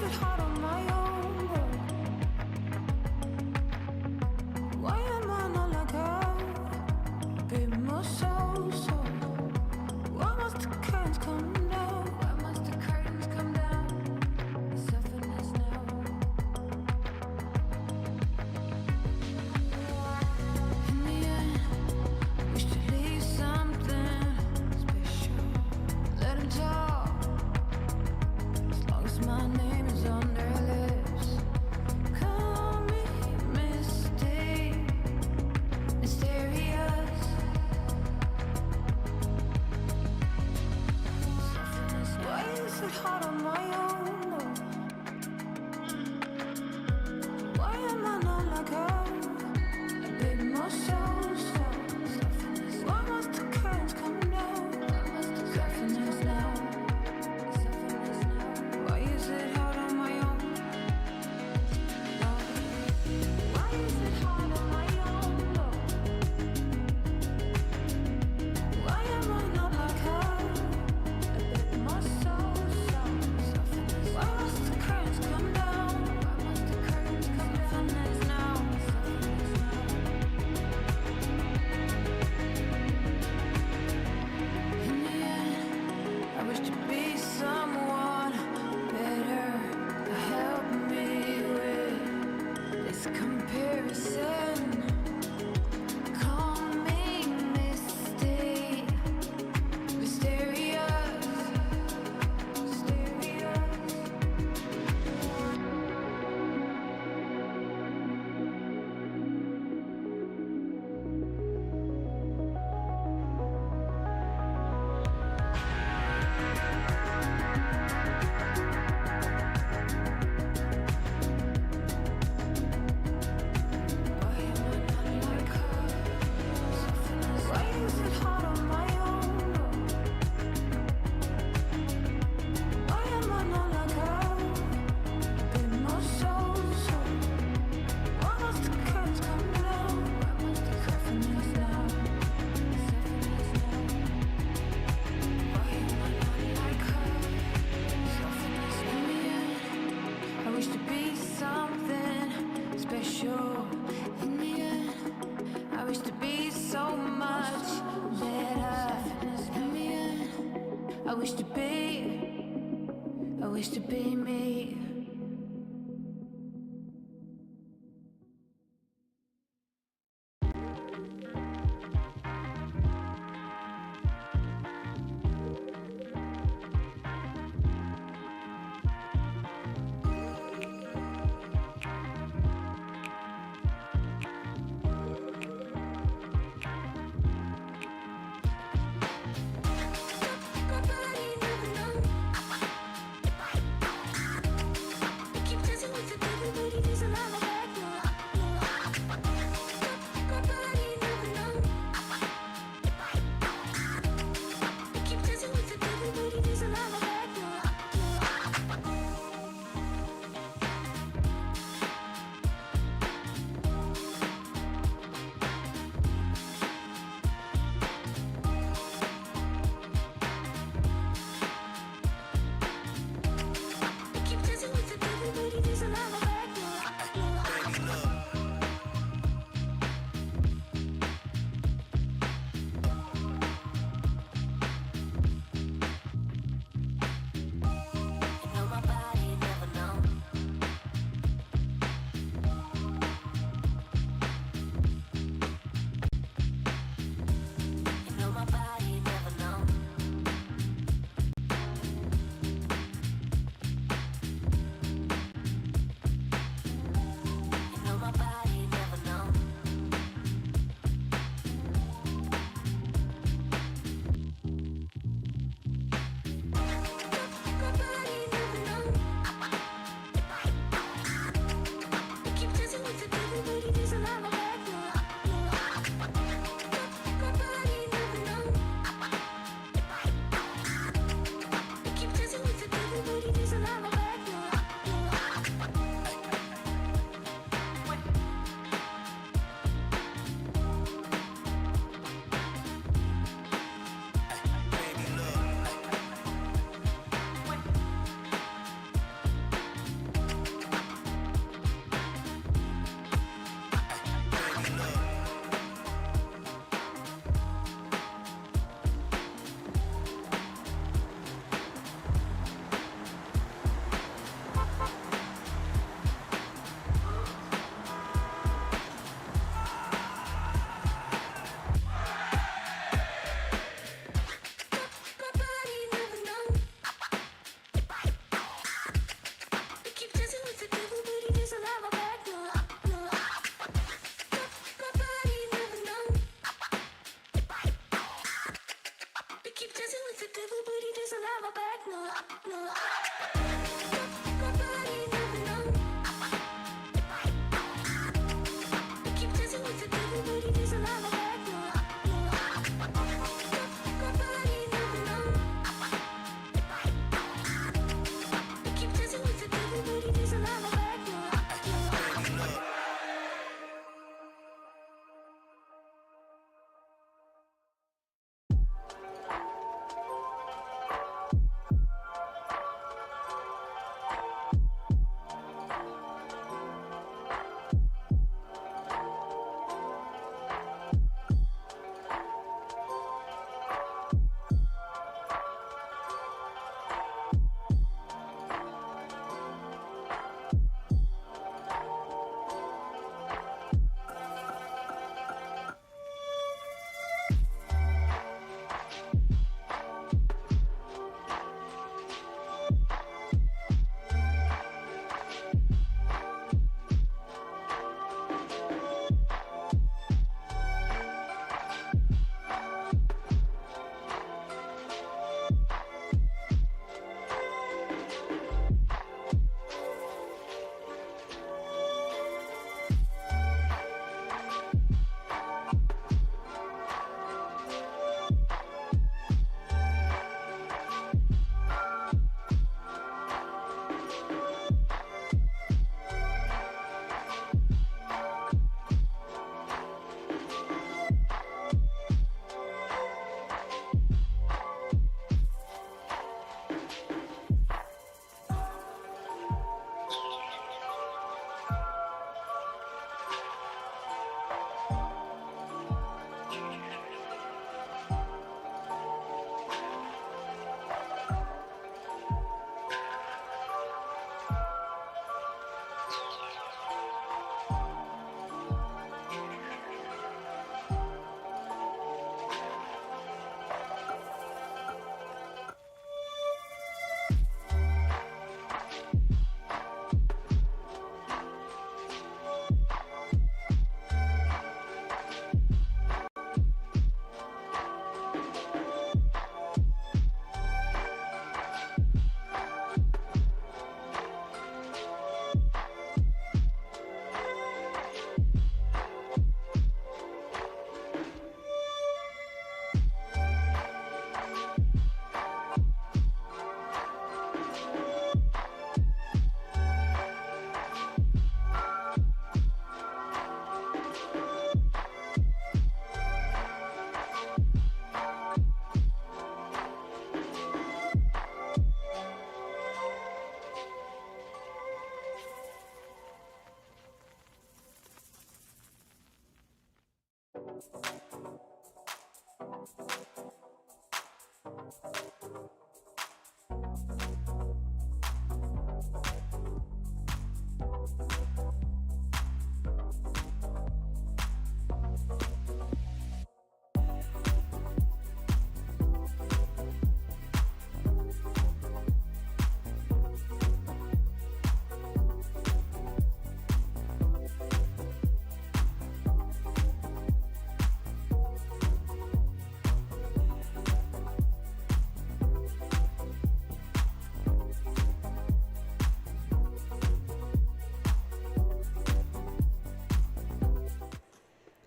it hard on my own? Why am I not like her? A bit more so. Why must the curtains come down? Why must the curtains come down? Soften us now. In the end, wish to leave something special. Let 'em talk. As long as my name is on their lips. Call me mysterious. Why is it hard on my own? Why am I not like her? A bit more so. Why must the curtains come down? Soften us now. Why is it hard on my own? Why is it hard on my own? Why am I not like her? A bit more so. Why must the curtains come down? Soften us now. In the end, I wish to be someone better to help me with this comparison. Call me mysterious. Why am I not like her? Why is it hard on my own? Why am I not like her? A bit more so. Why must the curtains come down? Soften us now. Why am I not like her? Soften us in the end. I wish to be something special. In the end, I wish to be so much better. In the end, I wish to be me.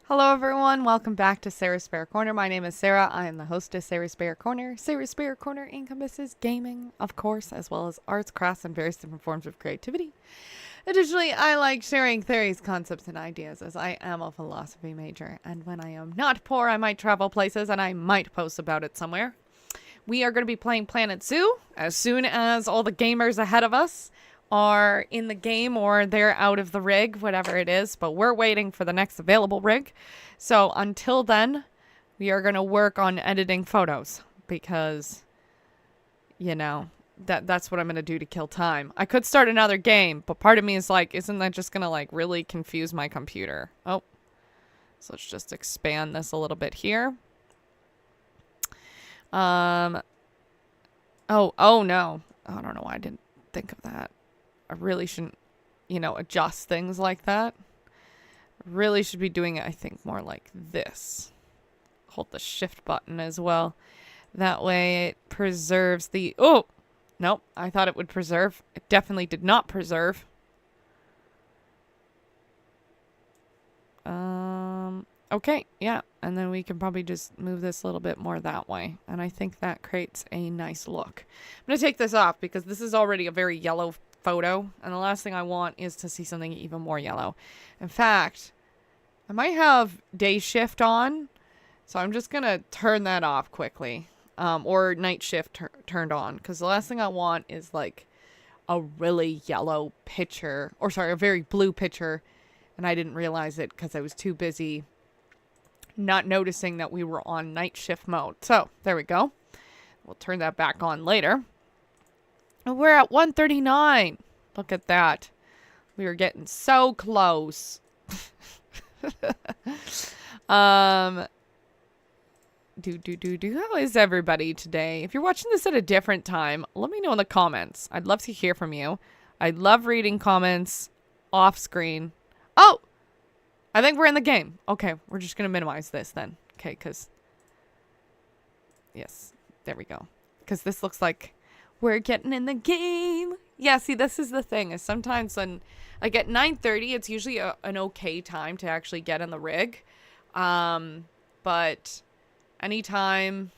Hello everyone, welcome back to Sarah's Spare Corner. My name is Sarah. I am the host of Sarah's Spare Corner. Sarah's Spare Corner encompasses gaming, of course, as well as arts, crafts, and various different forms of creativity. Additionally, I like sharing theories, concepts, and ideas as I am a philosophy major. And when I am not poor, I might travel places and I might post about it somewhere. We are going to be playing Planet Zoo as soon as all the gamers ahead of us are in the game or they're out of the rig, whatever it is, but we're waiting for the next available rig. So until then, we are going to work on editing photos because, you know, that's what I'm going to do to kill time. I could start another game, but part of me is like, isn't that just going to like really confuse my computer? Oh, so let's just expand this a little bit here. Oh no. I don't know why I didn't think of that. I really shouldn't, adjust things like that. Really should be doing it, I think, more like this. Hold the shift button as well. That way it preserves the... Oh! Nope, I thought it would preserve. It definitely did not preserve. Okay, yeah. And then we can probably just move this a little bit more that way. And I think that creates a nice look. I'm going to take this off because this is already a very yellow photo. And the last thing I want is to see something even more yellow. In fact, I might have day shift on. So I'm just going to turn that off quickly. Or night shift turned on. Because the last thing I want is like a really yellow picture. Or sorry, a very blue picture. And I didn't realize it because I was too busy not noticing that we were on night shift mode. So there we go. We'll turn that back on later. And we're at 139. Look at that. We are getting so close. How is everybody today? If you're watching this at a different time, let me know in the comments. I'd love to hear from you. I love reading comments off screen. Oh! I think we're in the game. Okay, we're just going to minimize this then. Okay, because... Yes, there we go. Because this looks like we're getting in the game. Yeah, see, this is the thing. Is sometimes when... Like at 9:30, it's usually an okay time to actually get in the rig. But anytime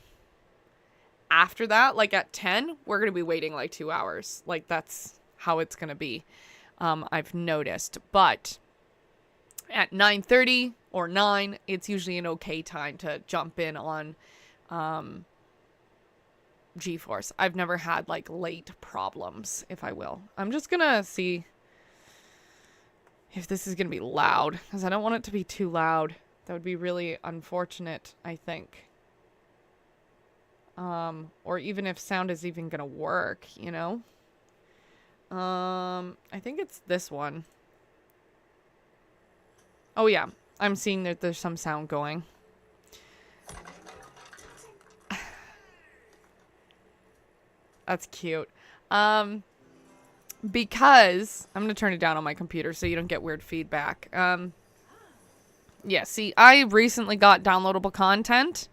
after that, like at 10, we're going to be waiting like 2 hours. Like that's how it's going to be. I've noticed. But... at 9:30 or 9, it's usually an okay time to jump in on GeForce. I've never had like late problems, if I will. I'm just gonna see if this is gonna be loud because I don't want it to be too loud. That would be really unfortunate, I think. Or even if sound is even gonna work, you know? I think it's this one. Oh, yeah. I'm seeing that there's some sound going. That's cute. Because... I'm going to turn it down on my computer so you don't get weird feedback. Yeah, see, I recently got downloadable content.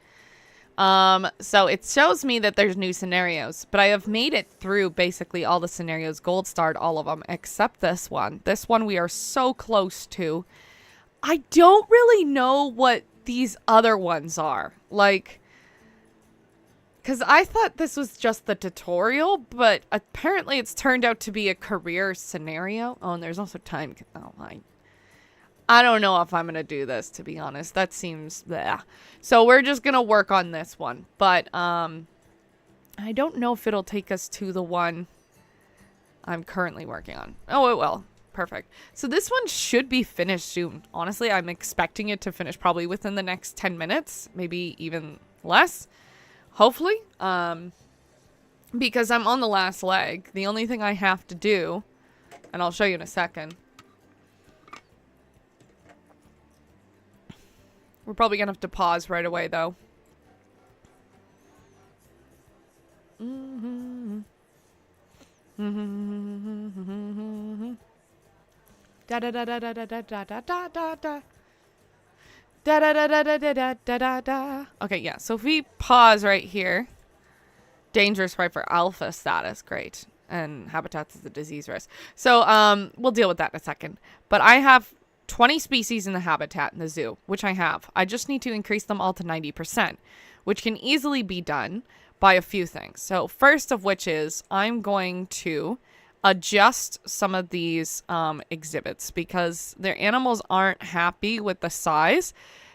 So it shows me that there's new scenarios. But I have made it through basically all the scenarios. Gold starred all of them, except this one. This one we are so close to. I don't really know what these other ones are. Like, because I thought this was just the tutorial, but apparently it's turned out to be a career scenario. Oh, and there's also time. Oh, I don't know if I'm going to do this, to be honest. That seems, bleh. So we're just going to work on this one. But, I don't know if it'll take us to the one I'm currently working on. Oh, it will. Perfect. So this one should be finished soon. Honestly, I'm expecting it to finish probably within the next 10 minutes, maybe even less. Hopefully. Because I'm on the last leg. The only thing I have to do, and I'll show you in a second. We're probably going to have to pause right away, though. Da da da da da da da da da da da da. Da da da da da da da da da da. Okay, yeah. So if we pause right here, dangerous right for alpha status, great, and habitats is the disease risk. So we'll deal with that in a second. But I have 20 species in the habitat in the zoo, which I have. I just need to increase them all to 90%, which can easily be done by a few things. So first of which is I'm going to adjust some of these exhibits because their animals aren't happy with the size,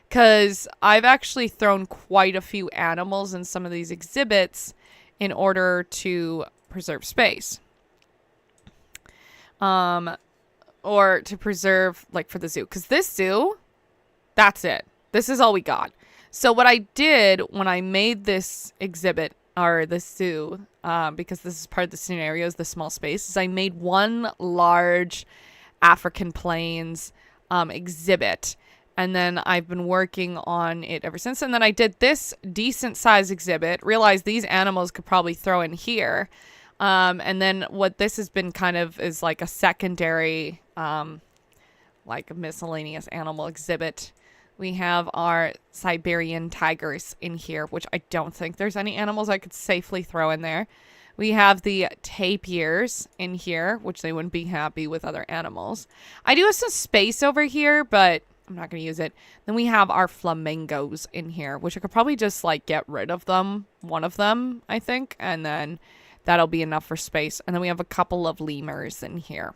because I've actually thrown quite a few animals in some of these exhibits in order to preserve space. Or to preserve, like, for the zoo. Because this zoo, that's it. This is all we got. So what I did when I made this exhibit, or this zoo, because this is part of the scenarios, the small space, is I made one large African plains exhibit. And then I've been working on it ever since. And then I did this decent size exhibit, realized these animals could probably throw in here. And then what this has been kind of is like a secondary, like a miscellaneous animal exhibit. We have our Siberian tigers in here, which I don't think there's any animals I could safely throw in there. We have the tapirs in here, which they wouldn't be happy with other animals. I do have some space over here, but I'm not going to use it. Then we have our flamingos in here, which I could probably just like get rid of them. One of them, I think. And then that'll be enough for space. And then we have a couple of lemurs in here.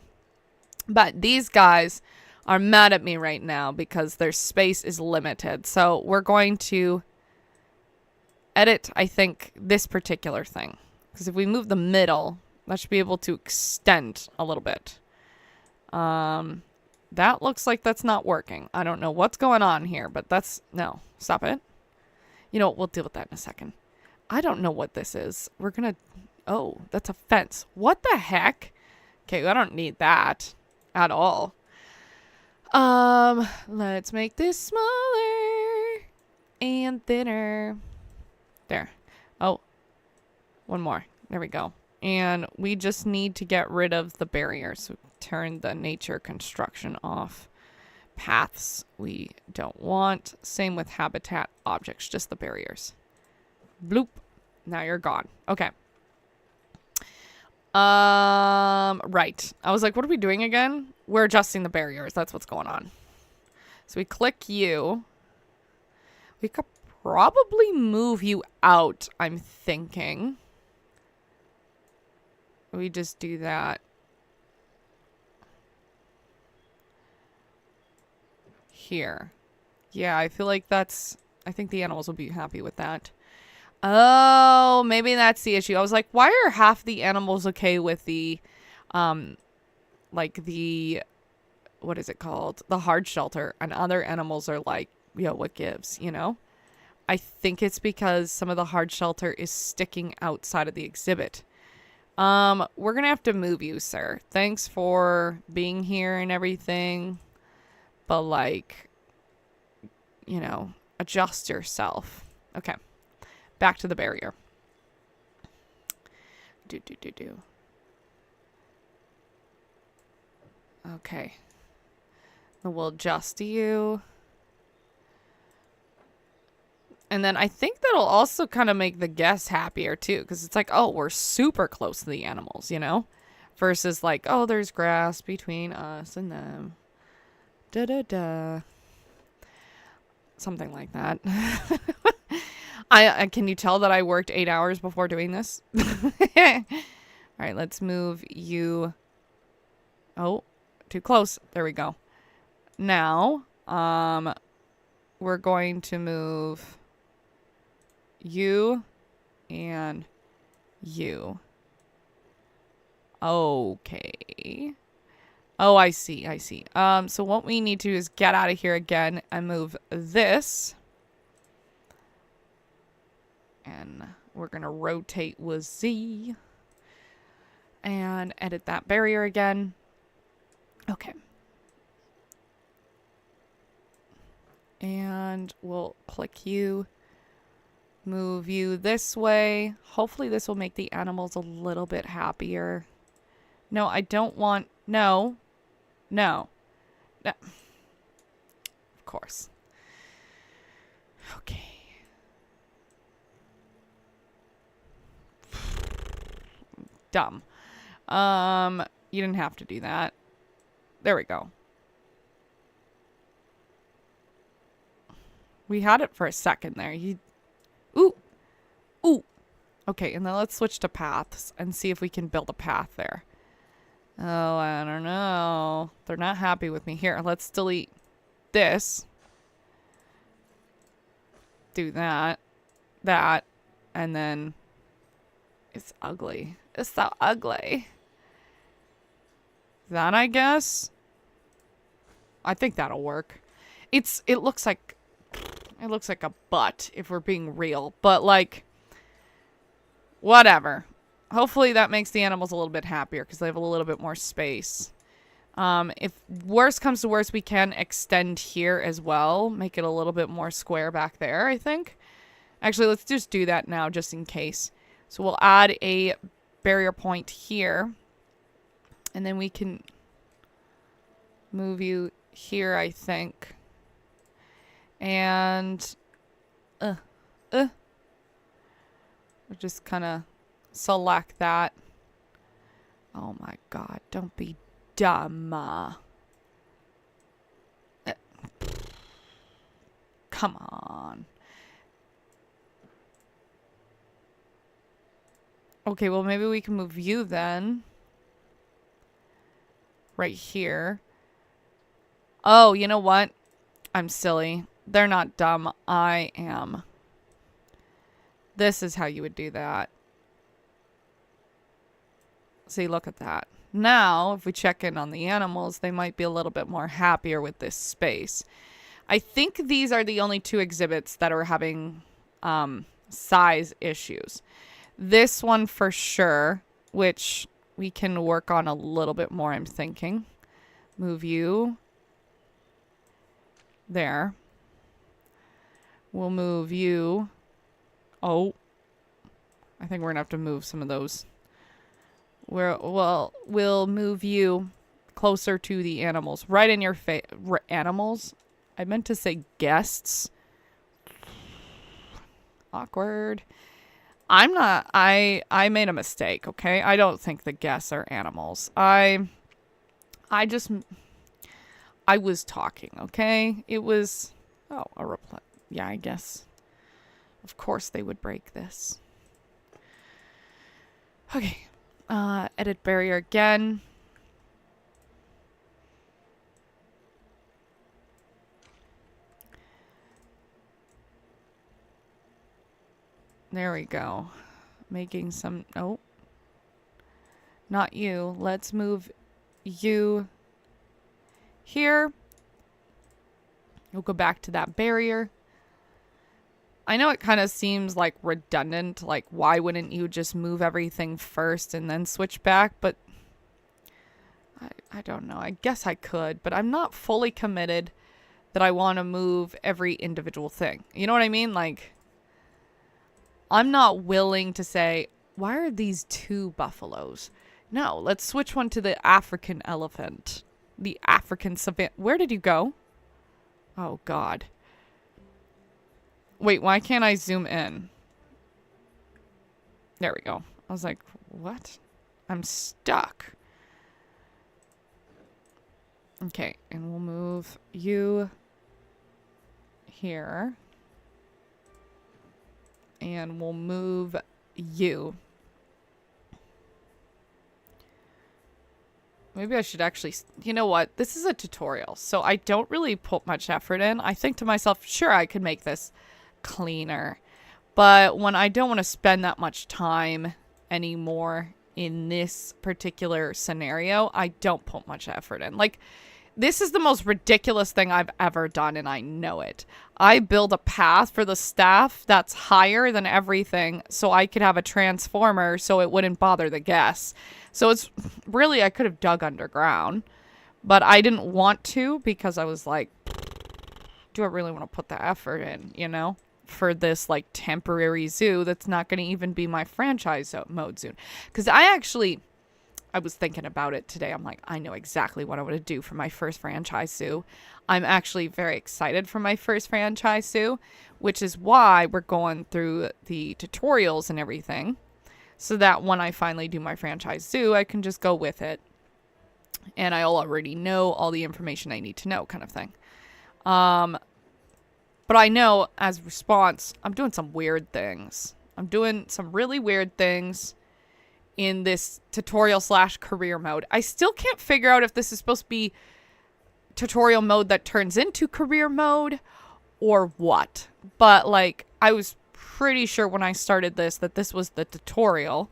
But these guys are mad at me right now because their space is limited. So we're going to edit, I think, this particular thing. Because if we move the middle, that should be able to extend a little bit. That looks like that's not working. I don't know what's going on here, but that's... No, stop it. You know what? We'll deal with that in a second. I don't know what this is. We're going to... Oh, that's a fence. What the heck? Okay, I don't need that at all. Let's make this smaller and thinner. There. Oh, one more. There we go. And we just need to get rid of the barriers. So turn the nature construction off. Paths we don't want. Same with habitat objects, just the barriers. Bloop. Now you're gone. Okay. Right. I was like, what are we doing again? We're adjusting the barriers. That's what's going on. So we click you. We could probably move you out, I'm thinking. We just do that. Here. Yeah, I feel like that's... I think the animals will be happy with that. Oh, maybe that's the issue. I was like, why are half the animals okay with the, like the, what is it called? The hard shelter, and other animals are like, yo, what gives, you know? I think it's because some of the hard shelter is sticking outside of the exhibit. We're gonna have to move you, sir. Thanks for being here and everything, but like, you know, adjust yourself. Okay. Back to the barrier. Okay. Then we'll adjust you. And then I think that'll also kind of make the guests happier too. Because it's like, oh, we're super close to the animals, you know? Versus like, oh, there's grass between us and them. Da-da-da. Something like that. I can you tell that I worked 8 hours before doing this? All right, let's move you. Oh, too close. There we go. Now, we're going to move you and you. Okay. Oh, I see. I see. So what we need to do is get out of here again and move this. And we're going to rotate with Z. And edit that barrier again. Okay. And we'll click you. Move you this way. Hopefully this will make the animals a little bit happier. No, I don't want... No. No. No. Of course. Okay. Dumb. You didn't have to do that. There we go. We had it for a second there. Ooh. Ooh. Okay, and then let's switch to paths and see if we can build a path there. Oh, I don't know. They're not happy with me. Here, let's delete this. Do that. That. And then... It's ugly. It's so ugly. That, I guess? I think that'll work. It looks like... It looks like a butt, if we're being real. But, like... Whatever. Hopefully that makes the animals a little bit happier because they have a little bit more space. If worst comes to worst, we can extend here as well. Make it a little bit more square back there, I think. Actually, let's just do that now just in case. So we'll add a barrier point here. And then we can move you here, I think. And... We'll just kind of... select that. Oh my god, don't be dumb. Come on. Okay, well maybe we can move you then. Right here. Oh, you know what? I'm silly. They're not dumb. I am. This is how you would do that. See, look at that. Now, if we check in on the animals, they might be a little bit more happier with this space. I think these are the only two exhibits that are having size issues. This one for sure, which we can work on a little bit more, I'm thinking. Move you. There. We'll move you. Oh. I think we're going to have to move some of those. We'll move you closer to the animals. Right in your face. Animals? I meant to say guests. Awkward. I'm not... I made a mistake, okay? I don't think the guests are animals. I was talking, okay? It was... Oh, a reply. Yeah, I guess. Of course they would break this. Okay. Edit barrier again. There we go. Making some... Oh. Not you. Let's move you here. We'll go back to that barrier. I know it kind of seems like redundant, like why wouldn't you just move everything first and then switch back, but I don't know. I guess I could, but I'm not fully committed that I want to move every individual thing. You know what I mean? Like, I'm not willing to say, why are these two buffaloes? No, let's switch one to the African elephant. The African savannah. Where did you go? Oh, God. Wait, why can't I zoom in? There we go. I was like, what? I'm stuck. Okay, and we'll move you here. And we'll move you. Maybe I should actually... You know what? This is a tutorial, so I don't really put much effort in. I think to myself, sure, I could make this cleaner. But when I don't want to spend that much time anymore in this particular scenario, I don't put much effort in. Like, this is the most ridiculous thing I've ever done, and I know it. I build a path for the staff that's higher than everything so I could have a transformer so it wouldn't bother the guests. So it's really, I could have dug underground, but I didn't want to because I was like, do I really want to put the effort in, you know, for this like temporary zoo that's not going to even be my franchise mode soon? Because I was thinking about it today. I'm like, I know exactly what I want to do for my first franchise zoo. I'm actually very excited for my first franchise zoo, which is why we're going through the tutorials and everything, so that when I finally do my franchise zoo, I can just go with it. And I'll already know all the information I need to know, kind of thing. But I know as response, I'm doing some weird things. I'm doing some really weird things in this tutorial / career mode. I still can't figure out if this is supposed to be tutorial mode that turns into career mode or what. But like, I was pretty sure when I started this that this was the tutorial,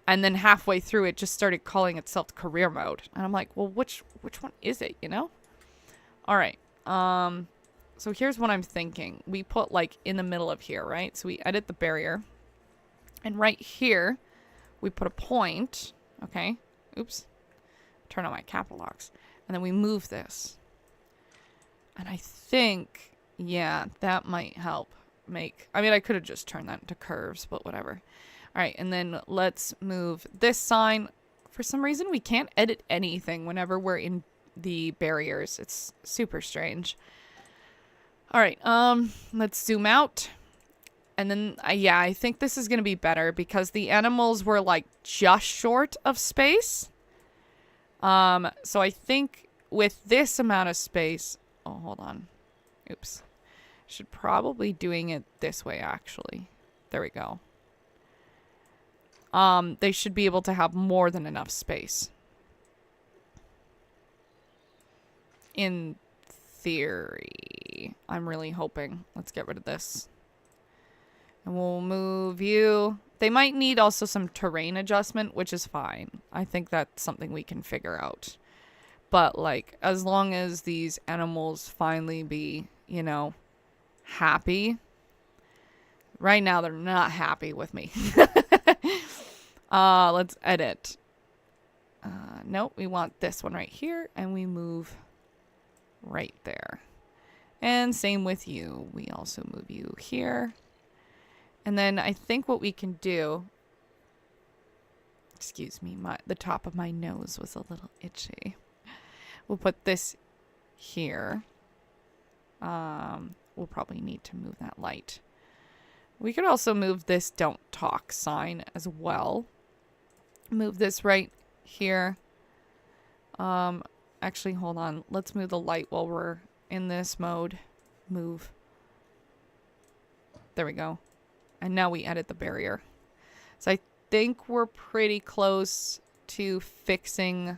and then halfway through it just started calling itself career mode. And I'm like, well, which one is it, you know? All right. So here's what I'm thinking. We put like in the middle of here, right? So we edit the barrier, and right here we put a point. Okay. Oops. Turn on my capital locks. And then we move this. And I think, yeah, that might help make... I mean, I could have just turned that into curves, but whatever. All right, and then let's move this sign. For some reason, we can't edit anything whenever we're in the barriers. It's super strange. All right, let's zoom out. And then, yeah, I think this is going to be better because the animals were, like, just short of space. So I think with this amount of space... Oh, hold on. Oops. Should probably doing it this way, actually. There we go. They should be able to have more than enough space. In theory. I'm really hoping. Let's get rid of this. And we'll move you. They might need also some terrain adjustment, which is fine. I think that's something we can figure out. But, like, as long as these animals finally be, you know, happy. Right now, they're not happy with me. Let's edit. Nope, we want this one right here. And we move right there. And same with you. We also move you here. And then I think what we can do... Excuse me, the top of my nose was a little itchy. We'll put this here. We'll probably need to move that light. We could also move this don't talk sign as well. Move this right here. Actually, hold on. Let's move the light while we're in this mode. Move. There we go. And now we edit the barrier. So I think we're pretty close to fixing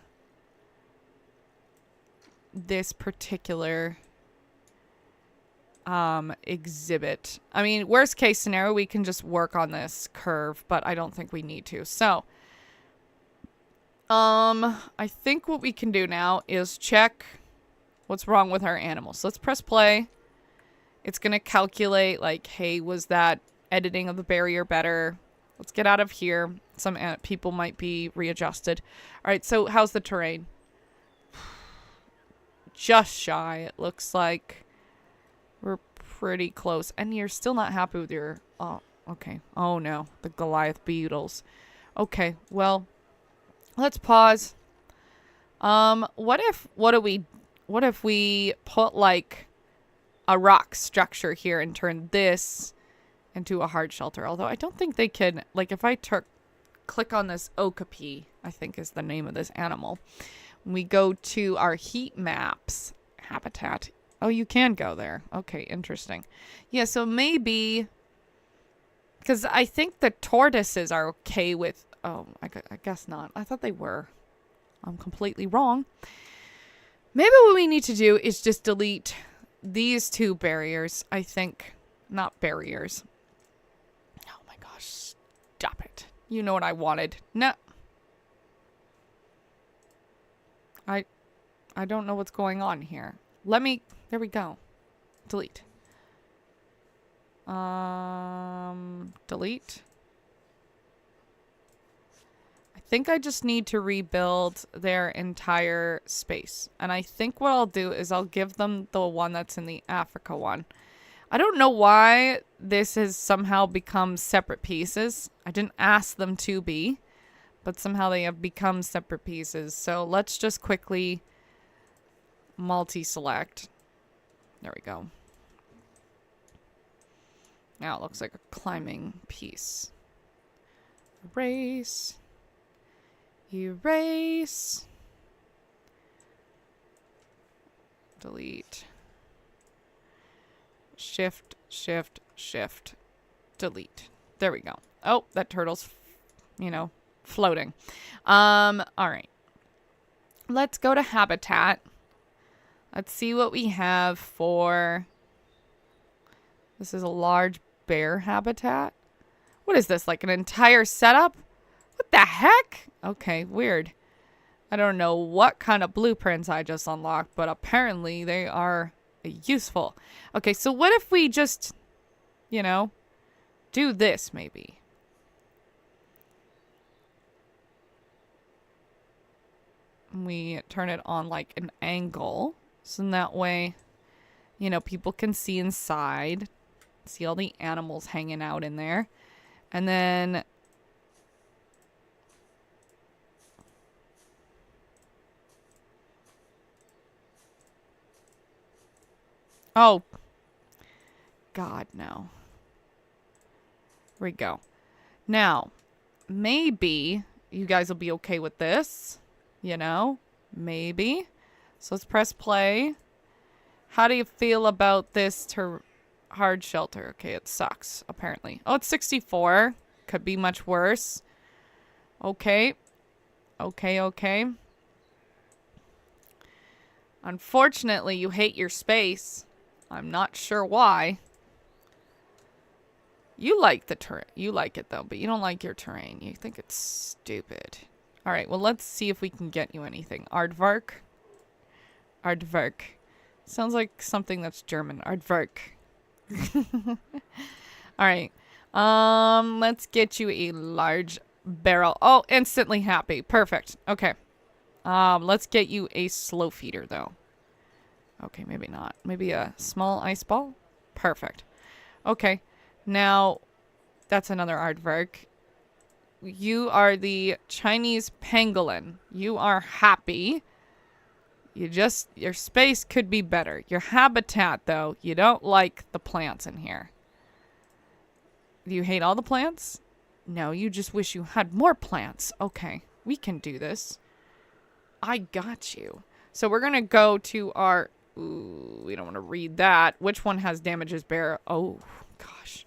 this particular exhibit. I mean, worst case scenario, we can just work on this curve, but I don't think we need to. So, I think what we can do now is check what's wrong with our animals. So let's press play. It's going to calculate, like, hey, was that editing of the barrier better? Let's get out of here. Some people might be readjusted. All right, so how's the terrain? Just shy, it looks like. We're pretty close. And you're still not happy with your... Oh, okay. Oh, no. The Goliath beetles. Okay, well, let's pause. What if we put, like, a rock structure here and turn this into a hard shelter? Although I don't think they can... Like, if I click on this okapi, I think is the name of this animal... We go to our heat maps habitat. Oh, you can go there. Okay, interesting. Yeah, so maybe... Because I think the tortoises are okay with... Oh, I guess not. I thought they were. I'm completely wrong. Maybe what we need to do is just delete these two barriers, I think. Not barriers. Oh my gosh. Stop it. You know what I wanted. No. I don't know what's going on here. There we go. Delete. Delete. I think I just need to rebuild their entire space. And I think what I'll do is I'll give them the one that's in the Africa one. I don't know why this has somehow become separate pieces. I didn't ask them to be, but somehow they have become separate pieces. So let's just quickly multi-select. There we go. Now it looks like a climbing piece. Erase. Erase. Delete. Shift, shift, shift. Delete. There we go. Oh, that turtle's, floating. All right. Let's go to habitat. Let's see what we have for... This is a large bear habitat. What is this, like an entire setup? What the heck? Okay, weird. I don't know what kind of blueprints I just unlocked, but apparently they are useful. Okay, so what if we just, do this maybe? We turn it on like an angle. So in that way, people can see inside. See all the animals hanging out in there. And then... Oh. God, no. Here we go. Now, maybe you guys will be okay with this. Maybe. So let's press play. How do you feel about this hard shelter? Okay, it sucks, apparently. Oh, it's 64. Could be much worse. Okay. Okay. Unfortunately, you hate your space. I'm not sure why. You like the terrain. You like it, though, but you don't like your terrain. You think it's stupid. All right, well, let's see if we can get you anything. Aardvark. Aardvark. Sounds like something that's German. Aardvark. All right. Let's get you a large barrel. Oh, instantly happy. Perfect. Okay. Let's get you a slow feeder, though. Okay, maybe not. Maybe a small ice ball? Perfect. Okay. Now, that's another aardvark. You are the Chinese pangolin. You are happy. Your space could be better. Your habitat, though, you don't like the plants in here. Do you hate all the plants? No, you just wish you had more plants. Okay, we can do this. I got you. So we're going to go to our... Ooh, we don't want to read that. Which one has damages bear? Oh, gosh.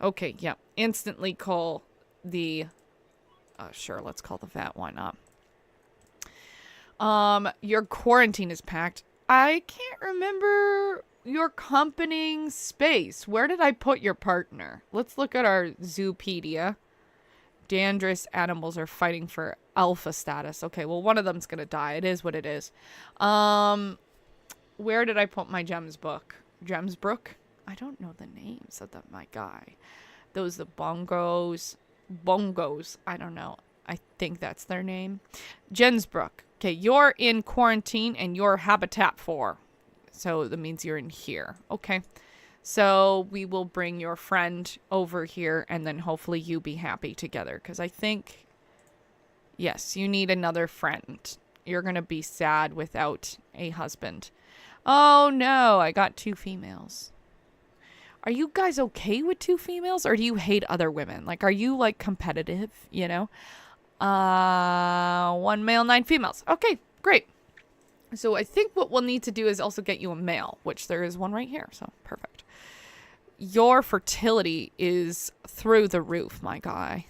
Okay, yeah. Instantly call the... sure, let's call the vet. Why not? Your quarantine is packed. I can't remember your accompanying space. Where did I put your partner? Let's look at our Zoopedia. Dangerous animals are fighting for alpha status. Okay, well, one of them's gonna die. It is what it is. Where did I put my Gems book? Gemsbrook? I don't know the names of my guy. Those the bongos. Bongos. I don't know. I think that's their name. Jensbrook. Okay, you're in quarantine and you're habitat 4. So that means you're in here. Okay. So we will bring your friend over here and then hopefully you be happy together. Because I think, yes, you need another friend. You're going to be sad without a husband. Oh no, I got 2 females. Are you guys okay with 2 females or do you hate other women? Like, are you like competitive, 1 male, 9 females. Okay, great. So I think what we'll need to do is also get you a male, which there is one right here. So perfect. Your fertility is through the roof, my guy.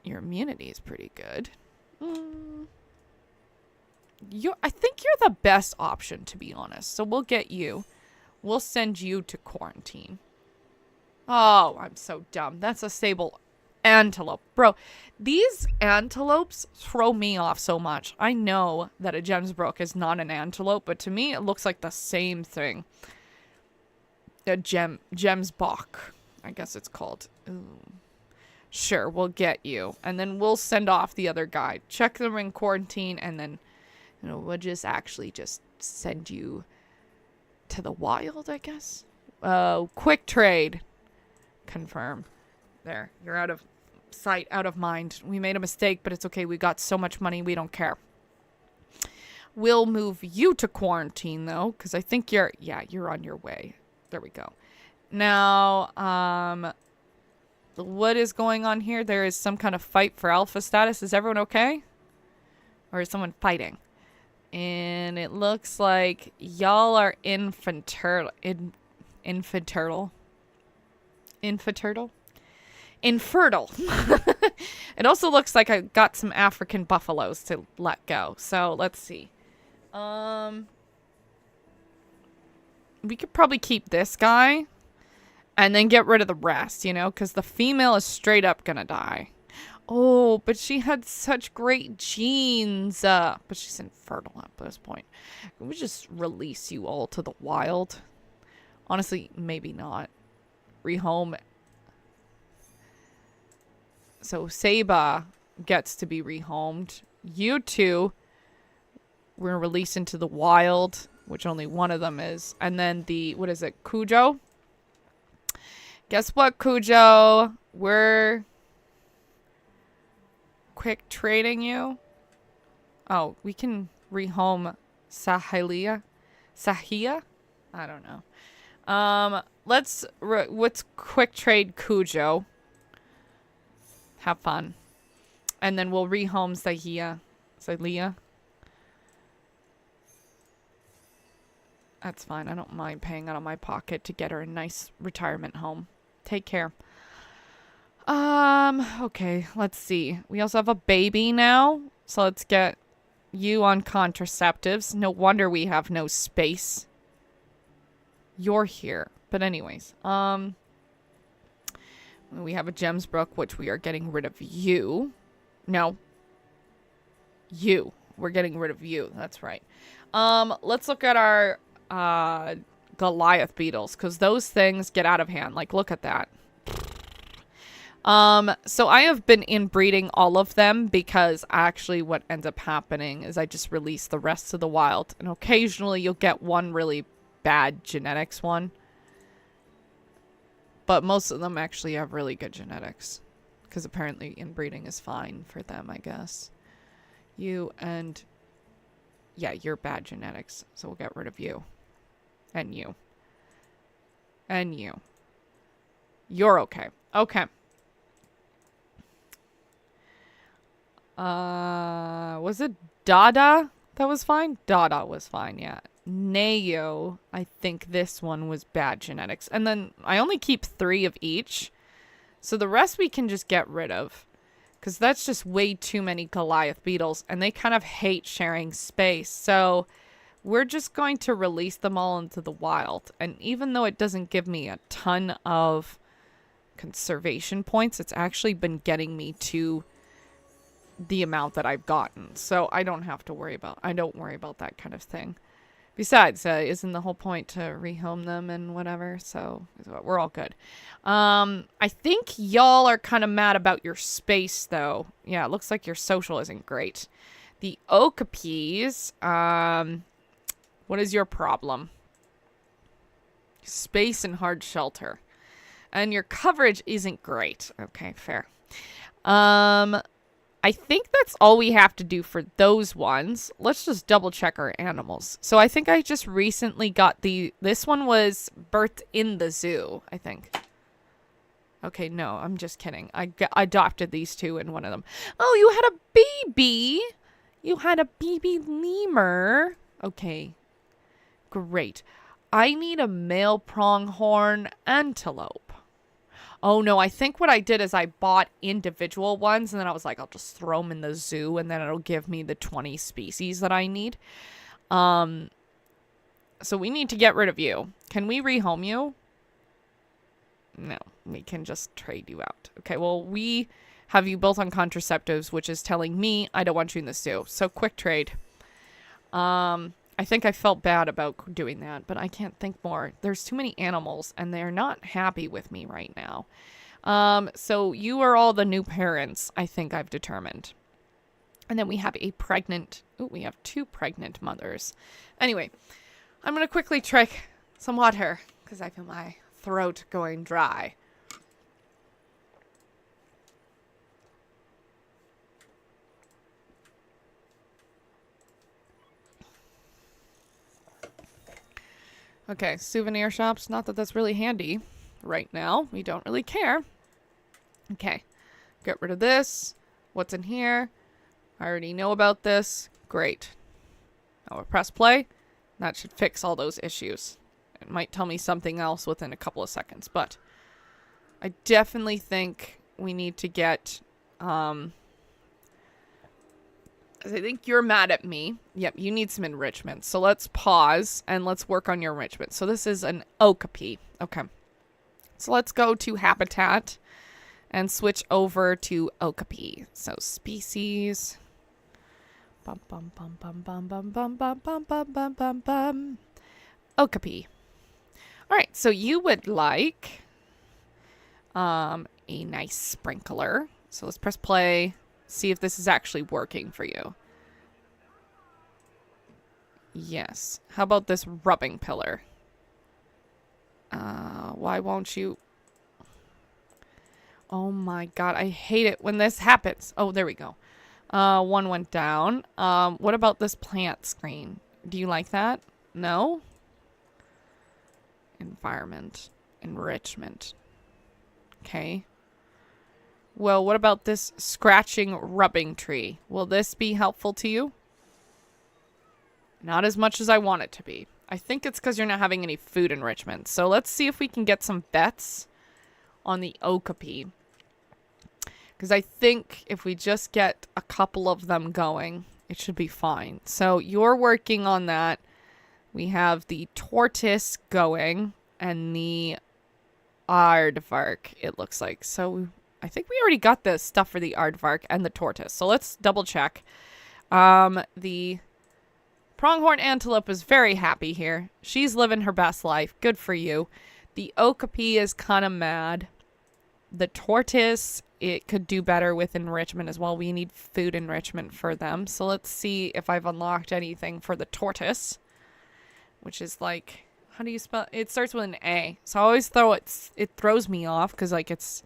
Your immunity is pretty good. I think you're the best option, to be honest. So we'll get you. We'll send you to quarantine. Oh, I'm so dumb. That's a stable Antelope. Bro, these antelopes throw me off so much. I know that a gemsbrook is not an antelope, but to me it looks like the same thing. A gemsbok, I guess it's called. Ooh. Sure, we'll get you. And then we'll send off the other guy. Check them in quarantine, and then we'll just send you to the wild, I guess. Quick trade. Confirm. There. You're out of sight, out of mind. We made a mistake, but it's okay. We got so much money, we don't care. We'll move you to quarantine, though, because I think you're on your way. There we go. Now, what is going on here? There is some kind of fight for alpha status. Is everyone okay? Or is someone fighting? And it looks like y'all are infertile. It also looks like I got some African buffaloes to let go. So let's see. We could probably keep this guy and then get rid of the rest, because the female is straight up gonna die. Oh, but she had such great genes. But she's infertile at this point. Can we just release you all to the wild? Honestly, maybe not. Rehome. So Saba gets to be rehomed. You two, we're gonna release into the wild, which only one of them is. And then what is it, Cujo? Guess what, Cujo? We're quick trading you. Oh, we can rehome Sahia? I don't know. Let's quick trade Cujo. Have fun. And then we'll rehome Sahia. That's fine. I don't mind paying out of my pocket to get her a nice retirement home. Take care. Okay, let's see. We also have a baby now. So let's get you on contraceptives. No wonder we have no space. You're here. But anyways, we have a Gemsbrook, which we are getting rid of you. No. You. We're getting rid of you. That's right. Let's look at our Goliath beetles, because those things get out of hand. Like, look at that. So I have been inbreeding all of them, because actually what ends up happening is I just release the rest of the wild, and occasionally you'll get one really bad genetics one. But most of them actually have really good genetics, because apparently inbreeding is fine for them, I guess. You and... yeah, you're bad genetics, so we'll get rid of you. And you. And you. You're okay. Okay. Was it Dada that was fine? Dada was fine, yeah. Neo, I think this one was bad genetics. And then I only keep 3 of each. So the rest we can just get rid of. Because that's just way too many Goliath beetles. And they kind of hate sharing space. So we're just going to release them all into the wild. And even though it doesn't give me a ton of conservation points, it's actually been getting me to the amount that I've gotten. So I don't have to worry about... I don't worry about that kind of thing. Besides, isn't the whole point to rehome them and whatever? So we're all good. I think y'all are kind of mad about your space, though. Yeah, it looks like your social isn't great. The Okapis, what is your problem? Space and hard shelter. And your coverage isn't great. Okay, fair. I think that's all we have to do for those ones. Let's just double check our animals. So I think I just recently got this one was birthed in the zoo, I think. Okay, no, I'm just kidding. I adopted these two and one of them. Oh, you had a baby. You had a baby lemur. Okay, great. I need a male pronghorn antelope. Oh, no, I think what I did is I bought individual ones, and then I was like, I'll just throw them in the zoo, and then it'll give me the 20 species that I need. So we need to get rid of you. Can we rehome you? No, we can just trade you out. Okay, well, we have you both on contraceptives, which is telling me I don't want you in the zoo. So quick trade. I think I felt bad about doing that, but I can't think more. There's too many animals, and they're not happy with me right now. So you are all the new parents, I think I've determined. And then we have a pregnant... Ooh, we have 2 pregnant mothers. Anyway, I'm going to quickly trick some water, because I feel my throat going dry. Okay, souvenir shops. Not that that's really handy right now. We don't really care. Okay, get rid of this. What's in here? I already know about this. Great. Now we'll press play. That should fix all those issues. It might tell me something else within a couple of seconds, but I definitely think we need to get... I think you're mad at me. Yep, you need some enrichment. So let's pause and let's work on your enrichment. So this is an Okapi. Okay. So let's go to Habitat and switch over to Okapi. So species. Bum bum bum bum bum bum bum bum bum bum bum bum bum. Okapi. All right, so you would like a nice sprinkler. So let's press play. See if this is actually working for you. Yes. How about this rubbing pillar? Why won't you? Oh my god, I hate it when this happens. Oh, there we go. One went down. What about this plant screen? Do you like that? No? Environment. Enrichment. Okay. Well, what about this scratching rubbing tree? Will this be helpful to you? Not as much as I want it to be. I think it's because you're not having any food enrichment. So let's see if we can get some bets on the Okapi. Because I think if we just get a couple of them going, it should be fine. So you're working on that. We have the tortoise going and the aardvark, it looks like. So I think we already got the stuff for the aardvark and the tortoise. So let's double check. The pronghorn antelope is very happy here. She's living her best life. Good for you. The Okapi is kind of mad. The tortoise, it could do better with enrichment as well. We need food enrichment for them. So let's see if I've unlocked anything for the tortoise. Which is like, how do you spell? It starts with an A. So I always it throws me off because like it's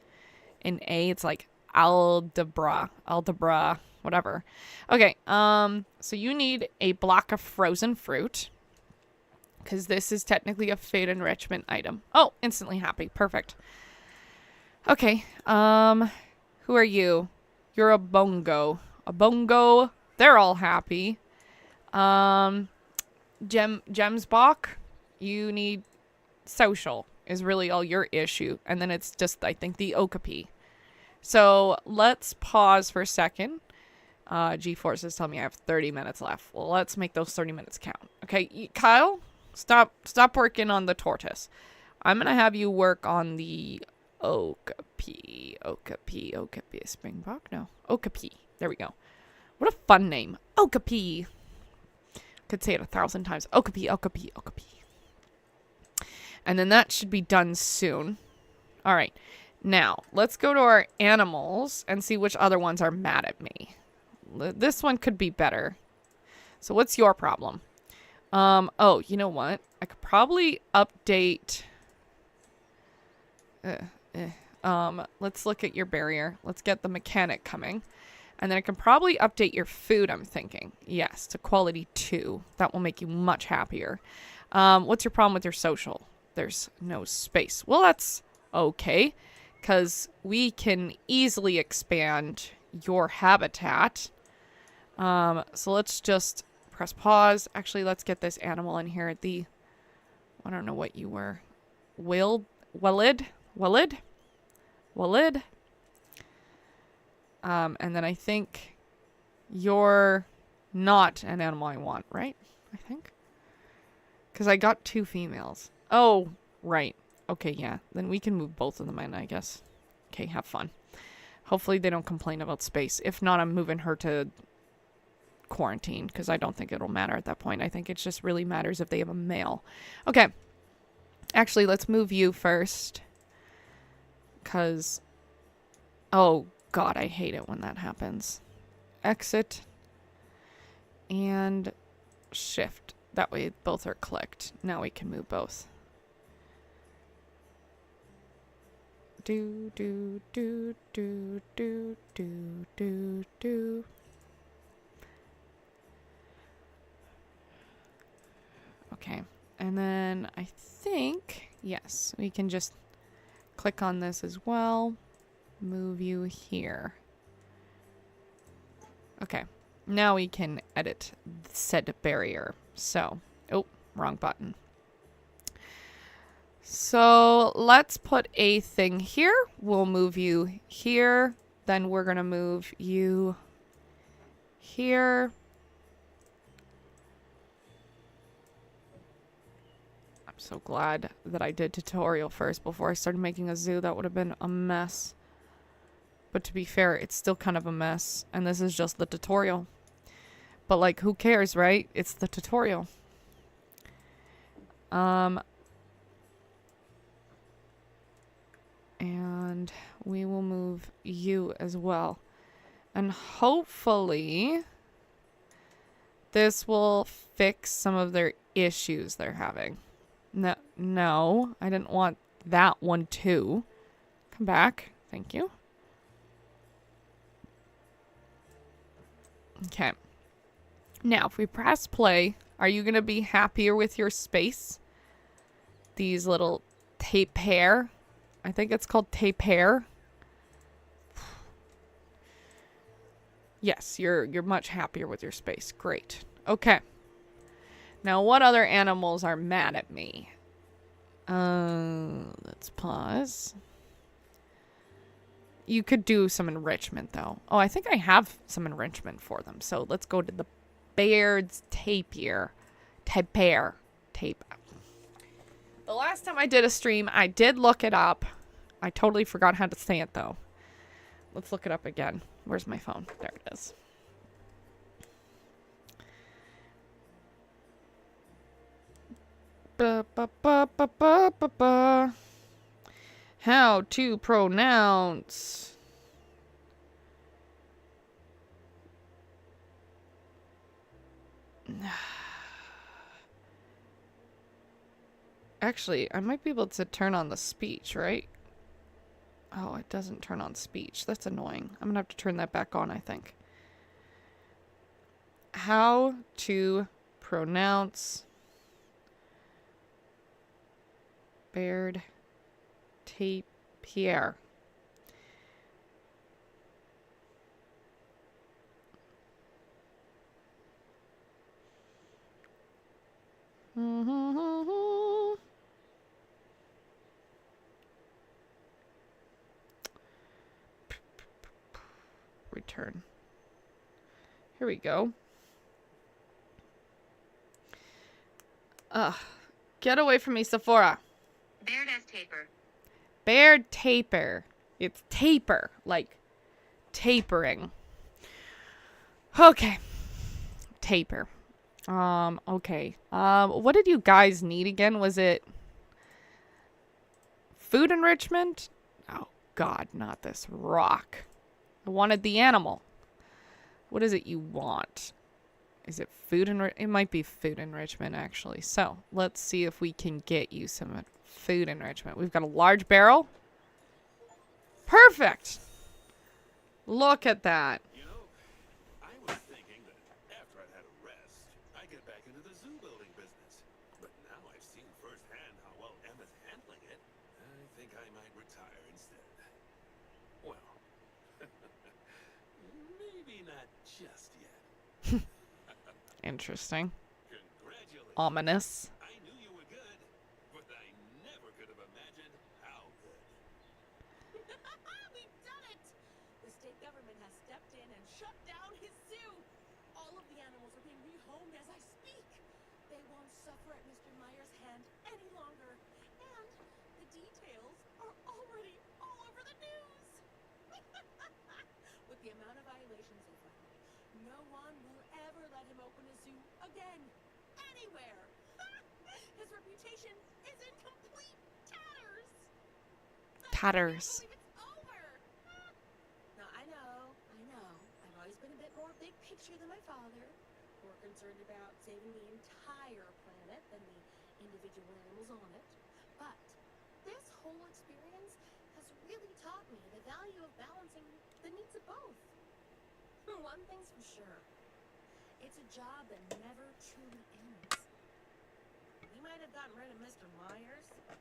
in A, it's like algebra, whatever. Okay, so you need a block of frozen fruit because this is technically a food enrichment item. Oh, instantly happy. Perfect. Okay, who are you? You're a bongo. A bongo. They're all happy. Gemsbach, you need social is really all your issue. And then it's just, I think, the Okapi. So let's pause for a second. G-Forces tell me I have 30 minutes left. Well, let's make those 30 minutes count. Okay, Kyle, stop working on the tortoise. I'm going to have you work on the Okapi. Springbok? No. Okapi. There we go. What a fun name. Okapi. Could say it 1,000 times. Okapi. And then that should be done soon. All right. Now, let's go to our animals and see which other ones are mad at me. This one could be better. So what's your problem? Oh, you know what? I could probably update... let's look at your barrier. Let's get the mechanic coming. And then I can probably update your food, I'm thinking. Yes, to quality 2. That will make you much happier. What's your problem with your social? There's no space. Well, that's okay, because we can easily expand your habitat. So let's just press pause. Actually, let's get this animal in here at the... I don't know what you were. Walid? And then I think you're not an animal I want, right? I think. Because I got 2 females. Oh, right. Okay, yeah. Then we can move both of them in, I guess. Okay, have fun. Hopefully they don't complain about space. If not, I'm moving her to quarantine because I don't think it'll matter at that point. I think it just really matters if they have a male. Okay. Actually, let's move you first. Because... Oh, God, I hate it when that happens. Exit. And shift. That way both are clicked. Now we can move both. Do, do, do, do, do, do, do, do. Okay. And then I think, yes, we can just click on this as well. Move you here. Okay. Now we can edit said barrier. So, oh, wrong button. So let's put a thing here. We'll move you here. Then we're going to move you here. I'm so glad that I did tutorial first before I started making a zoo. That would have been a mess. But to be fair, it's still kind of a mess. And this is just the tutorial. But like, who cares, right? It's the tutorial. And we will move you as well. And hopefully this will fix some of their issues they're having. No, I didn't want that one too. Come back. Thank you. Okay. Now, if we press play, are you going to be happier with your space? These little tape hair. I think it's called tape hair. Yes, you're much happier with your space. Great. Okay. Now, what other animals are mad at me? Let's pause. You could do some enrichment, though. Oh, I think I have some enrichment for them. So let's go to the Baird's tapir. Tapir. Tape. The last time I did a stream, I did look it up. I totally forgot how to say it, though. Let's look it up again. Where's my phone? There it is. How to pronounce. Actually, I might be able to turn on the speech, right? Oh, it doesn't turn on speech. That's annoying. I'm gonna have to turn that back on, I think. How to pronounce Baird tapir. Return. Here we go. Get away from me, Sephora. Baird as taper. Baird taper. It's taper, like tapering. Okay. Taper. Okay. What did you guys need again? Was it food enrichment? Oh, God, not this rock. I wanted the animal. What is it you want? Is it food enrichment? It might be food enrichment, actually. So, let's see if we can get you some food enrichment. We've got a large barrel. Perfect! Look at that. You know, I was thinking that after I'd had a rest, I'd get back into the zoo building business. But now I've seen firsthand how well Emma's handling it. I think I might retire instead. Well, maybe not just yet. Interesting. Congratulations. Ominous. I knew you were good, but I never could have imagined how good. We've done it! The state government has stepped in and shut down his zoo. All of the animals are being rehomed as I speak. They won't suffer at Mr. Meyer's hand any longer. And the one will ever let him open a zoo again. Anywhere. His reputation is in complete tatters. Tatters. I can't believe it's over. Now, I know. I've always been a bit more big picture than my father. More concerned about saving the entire planet than the individual animals on it. But this whole experience has really taught me the value of balancing the needs of both. One thing's for sure. It's a job that never truly ends. We might have gotten rid of Mr. Myers, but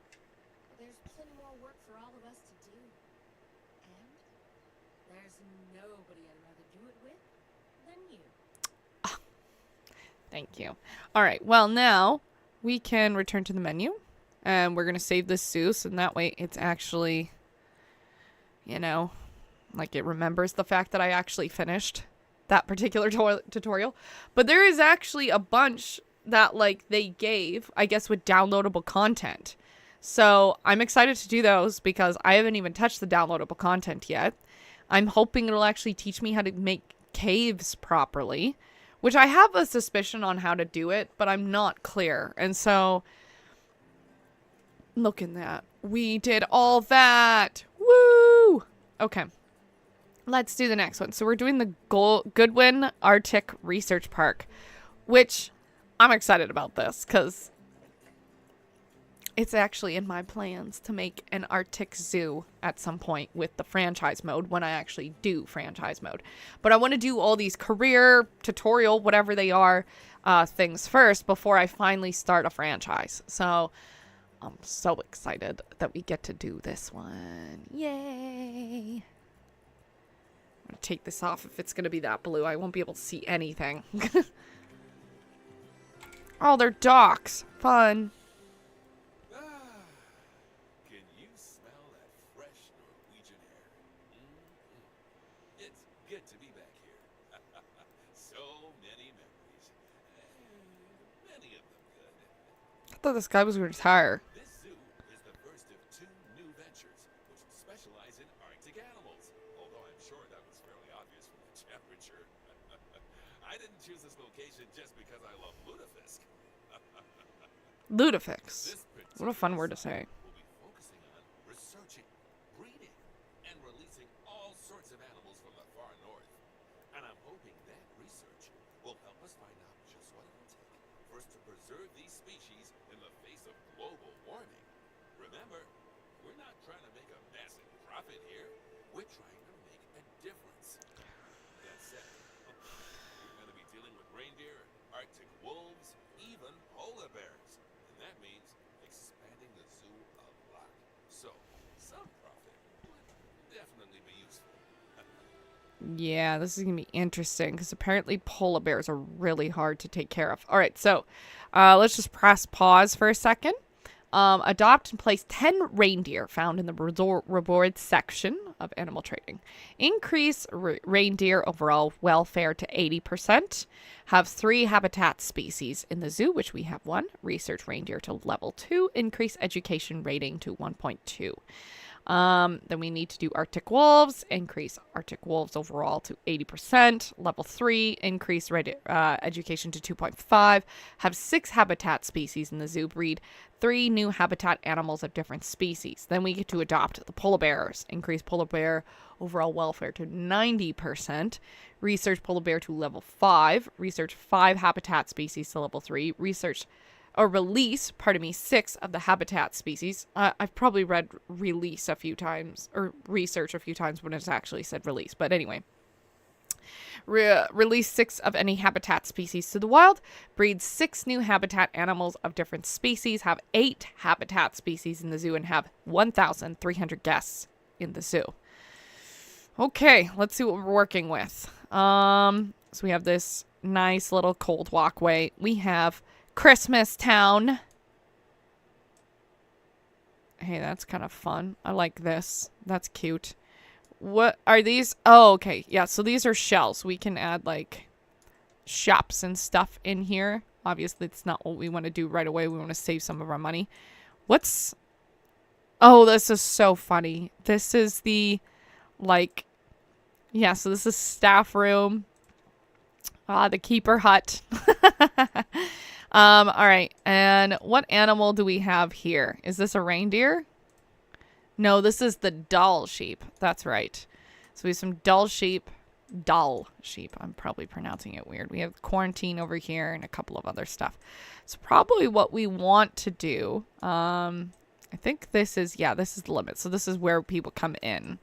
there's plenty more work for all of us to do. And there's nobody I'd rather do it with than you. Thank you. All right. Well, now we can return to the menu. And we're going to save this zoo. So that way it's actually, like it remembers the fact that I actually finished that particular tutorial. But there is actually a bunch that like they gave, I guess, with downloadable content. So I'm excited to do those because I haven't even touched the downloadable content yet. I'm hoping it'll actually teach me how to make caves properly, which I have a suspicion on how to do it, but I'm not clear. And so, look in that. We did all that. Woo! Okay. Let's do the next one. So we're doing the Goodwin Arctic Research Park, which I'm excited about this because it's actually in my plans to make an Arctic zoo at some point with the franchise mode when I actually do franchise mode. But I want to do all these career, tutorial, whatever they are, things first before I finally start a franchise. So I'm so excited that we get to do this one. Yay! I'm going to take this off if it's going to be that blue. I won't be able to see anything. Oh, they're docks. Fun. Can you smell that fresh Norwegian air? It's good to be back here. So many memories. Many of them good. I thought this guy was going to retire. This zoo is the first of 2 new ventures, which specialize in Arctic animals. Although I'm sure that was fairly obvious from the temperature. I didn't choose this location just because I love lutefisk. Ludifix. This What a fun word to say. We'll be focusing on researching, breeding, and releasing all sorts of animals from the far north. And I'm hoping that research will help us find out just what it will take for us to preserve these species in the face of global warming. Remember, we're not trying to make a massive profit here. We're trying to make a difference. That said, we're going to be dealing with reindeer, Arctic wolves, even polar bears. And that means expanding the zoo a lot. So, some profit would definitely be useful. Yeah, this is going to be interesting because apparently polar bears are really hard to take care of. All right, so let's just press pause for a second. Adopt and place 10 reindeer found in the rewards section of animal trading. Increase reindeer overall welfare to 80%. Have 3 habitat species in the zoo, which we have 1. Research reindeer to level 2. Increase education rating to 1.2. Then we need to do Arctic wolves, increase Arctic wolves overall to 80%, level 3, increase education to 2.5, have 6 habitat species in the zoo, breed 3 new habitat animals of different species. Then we get to adopt the polar bears, increase polar bear overall welfare to 90%, research polar bear to level 5, research 5 habitat species to level 3, release 6 of the habitat species. I've probably read release a few times, or research a few times when it's actually said release. But anyway, release 6 of any habitat species to the wild, breed 6 new habitat animals of different species, have 8 habitat species in the zoo, and have 1,300 guests in the zoo. Okay, let's see what we're working with. So we have this nice little cold walkway. We have Christmas Town. Hey, that's kind of fun. I like this. That's cute. What are these? Oh, okay. Yeah, so these are shells. We can add, like, shops and stuff in here. Obviously, it's not what we want to do right away. We want to save some of our money. What's... Oh, this is so funny. This is the, like... Yeah, so this is staff room. Ah, the keeper hut. All right. And what animal do we have here? Is this a reindeer? No, this is the dull sheep. That's right. So we have some dull sheep. Dull sheep. I'm probably pronouncing it weird. We have quarantine over here and a couple of other stuff. So probably what we want to do. I think this is, yeah, this is the limit. So this is where people come in.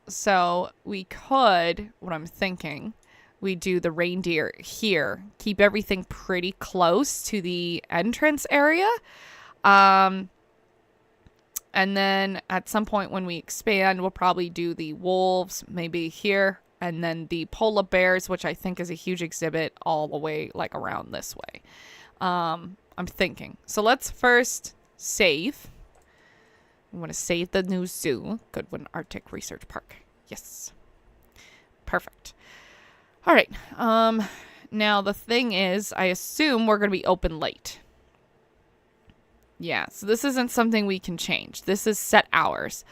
So we could, what I'm thinking, we do the reindeer here. Keep everything pretty close to the entrance area. And then at some point when we expand, we'll probably do the wolves maybe here. And then the polar bears, which I think is a huge exhibit all the way like around this way. I'm thinking. So let's first save. We want to save the new zoo. Goodwin Arctic Research Park. Yes. Perfect. All right. Now the thing is, I assume we're going to be open late. Yeah, so this isn't something we can change. This is set hours.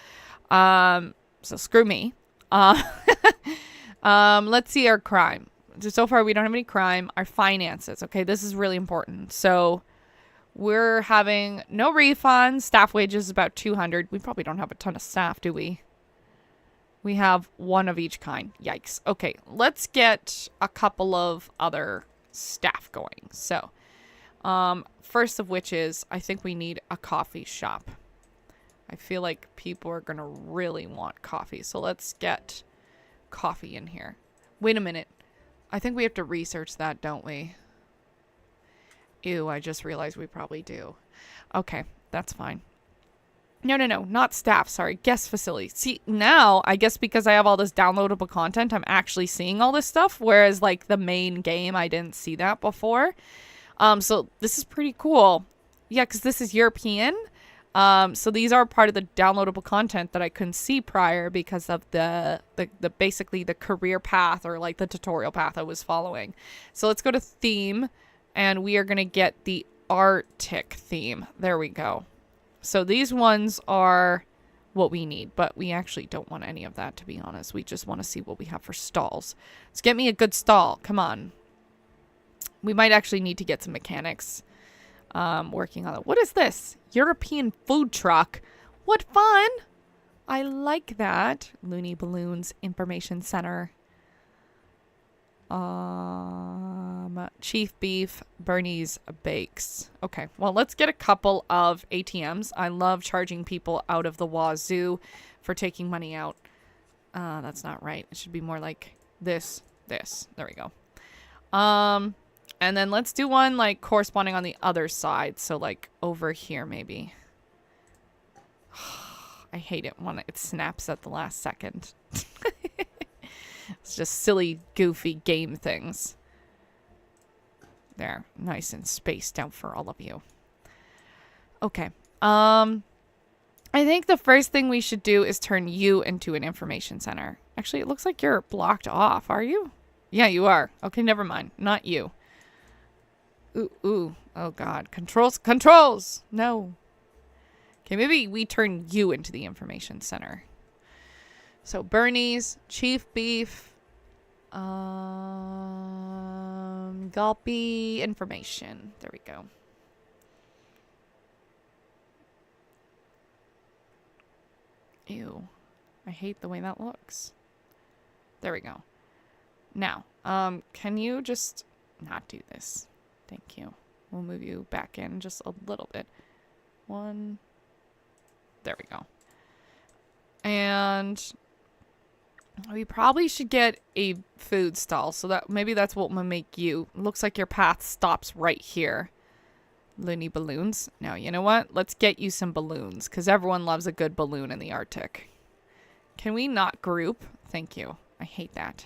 So screw me. Let's see our crime. So far, we don't have any crime. Our finances. Okay, this is really important. So we're having no refunds. Staff wages is about 200. We probably don't have a ton of staff, do we? We have one of each kind. Yikes. Okay, let's get a couple of other staff going. So, first of which is, I think we need a coffee shop. I feel like people are going to really want coffee. So let's get coffee in here. Wait a minute. I think we have to research that, don't we? Ew, I just realized we probably do. Okay, that's fine. No, not staff. Sorry, guest facility. See, now, I guess because I have all this downloadable content, I'm actually seeing all this stuff. Whereas, like, the main game, I didn't see that before. So this is pretty cool. Yeah, because this is European. So these are part of the downloadable content that I couldn't see prior because of the basically the career path or like the tutorial path I was following. So let's go to theme and we are going to get the Arctic theme. There we go. So these ones are what we need, but we actually don't want any of that, to be honest. We just want to see what we have for stalls. Let's get me a good stall. Come on. We might actually need to get some mechanics working on it. What is this? European food truck. What fun. I like that. Looney Balloons Information Center. Chief Beef, Bernie's Bakes. Okay, well, let's get a couple of ATMs. I love charging people out of the wazoo for taking money out. That's not right. It should be more like this. There we go. And then let's do one like corresponding on the other side. So like over here, maybe. I hate it when it snaps at the last second. It's just silly, goofy game things. There, nice and spaced out for all of you. Okay. I think the first thing we should do is turn you into an information center. Actually, it looks like you're blocked off. Are you? Yeah, you are. Okay, never mind. Not you. Ooh. Oh, God. Controls! No. Okay, maybe we turn you into the information center. So, Bernie's, Chief Beef, Gulpy Information. There we go. Ew. I hate the way that looks. There we go. Now, can you just not do this? Thank you. We'll move you back in just a little bit. One. There we go. And we probably should get a food stall. So that maybe that's what will make you. Looks like your path stops right here. Looney Balloons. Now, you know what? Let's get you some balloons. Because everyone loves a good balloon in the Arctic. Can we not group? Thank you. I hate that.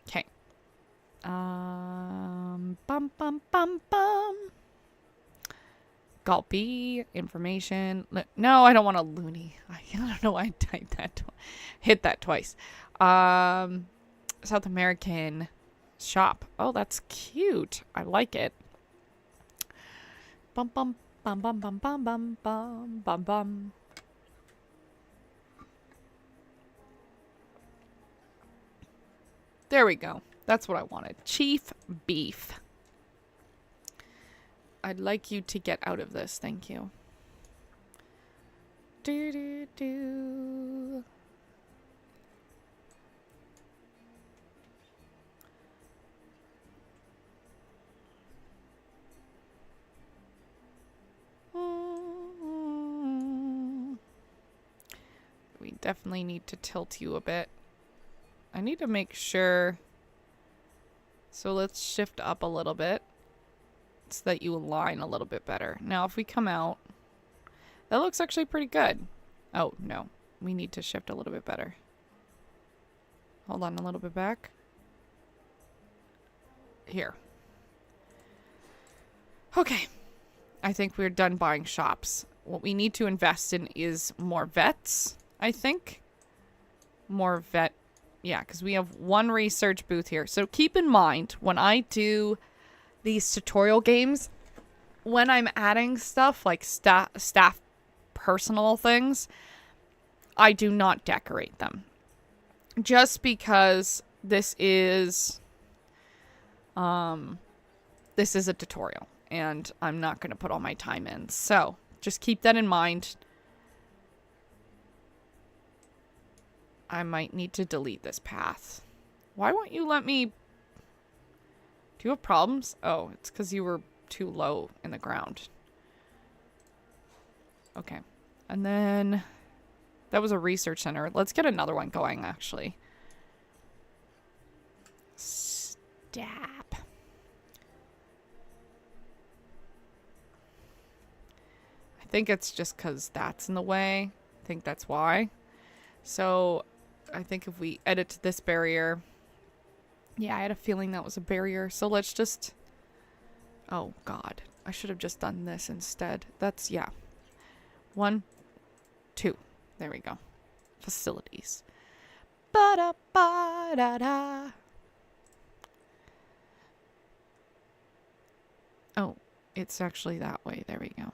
Okay. Gulpy information. No, I don't want a loony. I don't know why I typed that. Hit that twice. South American shop. Oh, that's cute. I like it. Bum bum bum bum bum bum bum bum bum bum. There we go. That's what I wanted. Chief beef. I'd like you to get out of this. Thank you. Do do do. We definitely need to tilt you a bit. I need to make sure. So let's shift up a little bit so that you align a little bit better. Now, if we come out, that looks actually pretty good. Oh, no. We need to shift a little bit better. Hold on a little bit back. Here. Okay. I think we're done buying shops. What we need to invest in is more vets, I think. More vet. Yeah, because we have one research booth here. So keep in mind, when I do these tutorial games, when I'm adding stuff like staff personal things, I do not decorate them. Just because this is a tutorial and I'm not going to put all my time in. So just keep that in mind. I might need to delete this path. Why won't you let me... Do you have problems? Oh, it's because you were too low in the ground. Okay. And then... That was a research center. Let's get another one going, actually. Stop. I think it's just because that's in the way. I think that's why. So... I think if we edit this barrier... Yeah, I had a feeling that was a barrier. So let's just... Oh, God. I should have just done this instead. That's, yeah. 1, 2. There we go. Facilities. Ba-da-ba-da-da. Oh, it's actually that way. There we go.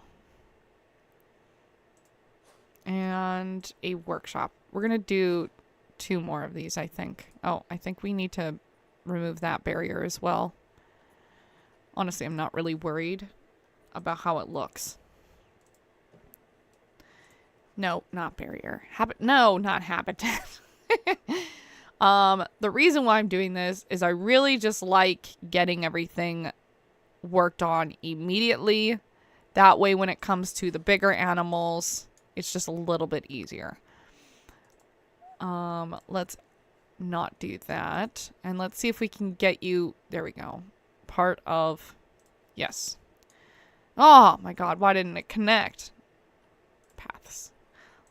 And a workshop. We're going to do 2 more of these, I think. Oh, I think we need to remove that barrier as well. Honestly, I'm not really worried about how it looks. No, not barrier. No, not habitat. The reason why I'm doing this is I really just like getting everything worked on immediately. That way, when it comes to the bigger animals, it's just a little bit easier. Let's not do that. And let's see if we can get you... There we go. Part of... Yes. Oh, my God. Why didn't it connect? Paths.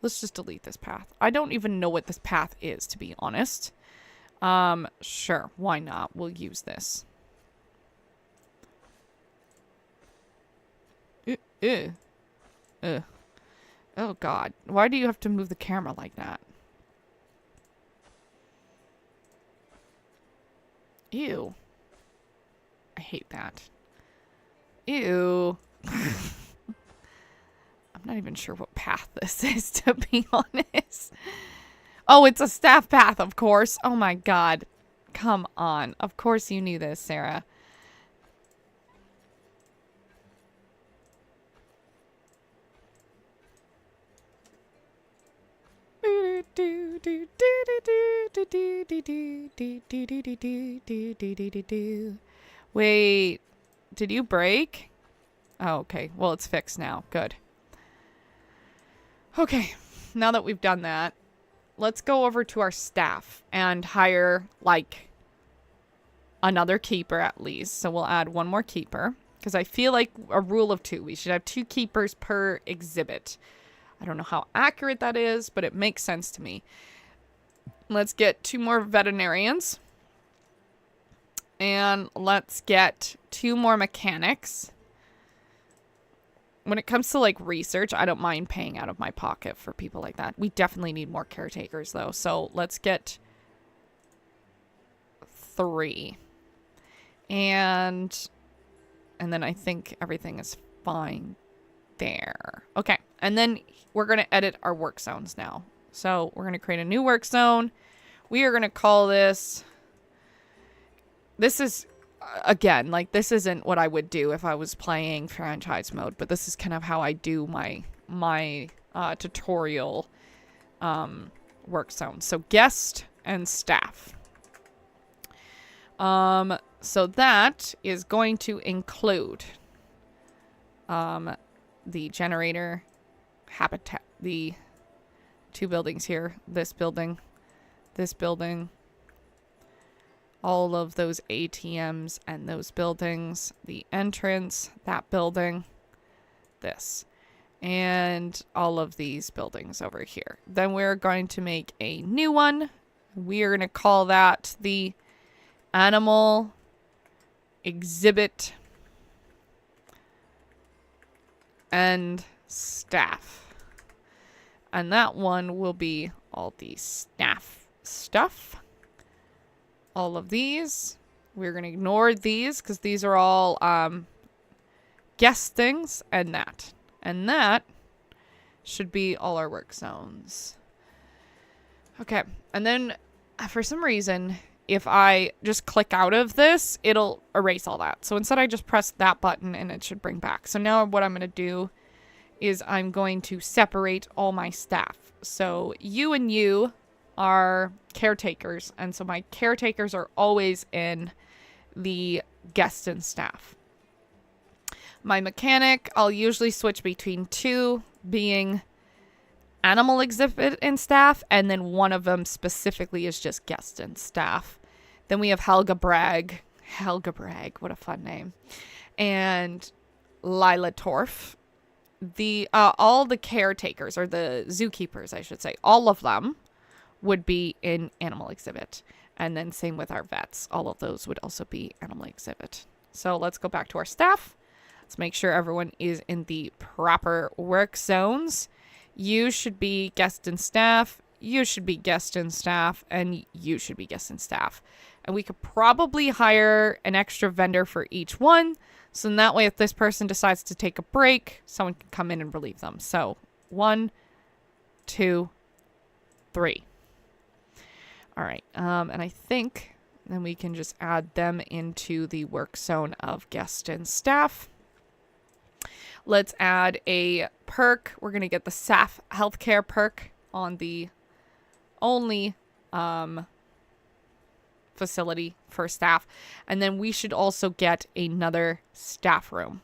Let's just delete this path. I don't even know what this path is, to be honest. Sure. Why not? We'll use this. Oh, God. Why do you have to move the camera like that? Ew. I hate that. Ew. I'm not even sure what path this is, to be honest. Oh, it's a staff path, of course. Oh my God. Come on. Of course you knew this, Sarah. Wait, did you break? Oh, okay. Well, it's fixed now. Good. Okay, now that we've done that, let's go over to our staff and hire, like, another keeper at least. So we'll add 1 more keeper, because I feel like a rule of 2. We should have 2 keepers per exhibit. I don't know how accurate that is, but it makes sense to me. Let's get 2 more veterinarians. And let's get 2 more mechanics. When it comes to, like, research, I don't mind paying out of my pocket for people like that. We definitely need more caretakers, though. So let's get 3. And then I think everything is fine there. Okay, and then we're going to edit our work zones now. So we're going to create a new work zone. We are going to call this is, again, like this isn't what I would do if I was playing franchise mode, but this is kind of how I do my tutorial work zone. So guest and staff. So that is going to include the generator, habitat, the 2 buildings here, this building, all of those ATMs and those buildings, the entrance, that building, this, and all of these buildings over here. Then we're going to make a new one. We are going to call that the animal exhibit and staff. And that one will be all the staff stuff. All of these. We're going to ignore these because these are all guest things, and that. And that should be all our work zones. Okay. And then for some reason, if I just click out of this, it'll erase all that. So instead I just press that button and it should bring back. So now what I'm going to do is I'm going to separate all my staff. So you and you are caretakers. And so my caretakers are always in the guest and staff. My mechanic, I'll usually switch between 2 being animal exhibit and staff. And then one of them specifically is just guest and staff. Then we have Helga Bragg. Helga Bragg, what a fun name. And Lila Torf. All the caretakers, or the zookeepers, I should say, all of them would be in animal exhibit. And then same with our vets. All of those would also be animal exhibit. So let's go back to our staff. Let's make sure everyone is in the proper work zones. You should be guest and staff. You should be guest and staff. And you should be guest and staff. And we could probably hire an extra vendor for each one. So in that way, if this person decides to take a break, someone can come in and relieve them. So 1, 2, 3. All right. And I think then we can just add them into the work zone of guest and staff. Let's add a perk. We're going to get the staff healthcare perk on the only facility for staff. And then we should also get another staff room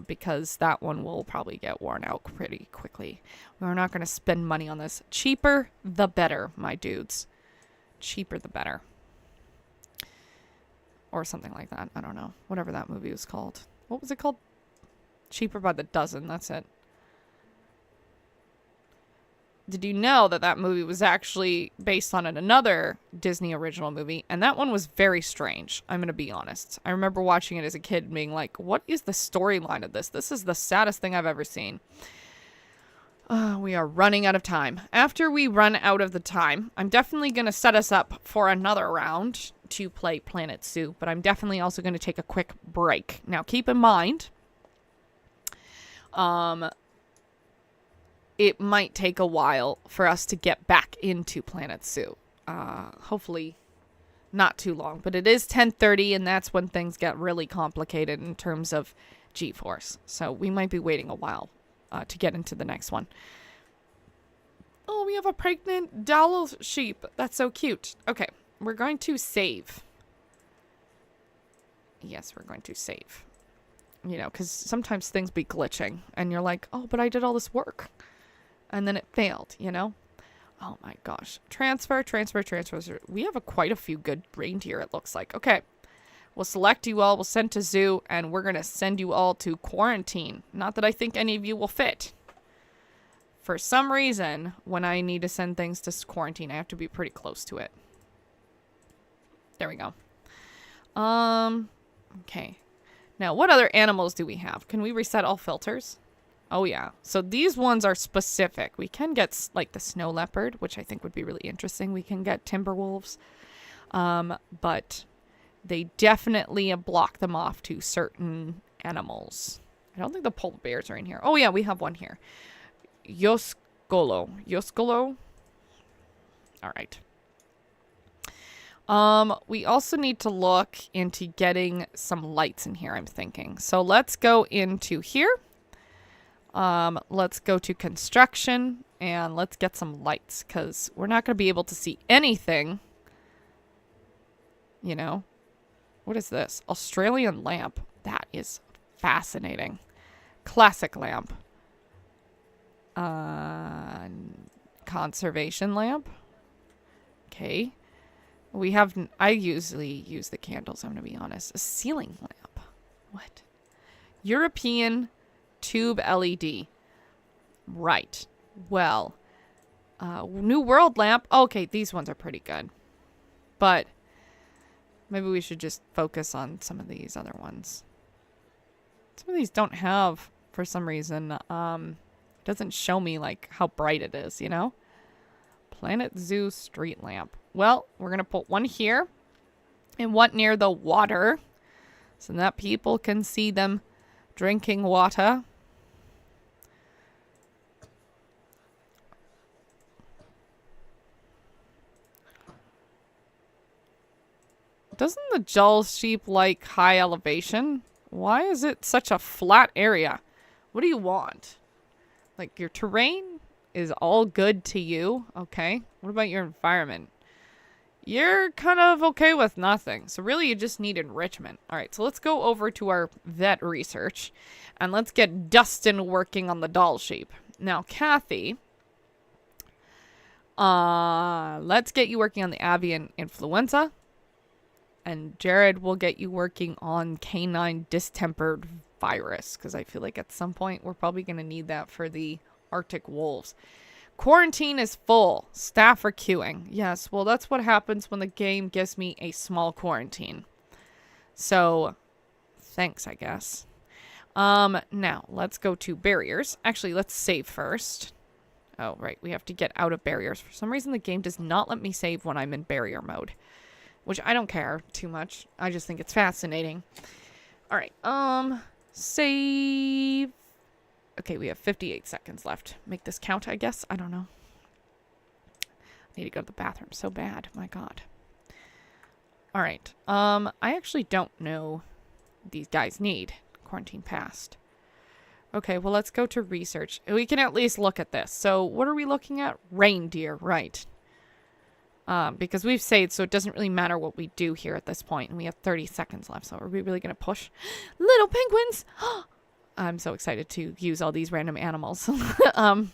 because that one will probably get worn out pretty quickly. We're not going to spend money on this. Cheaper, the better, my dudes. Cheaper, the better. Or something like that. I don't know. Whatever that movie was called. What was it called? Cheaper by the dozen. That's it. Did you know that that movie was actually based on another Disney original movie? And that one was very strange. I'm going to be honest. I remember watching it as a kid and being like, what is the storyline of this? This is the saddest thing I've ever seen. We are running out of time. After we run out of the time, I'm definitely going to set us up for another round to play Planet Zoo. But I'm definitely also going to take a quick break. Now, keep in mind, it might take a while for us to get back into Planet Zoo. Hopefully not too long. But it is 10:30, and that's when things get really complicated in terms of GeForce. So we might be waiting a while to get into the next one. Oh, we have a pregnant doll sheep. That's so cute. Okay, we're going to save. Yes, we're going to save. You know, because sometimes things be glitching, and you're like, oh, but I did all this work. And then it failed, you know? Oh my gosh. Transfer. We have quite a few good reindeer, it looks like. Okay. We'll select you all. We'll send to zoo. And we're going to send you all to quarantine. Not that I think any of you will fit. For some reason, when I need to send things to quarantine, I have to be pretty close to it. There we go. Okay. Now, what other animals do we have? Can we reset all filters? Oh, yeah. So these ones are specific. We can get, like, the snow leopard, which I think would be really interesting. We can get timber wolves. But they definitely block them off to certain animals. I don't think the polar bears are in here. Oh yeah, we have one here. Yoskolo. Yoskolo? Alright. We also need to look into getting some lights in here, I'm thinking. So let's go into here. Let's go to construction and let's get some lights because we're not going to be able to see anything. You know, what is this? Australian lamp. That is fascinating. Classic lamp. Conservation lamp. Okay. We have, I usually use the candles, I'm going to be honest. A ceiling lamp. What? European tube LED. Right. Well, New World lamp. Okay, these ones are pretty good. But maybe we should just focus on some of these other ones. Some of these don't have, for some reason, it doesn't show me like how bright it is, you know? Planet Zoo street lamp. Well, we're going to put one here and one near the water so that people can see them drinking water. Doesn't the Jull sheep like high elevation? Why is it such a flat area? What do you want? Like your terrain is all good to you. Okay. What about your environment? You're kind of okay with nothing. So really you just need enrichment. All right. So let's go over to our vet research and let's get Dustin working on the doll sheep. Now, Kathy, let's get you working on the avian influenza. And Jared will get you working on canine distempered virus. Because I feel like at some point we're probably going to need that for the Arctic wolves. Quarantine is full. Staff are queuing. Yes, well, that's what happens when the game gives me a small quarantine. So, thanks, I guess. Now, let's go to barriers. Actually, let's save first. Oh, right. We have to get out of barriers. For some reason, the game does not let me save when I'm in barrier mode. Which I don't care too much. I just think it's fascinating. All right. Save. Okay, we have 58 seconds left. Make this count, I guess. I don't know. I need to go to the bathroom so bad. My God. All right. I actually don't know these guys need quarantine passed. Okay, well, let's go to research. We can at least look at this. So what are we looking at? Reindeer, right. Because we've saved, so it doesn't really matter what we do here at this point. And we have 30 seconds left, so are we really going to push? Little penguins! I'm so excited to use all these random animals. All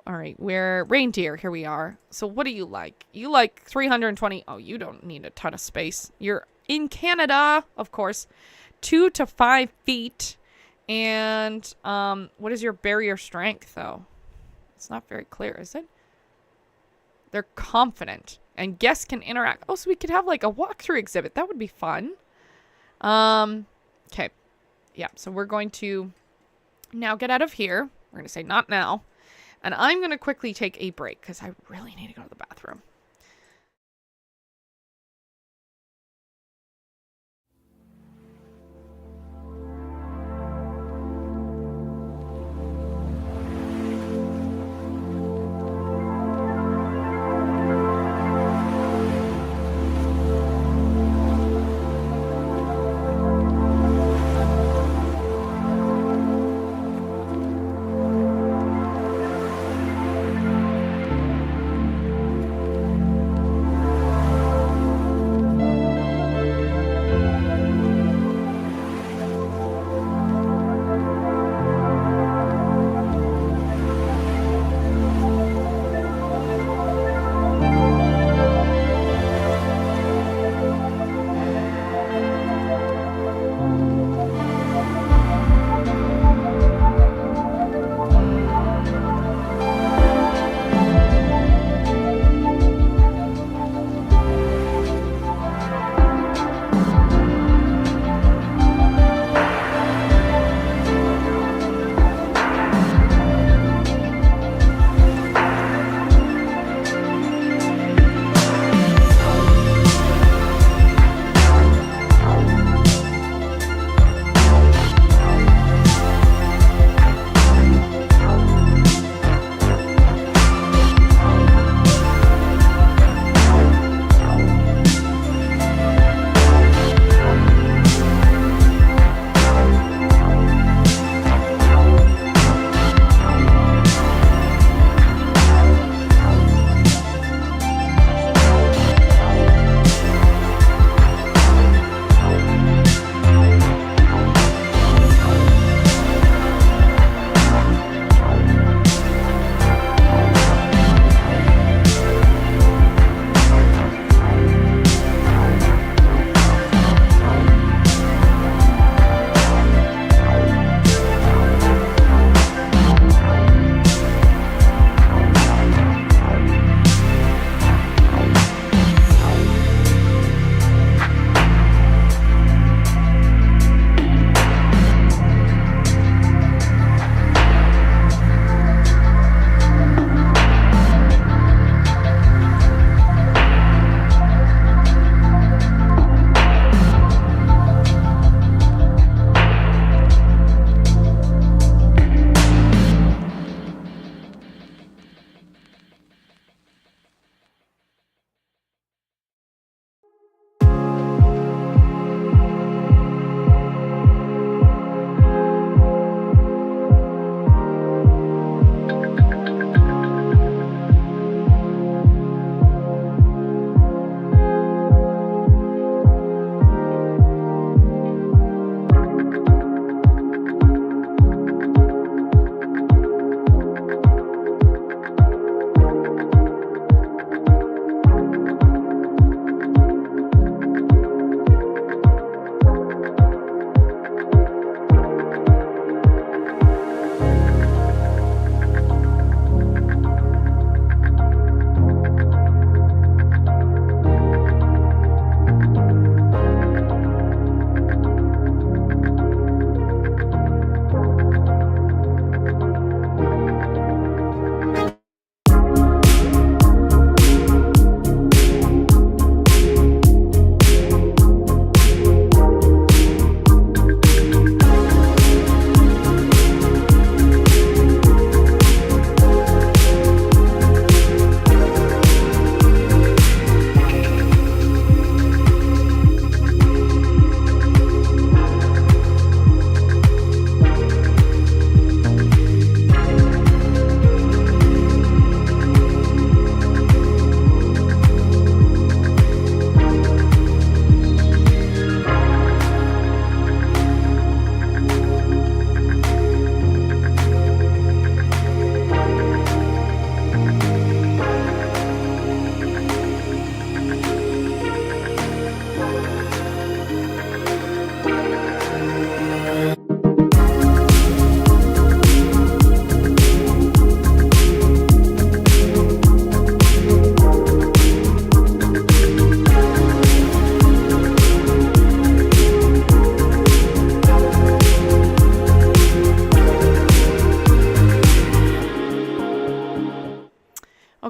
right, we're reindeer. Here we are. So what do you like? You like 320. Oh, you don't need a ton of space. You're in Canada, of course. 2 to 5 feet. And what is your barrier strength, though? It's not very clear, is it? They're confident. And guests can interact. Oh, so we could have like a walkthrough exhibit. That would be fun. Okay. Yeah, so we're going to now get out of here. We're going to say not now. And I'm going to quickly take a break because I really need to go to the bathroom.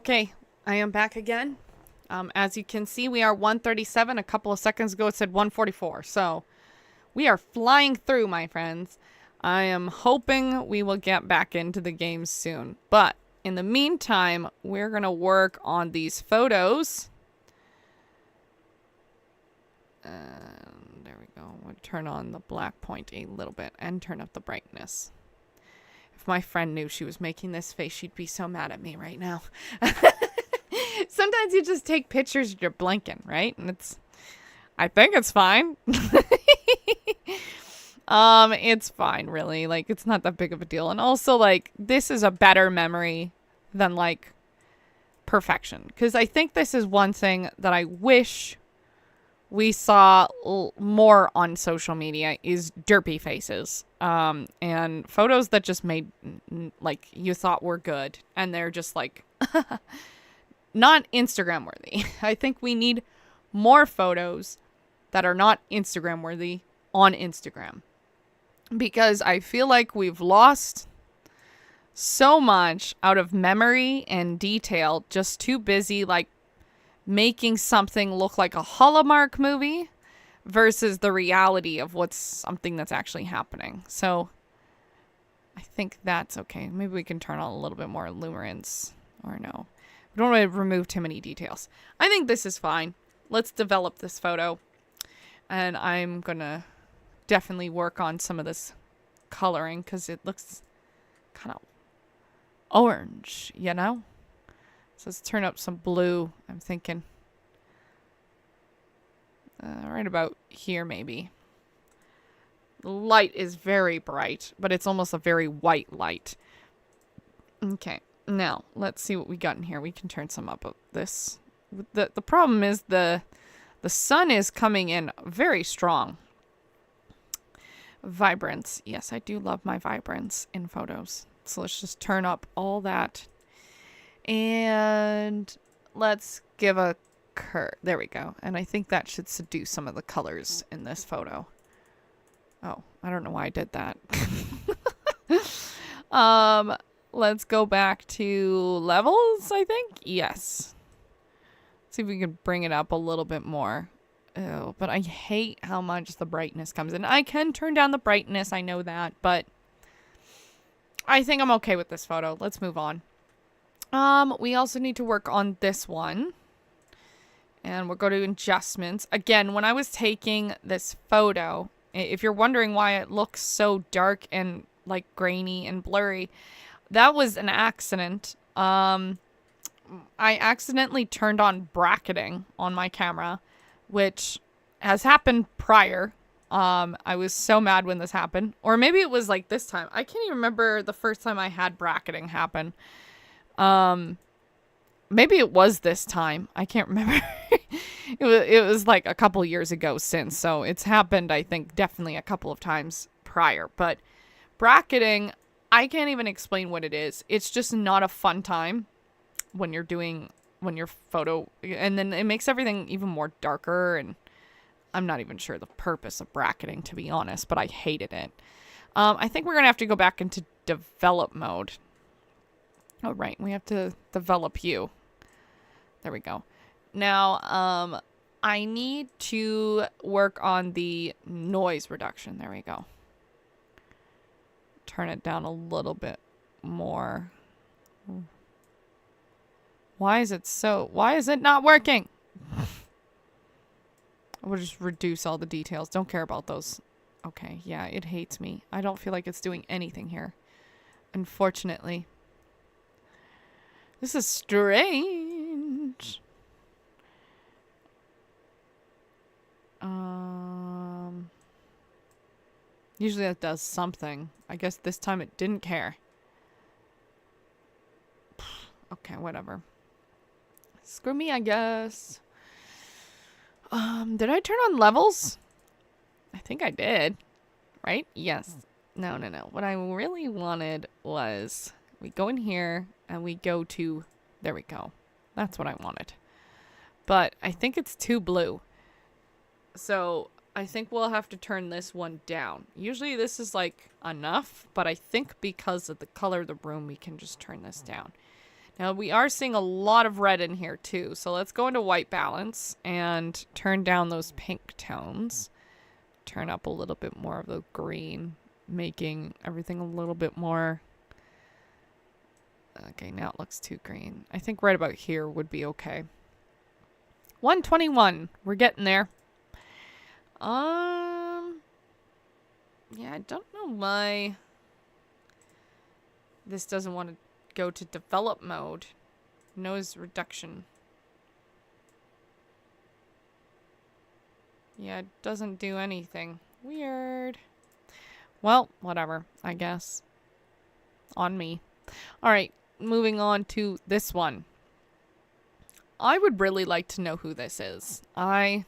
Okay, I am back again. As you can see, we are 137. A couple of seconds ago, it said 144. So we are flying through, my friends. I am hoping we will get back into the game soon. But in the meantime, we're going to work on these photos. There we go. We'll turn on the black point a little bit and turn up the brightness. If my friend knew she was making this face, she'd be so mad at me right now. Sometimes you just take pictures and you're blinking, right? And I think it's fine. It's fine, really. Like, it's not that big of a deal. And also, like, this is a better memory than, like, perfection. Because I think this is one thing that I wish we saw more on social media is derpy faces. And photos that just made, like, you thought were good. And they're just, like, not Instagram worthy. I think we need more photos that are not Instagram worthy on Instagram. Because I feel like we've lost so much out of memory and detail, just too busy, like, making something look like a Hallmark movie versus the reality of what's something that's actually happening. So I think that's okay. Maybe we can turn on a little bit more luminance, or no. We don't want to remove too many details. I think this is fine. Let's develop this photo. And I'm going to definitely work on some of this coloring because it looks kind of orange, you know? So let's turn up some blue, I'm thinking. Right about here, maybe. The light is very bright, but it's almost a very white light. Okay, now let's see what we got in here. We can turn some up of this. The problem is the sun is coming in very strong. Vibrance. Yes, I do love my vibrance in photos. So let's just turn up all that. And let's give a curve. There we go. And I think that should seduce some of the colors in this photo. Oh, I don't know why I did that. Let's go back to levels, I think. Yes. See if we can bring it up a little bit more. Oh, but I hate how much the brightness comes in. I can turn down the brightness, I know that, but I think I'm okay with this photo. Let's move on. We also need to work on this one. And we'll go to adjustments. Again, when I was taking this photo, if you're wondering why it looks so dark and like grainy and blurry, that was an accident. I accidentally turned on bracketing on my camera, which has happened prior. I was so mad when this happened. Or maybe it was like this time. I can't even remember the first time I had bracketing happen. Maybe it was this time. I can't remember. It was like a couple years ago since. So it's happened, I think, definitely a couple of times prior. But bracketing, I can't even explain what it is. It's just not a fun time when you're photo, and then it makes everything even more darker, and I'm not even sure the purpose of bracketing, to be honest, but I hated it. I think we're gonna have to go back into develop mode. Oh, right, we have to develop you. There we go. Now, I need to work on the noise reduction. There we go. Turn it down a little bit more. Why is it not working? We'll just reduce all the details. Don't care about those. Okay, yeah, it hates me. I don't feel like it's doing anything here. Unfortunately. This is strange. Usually that does something. I guess this time it didn't care. Okay, whatever. Screw me, I guess. Did I turn on levels? I think I did. Right? Yes. No. What I really wanted was we go in here and we go to... There we go. That's what I wanted. But I think it's too blue. So I think we'll have to turn this one down. Usually this is like enough, but I think because of the color of the room, we can just turn this down. Now we are seeing a lot of red in here too. So let's go into white balance and turn down those pink tones. Turn up a little bit more of the green, making everything a little bit more... Okay, now it looks too green. I think right about here would be okay. 121. We're getting there. Yeah, I don't know why this doesn't want to go to develop mode. Noise reduction. Yeah, it doesn't do anything. Weird. Well, whatever, I guess. On me. Alright, moving on to this one. I would really like to know who this is. I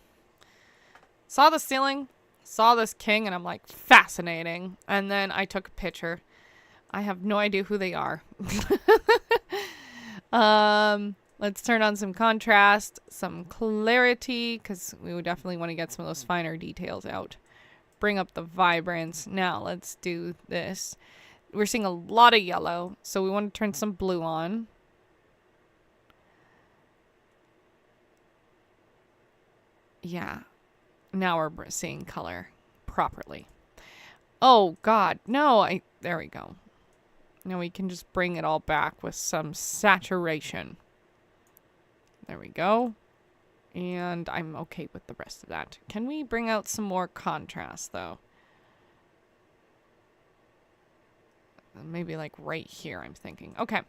saw the ceiling, saw this king, and I'm like, fascinating. And then I took a picture. I have no idea who they are. Let's turn on some contrast, some clarity, because we would definitely want to get some of those finer details out. Bring up the vibrance. Now let's do this. We're seeing a lot of yellow, so we want to turn some blue on. Yeah. Now we're seeing color properly. Oh, God. No, there we go. Now we can just bring it all back with some saturation. There we go. And I'm okay with the rest of that. Can we bring out some more contrast, though? Maybe like right here, I'm thinking. Okay.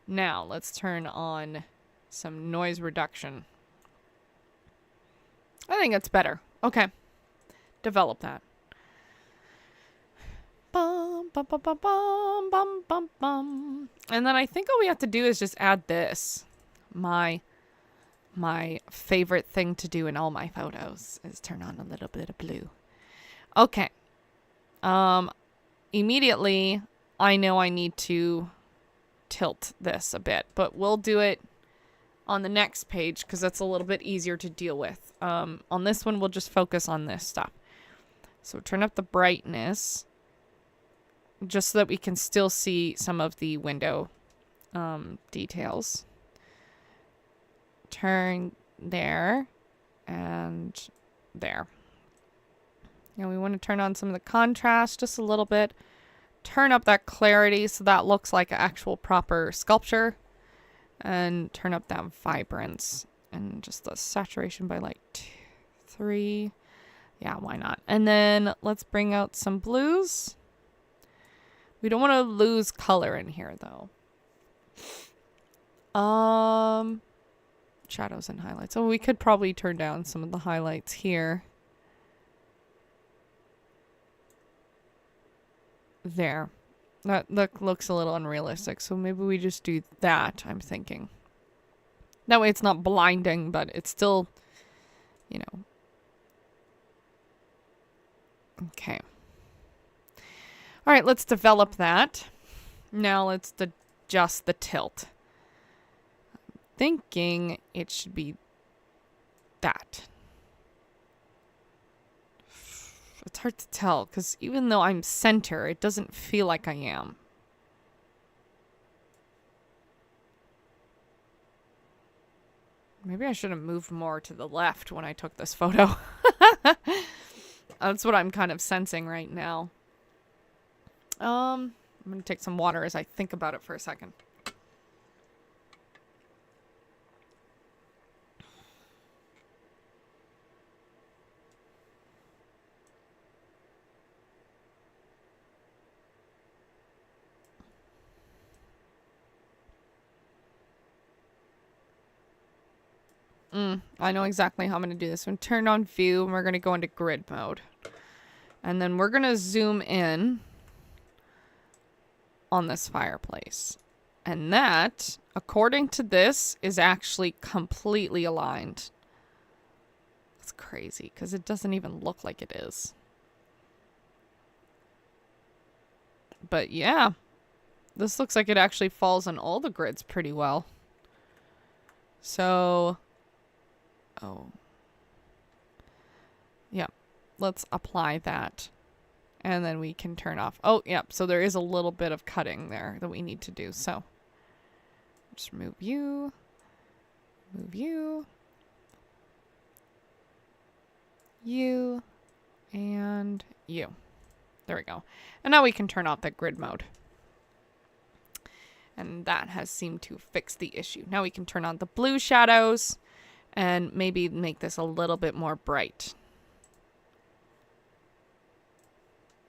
Now, let's turn on some noise reduction. I think it's better. Okay. Develop that. Bum, bum, bum, bum, bum, bum, bum, bum. And then I think all we have to do is just add this. My favorite thing to do in all my photos is turn on a little bit of blue. Okay. Immediately, I know I need to tilt this a bit, but we'll do it on the next page because that's a little bit easier to deal with. On this one, we'll just focus on this stuff. So turn up the brightness just so that we can still see some of the window details. Turn there and there. Now we want to turn on some of the contrast just a little bit. Turn up that clarity so that looks like an actual proper sculpture. And turn up that vibrance and just the saturation by like 3. Yeah, why not? And then let's bring out some blues. We don't want to lose color in here though. Shadows and highlights. Oh, we could probably turn down some of the highlights here. There. That looks a little unrealistic, so maybe we just do that, I'm thinking. That way it's not blinding, but it's still, you know. Okay. Alright, let's develop that. Now let's adjust the tilt. I'm thinking it should be that. It's hard to tell, because even though I'm center, it doesn't feel like I am. Maybe I should have moved more to the left when I took this photo. That's what I'm kind of sensing right now. I'm going to take some water as I think about it for a second. I know exactly how I'm going to do this. I'm going to turn on view and we're going to go into grid mode. And then we're going to zoom in on this fireplace. And that, according to this, is actually completely aligned. That's crazy because it doesn't even look like it is. But yeah, this looks like it actually falls on all the grids pretty well. So... oh. Yep. Let's apply that. And then we can turn off. Oh, yep. So there is a little bit of cutting there that we need to do. So Just remove you. Move you. You. And you. There we go. And now we can turn off that grid mode. And that has seemed to fix the issue. Now we can turn on the blue shadows and maybe make this a little bit more bright.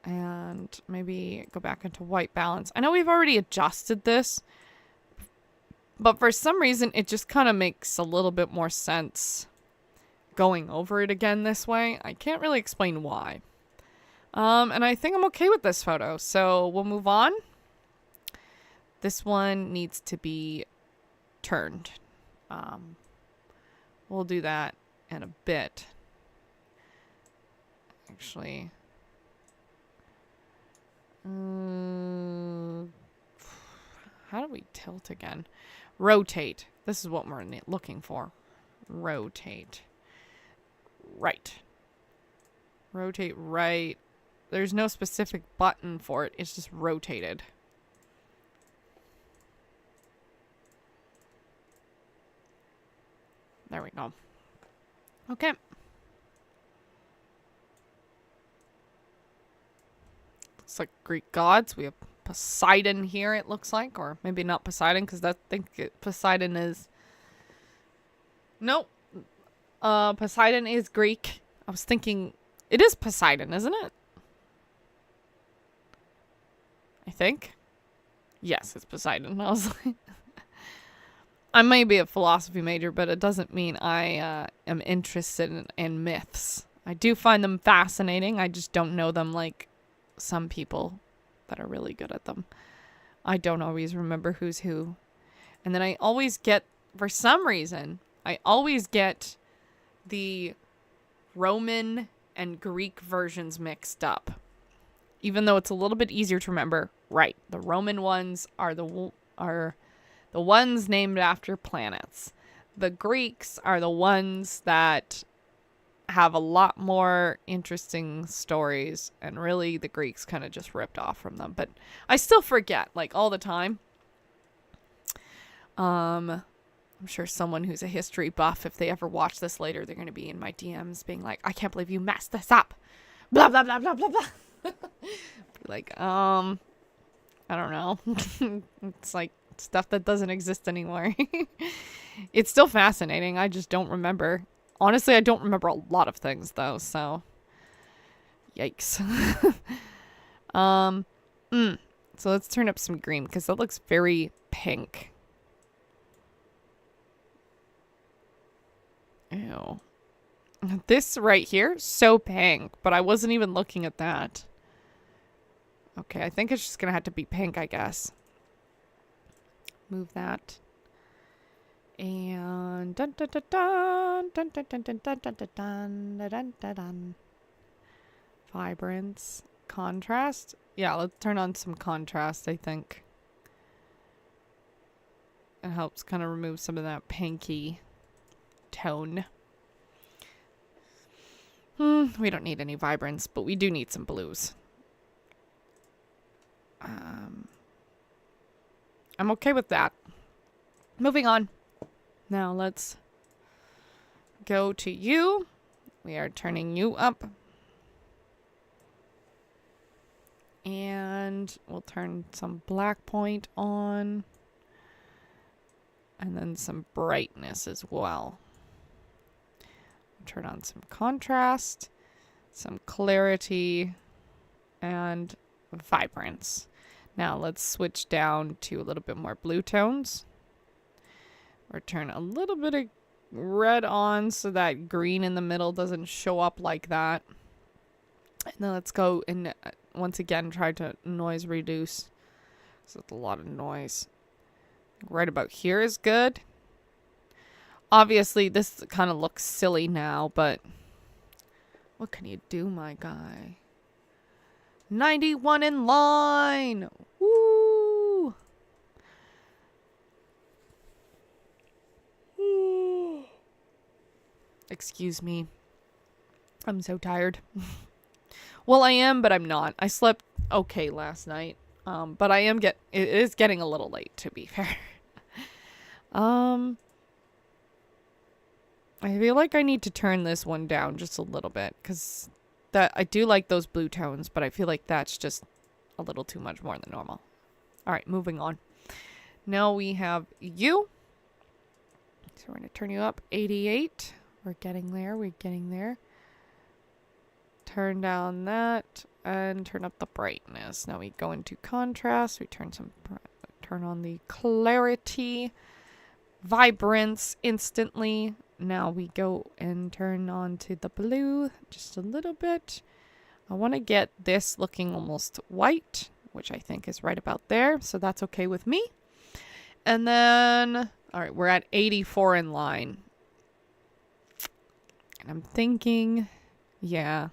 And maybe go back into white balance. I know we've already adjusted this, but for some reason it just kind of makes a little bit more sense going over it again this way. I can't really explain why. And I think I'm okay with this photo, so we'll move on. This one needs to be turned. We'll do that in a bit. Actually, how do we tilt again? Rotate. This is what we're looking for. Rotate. Right. Rotate right. There's no specific button for it. It's just rotated. There we go. Okay. Looks like Greek gods. We have Poseidon here, it looks like. Or maybe not Poseidon, because I think Poseidon is... Nope. Poseidon is Greek. I was thinking... It is Poseidon, isn't it? I think. Yes, it's Poseidon. I was like... I may be a philosophy major, but it doesn't mean I am interested in myths. I do find them fascinating. I just don't know them like some people that are really good at them. I don't always remember who's who. And then I always get, for some reason, I always get the Roman and Greek versions mixed up. Even though it's a little bit easier to remember. Right, the Roman ones are the ones named after planets. The Greeks are the ones that have a lot more interesting stories, and really the Greeks kind of just ripped off from them. But I still forget, like, all the time. I'm sure someone who's a history buff, if they ever watch this later, they're going to be in my DMs being like, I can't believe you messed this up. Blah, blah, blah, blah, blah, blah. Like, I don't know. It's like stuff that doesn't exist anymore. It's still fascinating. I just don't remember. Honestly, I don't remember a lot of things though, so yikes. So let's turn up some green because that looks very pink. Ew. This right here, so pink, but I wasn't even looking at that. Okay, I think it's just gonna have to be pink, I guess. Move that. And dun dun dun dun dun dun dun dun dun dun dun dun dun dun dun. Vibrance. Contrast. Yeah, let's turn on some contrast, I think. It helps kind of remove some of that pinky tone. We don't need any vibrance, but we do need some blues. I'm okay with that. Moving on. Now let's go to you. We are turning you up. And we'll turn some black point on. And then some brightness as well. Turn on some contrast, some clarity, and vibrance. Now let's switch down to a little bit more blue tones. Or turn a little bit of red on so that green in the middle doesn't show up like that. And then let's go and once again try to noise reduce. So it's a lot of noise. Right about here is good. Obviously, this kind of looks silly now, but what can you do, my guy? 91 in line! Woo! Excuse me. I'm so tired. Well, I am, but I'm not. I slept okay last night. But it is getting a little late, to be fair. I feel like I need to turn this one down just a little bit because that I do like those blue tones, but I feel like that's just a little too much more than normal. All right, moving on. Now we have you. So we're going to turn you up 88. We're getting there. We're getting there. Turn down that and turn up the brightness. Now we go into contrast. We turn on the clarity, vibrance instantly. Now we go and turn on to the blue just a little bit. I want to get this looking almost white, which I think is right about there. So that's okay with me. And then, all right, we're at 84 in line. And I'm thinking, yeah,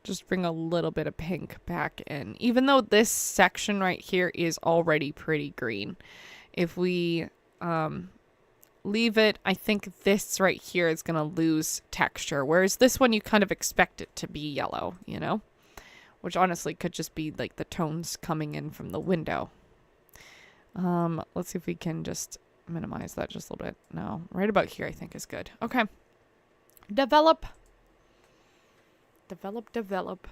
just bring a little bit of pink back in. Even though this section right here is already pretty green. If we leave it, I think this right here is going to lose texture. Whereas this one, you kind of expect it to be yellow, you know? Which honestly could just be like the tones coming in from the window. Let's see if we can just minimize that just a little bit. No, right about here I think is good. Okay. Develop. Develop.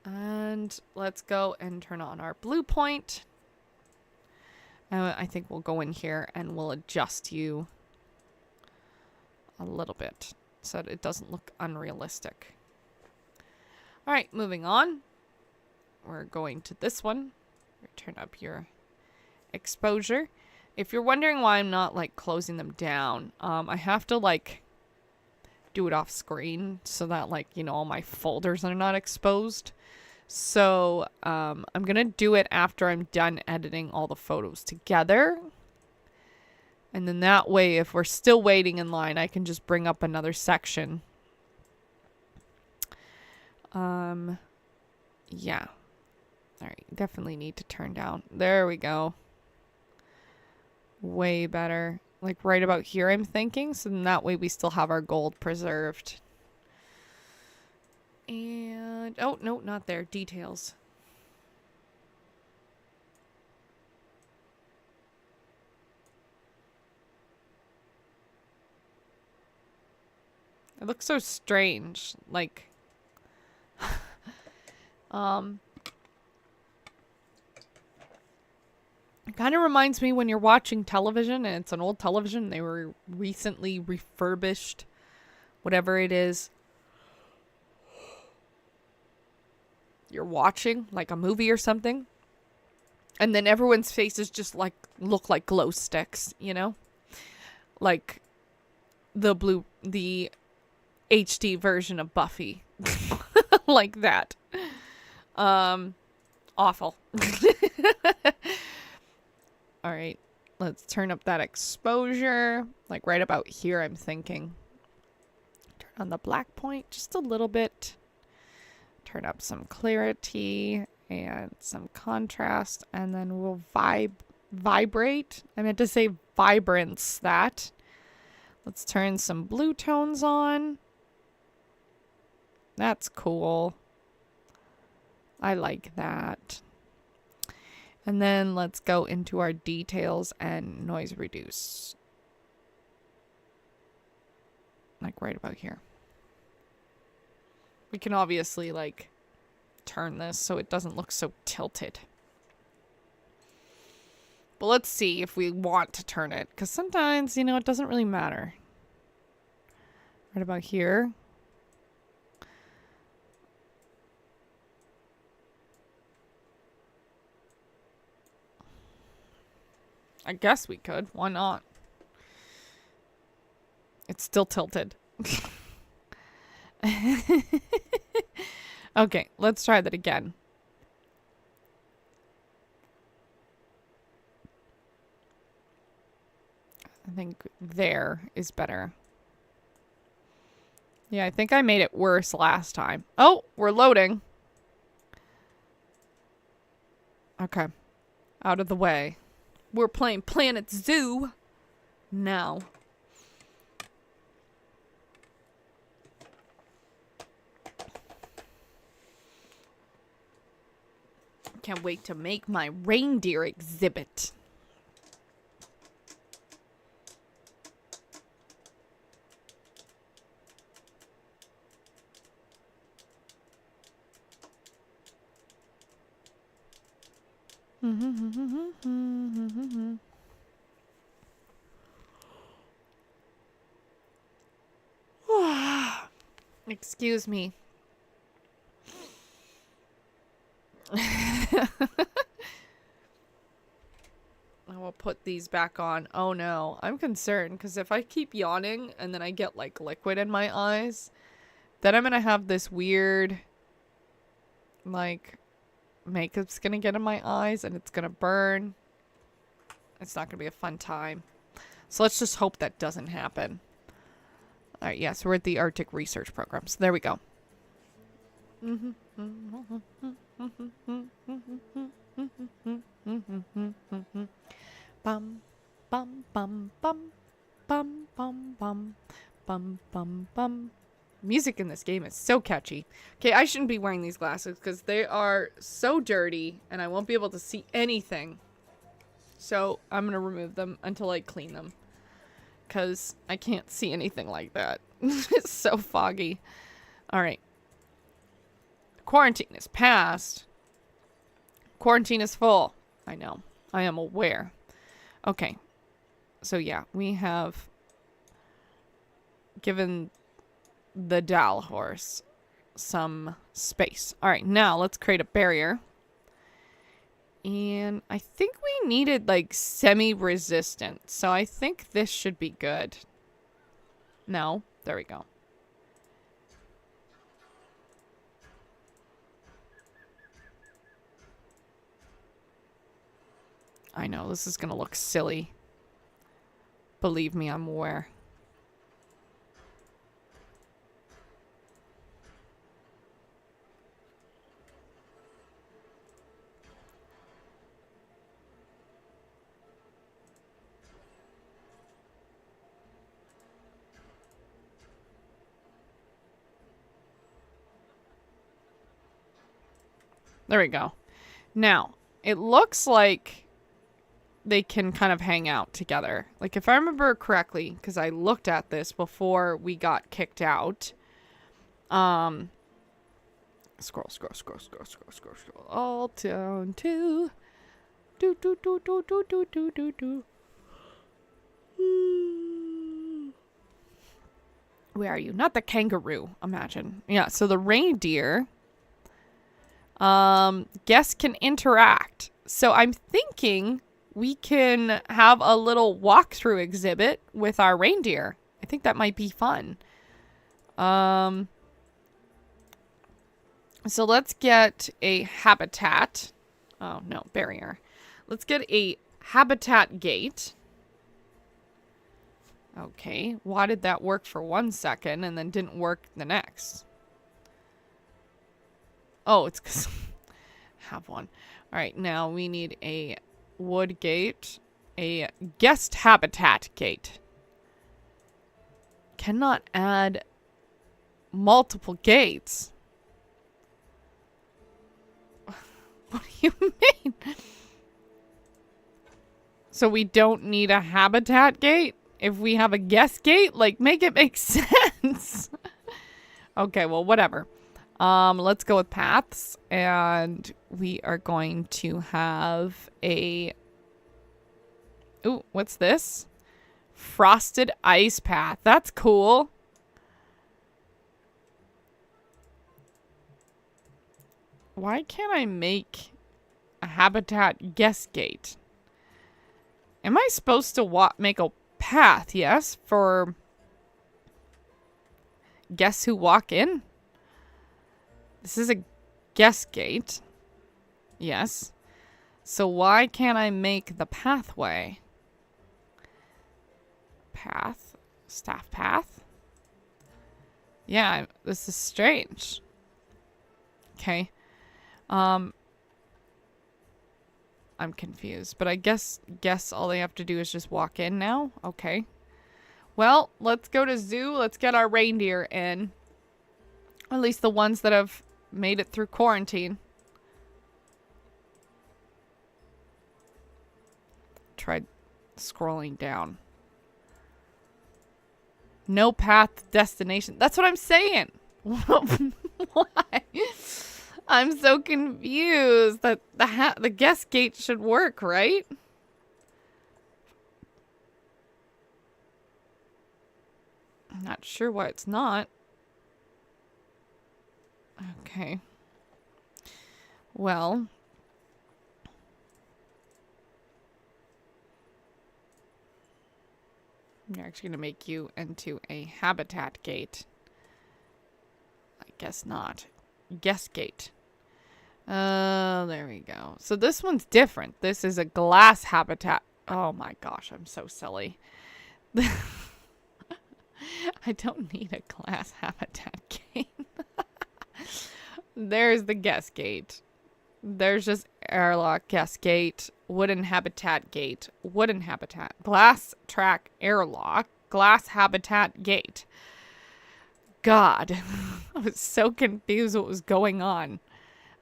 And let's go and turn on our blue point. I think we'll go in here and we'll adjust you a little bit so that it doesn't look unrealistic. All right, moving on. We're going to this one. Turn up your exposure. If you're wondering why I'm not like closing them down, I have to like do it off screen so that like, you know, all my folders are not exposed. So I'm going to do it after I'm done editing all the photos together. And then that way, if we're still waiting in line, I can just bring up another section. Yeah. All right. Definitely need to turn down. There we go. Way better. Like right about here, I'm thinking. So then that way we still have our gold preserved. And, oh, no, not there. Details. It looks so strange. Like, it kind of reminds me when you're watching television and it's an old television. They were recently refurbished, whatever it is. You're watching like a movie or something, and then everyone's faces just like look like glow sticks, you know, like the HD version of Buffy. Like that. Awful. All right, let's turn up that exposure, like right about here, I'm thinking. Turn on the black point just a little bit. Turn up some clarity and some contrast, and then we'll vibrate. I meant to say vibrance that. Let's turn some blue tones on. That's cool. I like that. And then let's go into our details and noise reduce. Like right about here. We can obviously like turn this so it doesn't look so tilted. But let's see if we want to turn it, because sometimes, you know, it doesn't really matter. Right about here. I guess we could. Why not? It's still tilted. Okay, let's try that again. I think there is better. Yeah, I think I made it worse last time. Oh, we're loading. Okay. Out of the way. We're playing Planet Zoo now. Can't wait to make my reindeer exhibit. Excuse me. I will put these back on. Oh no, I'm concerned because if I keep yawning and then I get like liquid in my eyes, then I'm gonna have this weird, like, makeup's gonna get in my eyes and it's gonna burn. It's not gonna be a fun time. So let's just hope that doesn't happen. Alright, yes, we're at the Arctic Research Program, so there we go. Bum, bum, bum, bum, bum, bum, bum, bum, bum, bum. Music in this game is so catchy. Okay, I shouldn't be wearing these glasses because they are so dirty and I won't be able to see anything. So I'm going to remove them until I clean them because I can't see anything like that. It's so foggy. All right. Quarantine is past. Quarantine is full. I know. I am aware. Okay. So yeah, we have given the Dal horse some space. All right, now let's create a barrier. And I think we needed like semi-resistant. So I think this should be good. No, there we go. I know, this is going to look silly. Believe me, I'm aware. There we go. Now, it looks like they can kind of hang out together. Like, if I remember correctly, because I looked at this before we got kicked out. Scroll. All down to... Where are you? Not the kangaroo, imagine. Yeah, so the reindeer... guests can interact. So I'm thinking we can have a little walkthrough exhibit with our reindeer. I think that might be fun. So let's get a habitat. Oh, no, barrier. Let's get a habitat gate. Okay, why did that work for 1 second and then didn't work the next? Oh, it's because have one. All right, now we need a wood gate, a guest habitat gate. Cannot add multiple gates. What do you mean? So we don't need a habitat gate if we have a guest gate? Like, make it make sense. Okay, well, whatever. Let's go with paths, and we are going to have a... Ooh, what's this? Frosted ice path. That's cool. Why can't I make a habitat guest gate? Am I supposed to make a path, yes, for guests who walk in? This is a guest gate. Yes. So why can't I make the pathway? Path. Staff path. Yeah, this is strange. Okay. I'm confused. But I guess all they have to do is just walk in now? Okay. Well, let's go to zoo. Let's get our reindeer in. At least the ones that have made it through quarantine. Tried scrolling down. No path to destination. That's what I'm saying. Why? I'm so confused that the guest gate should work, right? I'm not sure why it's not. Okay. Well. I'm actually going to make you into a habitat gate. I guess not. Guest gate. There we go. So this one's different. This is a glass habitat. Oh my gosh, I'm so silly. I don't need a glass habitat gate. There's the guest gate. There's just airlock, guest gate, wooden habitat gate, wooden habitat, glass track airlock, glass habitat gate. God, I was so confused what was going on.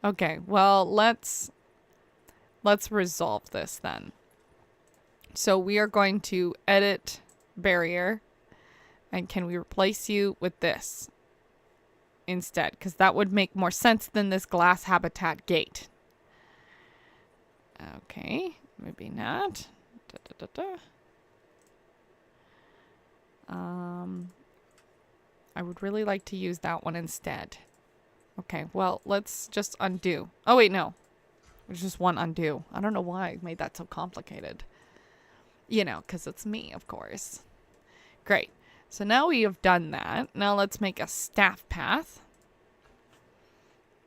Okay, well, let's resolve this then. So we are going to edit barrier, and can we replace you with this instead? Because that would make more sense than this glass habitat gate. Okay, maybe not. I would really like to use that one instead. Okay, well, let's just undo. Oh, wait, no. There's just one undo. I don't know why I made that so complicated. You know, because it's me, of course. Great. So now we have done that. Now let's make a staff path.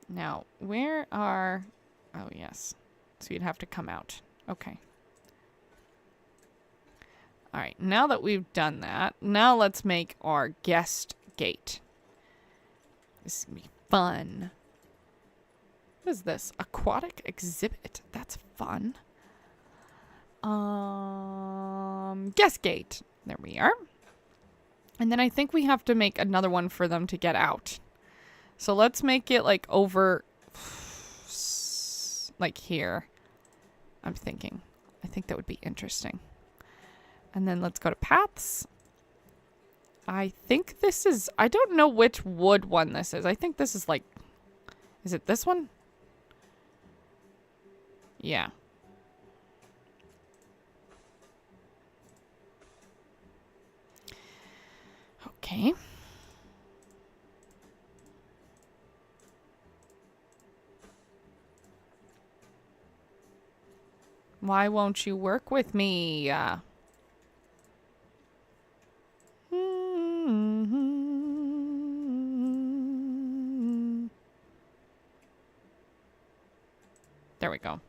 Now, where are... Oh, yes. So you'd have to come out. Okay. All right. Now that we've done that, now let's make our guest gate. This is going to be fun. What is this? Aquatic exhibit. That's fun. Guest gate. There we are. And then I think we have to make another one for them to get out. So let's make it like over... like here. I'm thinking. I think that would be interesting. And then let's go to paths. I think this is... I don't know which wood one this is. I think this is like... Is it this one? Yeah. Okay. Why won't you work with me? There we go.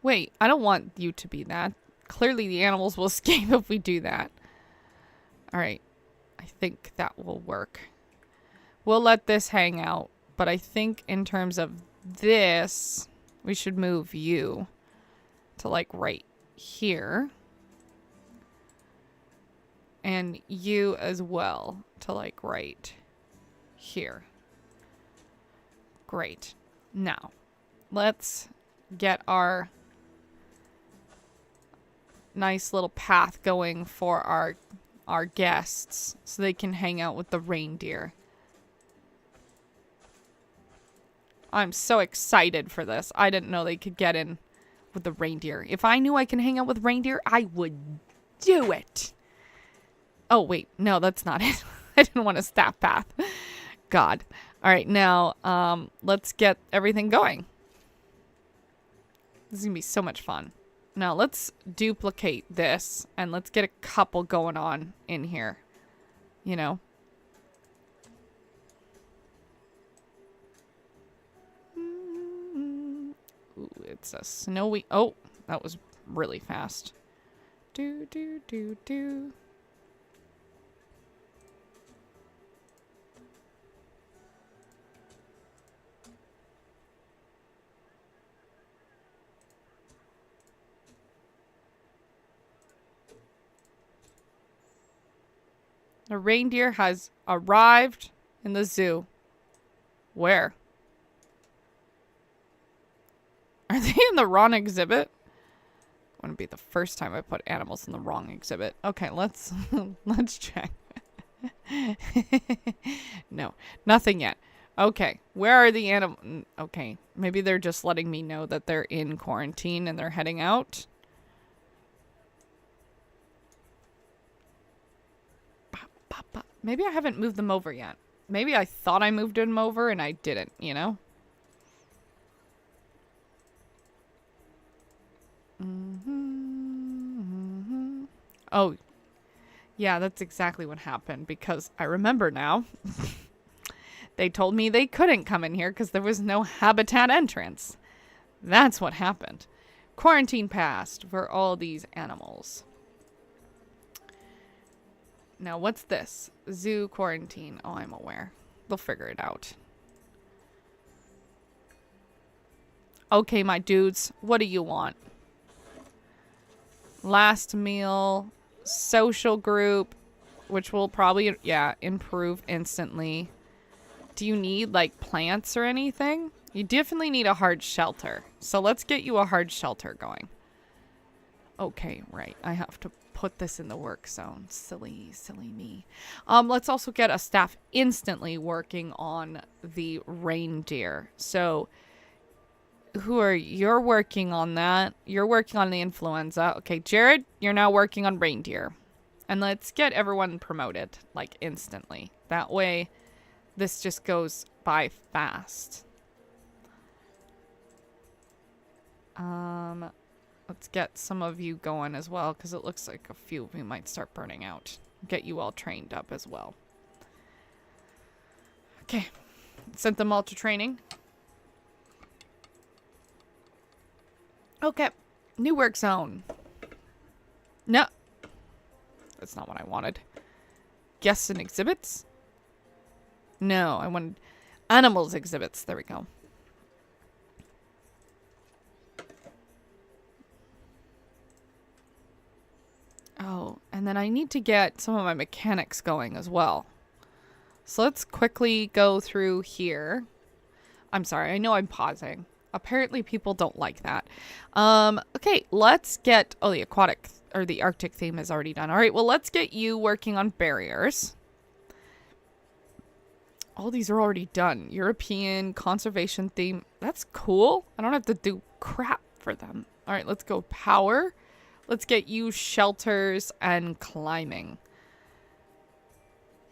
Wait, I don't want you to be that. Clearly the animals will escape if we do that. Alright. I think that will work. We'll let this hang out. But I think in terms of this... We should move you to like right here. And you as well to like right here. Great. Now, let's get our nice little path going for our guests so they can hang out with the reindeer. I'm so excited for this. I didn't know they could get in with the reindeer. If I knew I can hang out with reindeer, I would do it. Oh, wait. No, that's not it. I didn't want a staff path. God. All right, now let's get everything going. This is going to be so much fun. Now, let's duplicate this, and let's get a couple going on in here. You know? Ooh, it's a snowy... Oh, that was really fast. Do, do, do, do. The reindeer has arrived in the zoo. Where? Are they in the wrong exhibit? Wouldn't be the first time I put animals in the wrong exhibit. Okay, let's let's check. No, nothing yet. Okay, where are the animals? Okay, maybe they're just letting me know that they're in quarantine and they're heading out. Maybe I haven't moved them over yet. Maybe I thought I moved them over and I didn't, you know? Oh, yeah, that's exactly what happened because I remember now. They told me they couldn't come in here because there was no habitat entrance. That's what happened. Quarantine passed for all these animals. Now, what's this? Zoo quarantine. Oh, I'm aware. They'll figure it out. Okay, my dudes. What do you want? Last meal. Social group. Which will probably, yeah, improve instantly. Do you need, like, plants or anything? You definitely need a hard shelter. So let's get you a hard shelter going. Okay, right. I have to put this in the work zone. Silly me. Let's also get a staff instantly working on the reindeer. So you're working on that. You're working on the influenza. Okay, Jared, you're now working on reindeer. And let's get everyone promoted, like, instantly. That way, this just goes by fast. Let's get some of you going as well, because it looks like a few of you might start burning out. Get you all trained up as well. Okay. Sent them all to training. Okay. New work zone. No. That's not what I wanted. Guests and exhibits? No, I wanted animals exhibits. There we go. Oh, and then I need to get some of my mechanics going as well. So let's quickly go through here. I'm sorry, I know I'm pausing. Apparently people don't like that. Okay, let's get... Oh, the aquatic or the Arctic theme is already done. All right, well, let's get you working on barriers. All these are already done. European conservation theme. That's cool. I don't have to do crap for them. All right, let's go power. Let's get you shelters and climbing.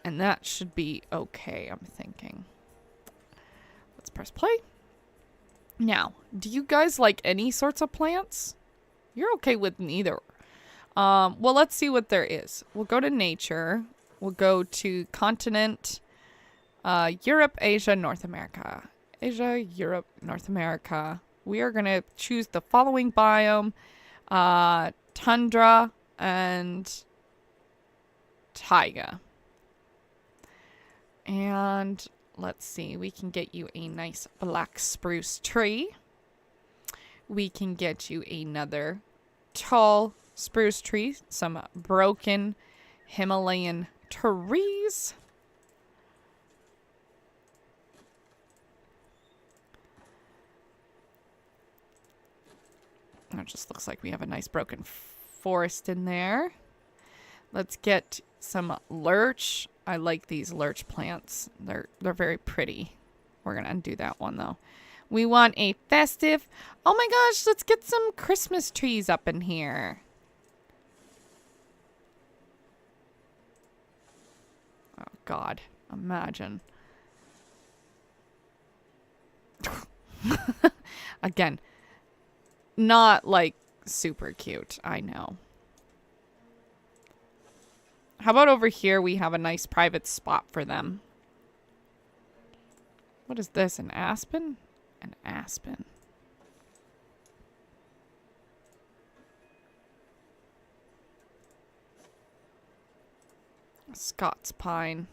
And that should be okay, I'm thinking. Let's press play. Now, do you guys like any sorts of plants? You're okay with neither. Well, let's see what there is. We'll go to nature. We'll go to continent. Europe, Asia, North America. Asia, Europe, North America. We are going to choose the following biome. Tundra and taiga. And let's see. We can get you a nice black spruce tree. We can get you another tall spruce tree. Some broken Himalayan trees. It just looks like we have a nice broken forest in there. Let's get some lurch. I like these lurch plants. They're very pretty. We're going to undo that one, though. We want a festive... Oh my gosh, let's get some Christmas trees up in here. Oh, God. Imagine. Again, not, like, super cute. I know. How about over here we have a nice private spot for them? What is this? An aspen? An aspen. A Scots pine.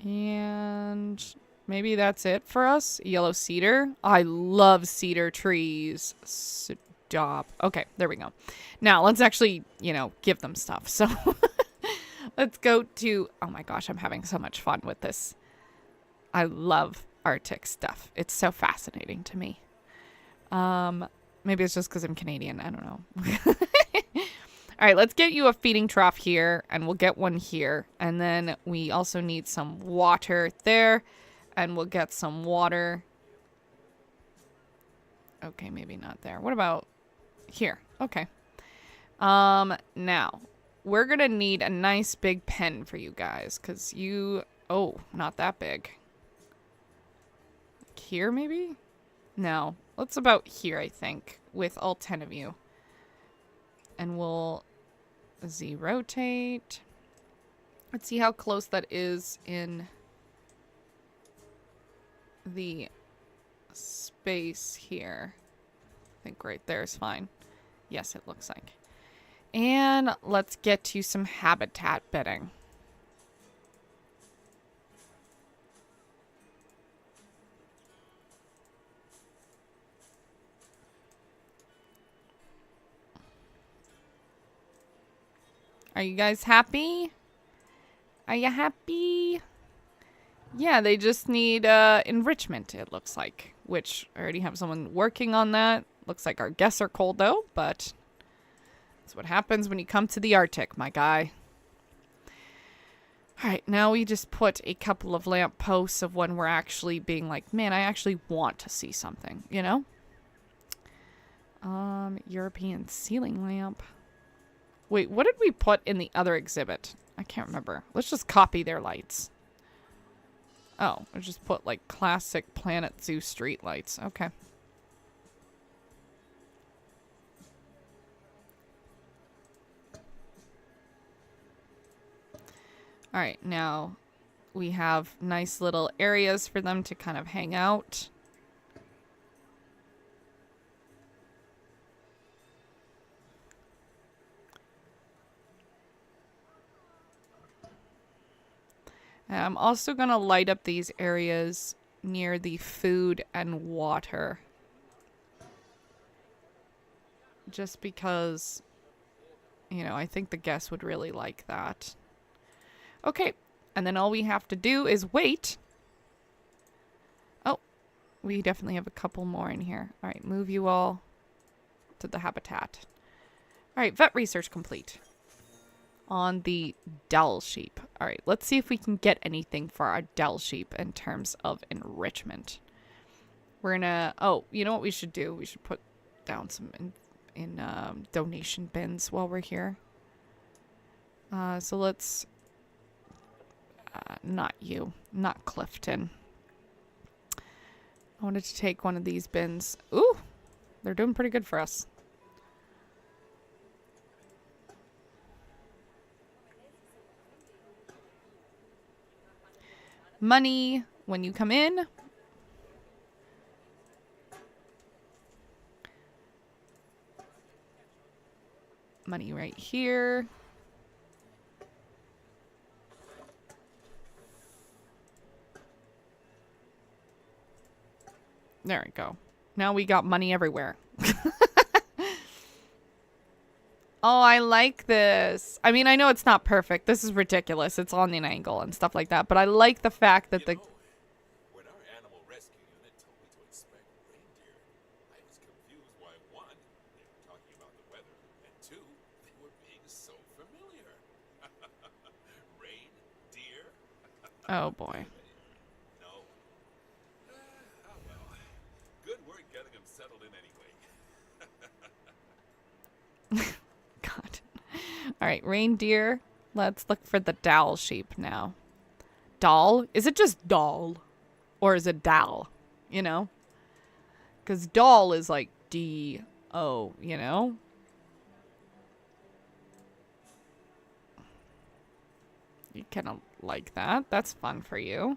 And maybe that's it for us. Yellow cedar. I love cedar trees. Stop. Okay, there we go. Now, let's actually, give them stuff. So, let's go to... Oh my gosh, I'm having so much fun with this. I love Arctic stuff. It's so fascinating to me. Maybe it's just because I'm Canadian. I don't know. All right, let's get you a feeding trough here, and we'll get one here. And then we also need some water there, and we'll get some water. Okay, maybe not there. What about here? Okay. Now, we're going to need a nice big pen for you guys, because you... Oh, not that big. Here, maybe? No. Let's about here, I think, with all 10 of you. And we'll Z-rotate. Let's see how close that is in the space here. I think right there is fine. Yes, it looks like. And let's get to some habitat bidding. Are you guys happy? Are you happy? Yeah, they just need enrichment, it looks like. Which, I already have someone working on that. Looks like our guests are cold, though, but that's what happens when you come to the Arctic, my guy. Alright, now we just put a couple of lamp posts of when we're actually being like, man, I actually want to see something, you know? European ceiling lamp. Wait, what did we put in the other exhibit? I can't remember. Let's just copy their lights. Oh, I just put like classic Planet Zoo street lights. Okay. All right, now we have nice little areas for them to kind of hang out. And I'm also going to light up these areas near the food and water. Just because, you know, I think the guests would really like that. Okay, and then all we have to do is wait. Oh, we definitely have a couple more in here. All right, move you all to the habitat. All right, vet research complete. On the Dell sheep. All right, let's see if we can get anything for our Dell sheep in terms of enrichment. We're gonna... Oh, you know what we should do? We should put down some in donation bins while we're here. So let's... not you. Not Clifton. I wanted to take one of these bins. Ooh! They're doing pretty good for us. Money when you come in. Money right here. There we go. Now we got money everywhere. Oh, I like this. I mean, I know it's not perfect. This is ridiculous. It's on an angle and stuff like that. But I like the fact that the... When our animal rescue unit told me to inspect reindeer, I was confused why, one, they were talking about the weather, and two, they were being so familiar. Reindeer? Oh, boy. No. Oh, well. Good work getting them settled in anyway. God. All right, reindeer. Let's look for the Dal sheep now. Doll? Is it just doll? Or is it Dal? You know? Because doll is like D-O, you know? You kind of like that. That's fun for you.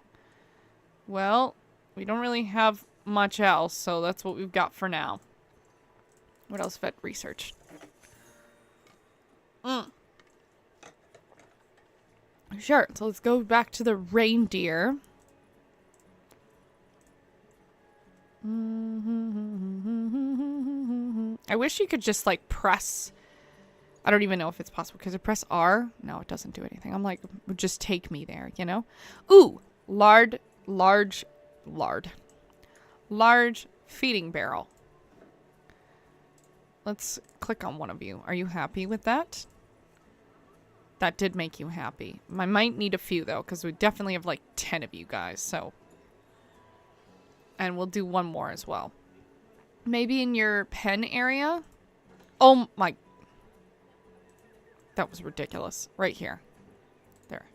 Well, we don't really have much else, so that's what we've got for now. What else? Vet research. Sure, so let's go back to the reindeer. I wish you could just like press... I don't even know if it's possible. Because I press R? No, it doesn't do anything. I'm like, just take me there, you know? Ooh! Large feeding barrel. Let's click on one of you. Are you happy with that? That did make you happy. I might need a few, though, because we definitely have, like, 10 of you guys, so. And we'll do one more as well. Maybe in your pen area? Oh, my. That was ridiculous. Right here. There.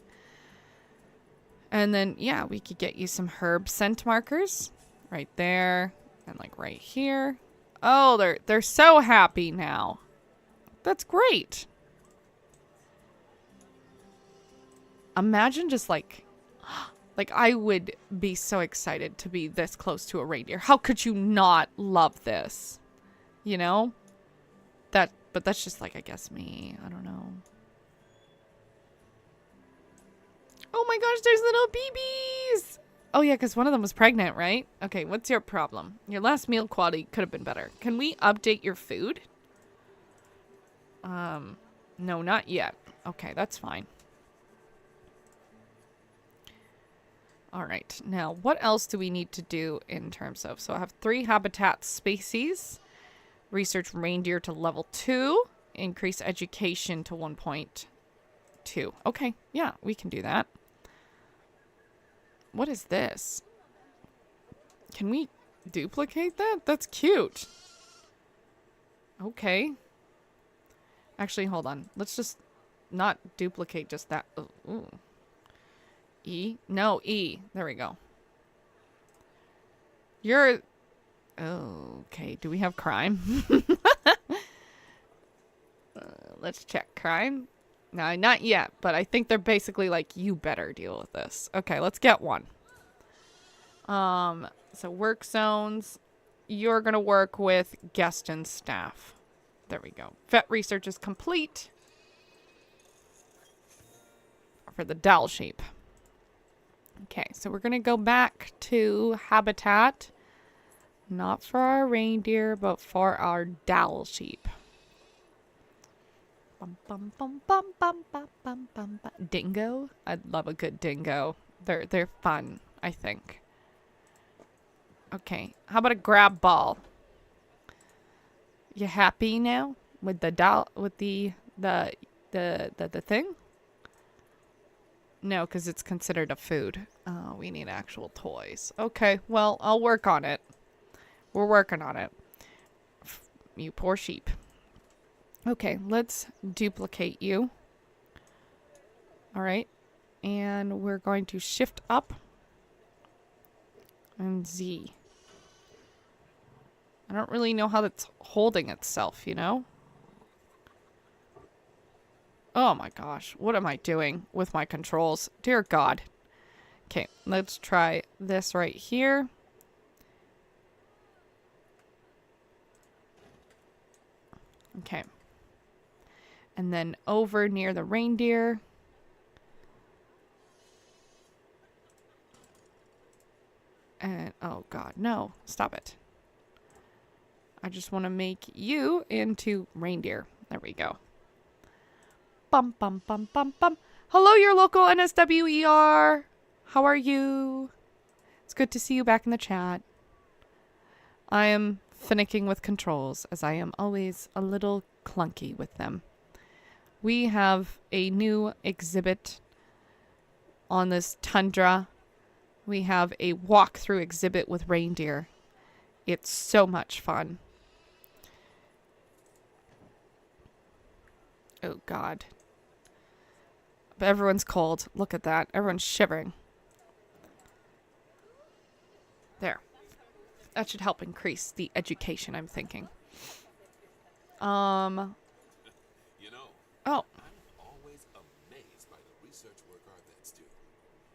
And then, yeah, we could get you some herb scent markers. Right there. And, like, right here. Oh, they're so happy now. That's great. Imagine just like I would be so excited to be this close to a reindeer. How could you not love this? You know? But that's just like, I guess, me. I don't know. Oh my gosh, there's little babies! Oh yeah, because one of them was pregnant, right? Okay, what's your problem? Your last meal quality could have been better. Can we update your food? No, not yet. Okay, that's fine. All right, now what else do we need to do in terms of? So I have 3 habitat species. Research reindeer to level 2. Increase education to 1.2. Okay, yeah, we can do that. What is this? Can we duplicate that? That's cute. Okay. Actually, hold on. Let's just not duplicate just that. Ooh. E? No, E. There we go. You're... Okay, do we have crime? Let's check. Crime? No, not yet, but I think they're basically like, you better deal with this. Okay, let's get one. So work zones. You're going to work with guest and staff. There we go. Vet research is complete. For the Dall sheep. Okay, so we're going to go back to habitat. Not for our reindeer, but for our Dall sheep. Bum, bum, bum, bum, bum, bum, bum, bum, bum. Dingo? I'd love a good dingo. They're fun, I think. Okay, how about a grab ball? You happy now with the the thing? No, because it's considered a food. Oh, we need actual toys. Okay, well, I'll work on it. We're working on it. You poor sheep. Okay, let's duplicate you. All right. And we're going to shift up and Z. I don't really know how that's holding itself, you know? Oh my gosh, what am I doing with my controls? Dear God. Okay, let's try this right here. Okay. And then over near the reindeer. And, oh God, no, stop it. I just want to make you into reindeer. There we go. Bum, bum, bum, bum, bum. Hello, your local NSWER. How are you? It's good to see you back in the chat. I am finicking with controls, as I am always a little clunky with them. We have a new exhibit on this tundra. We have a walkthrough exhibit with reindeer. It's so much fun. Oh, God. But everyone's cold. Look at that. Everyone's shivering. There. That should help increase the education, I'm thinking. You know, Oh. I'm always amazed by the research work our vets do.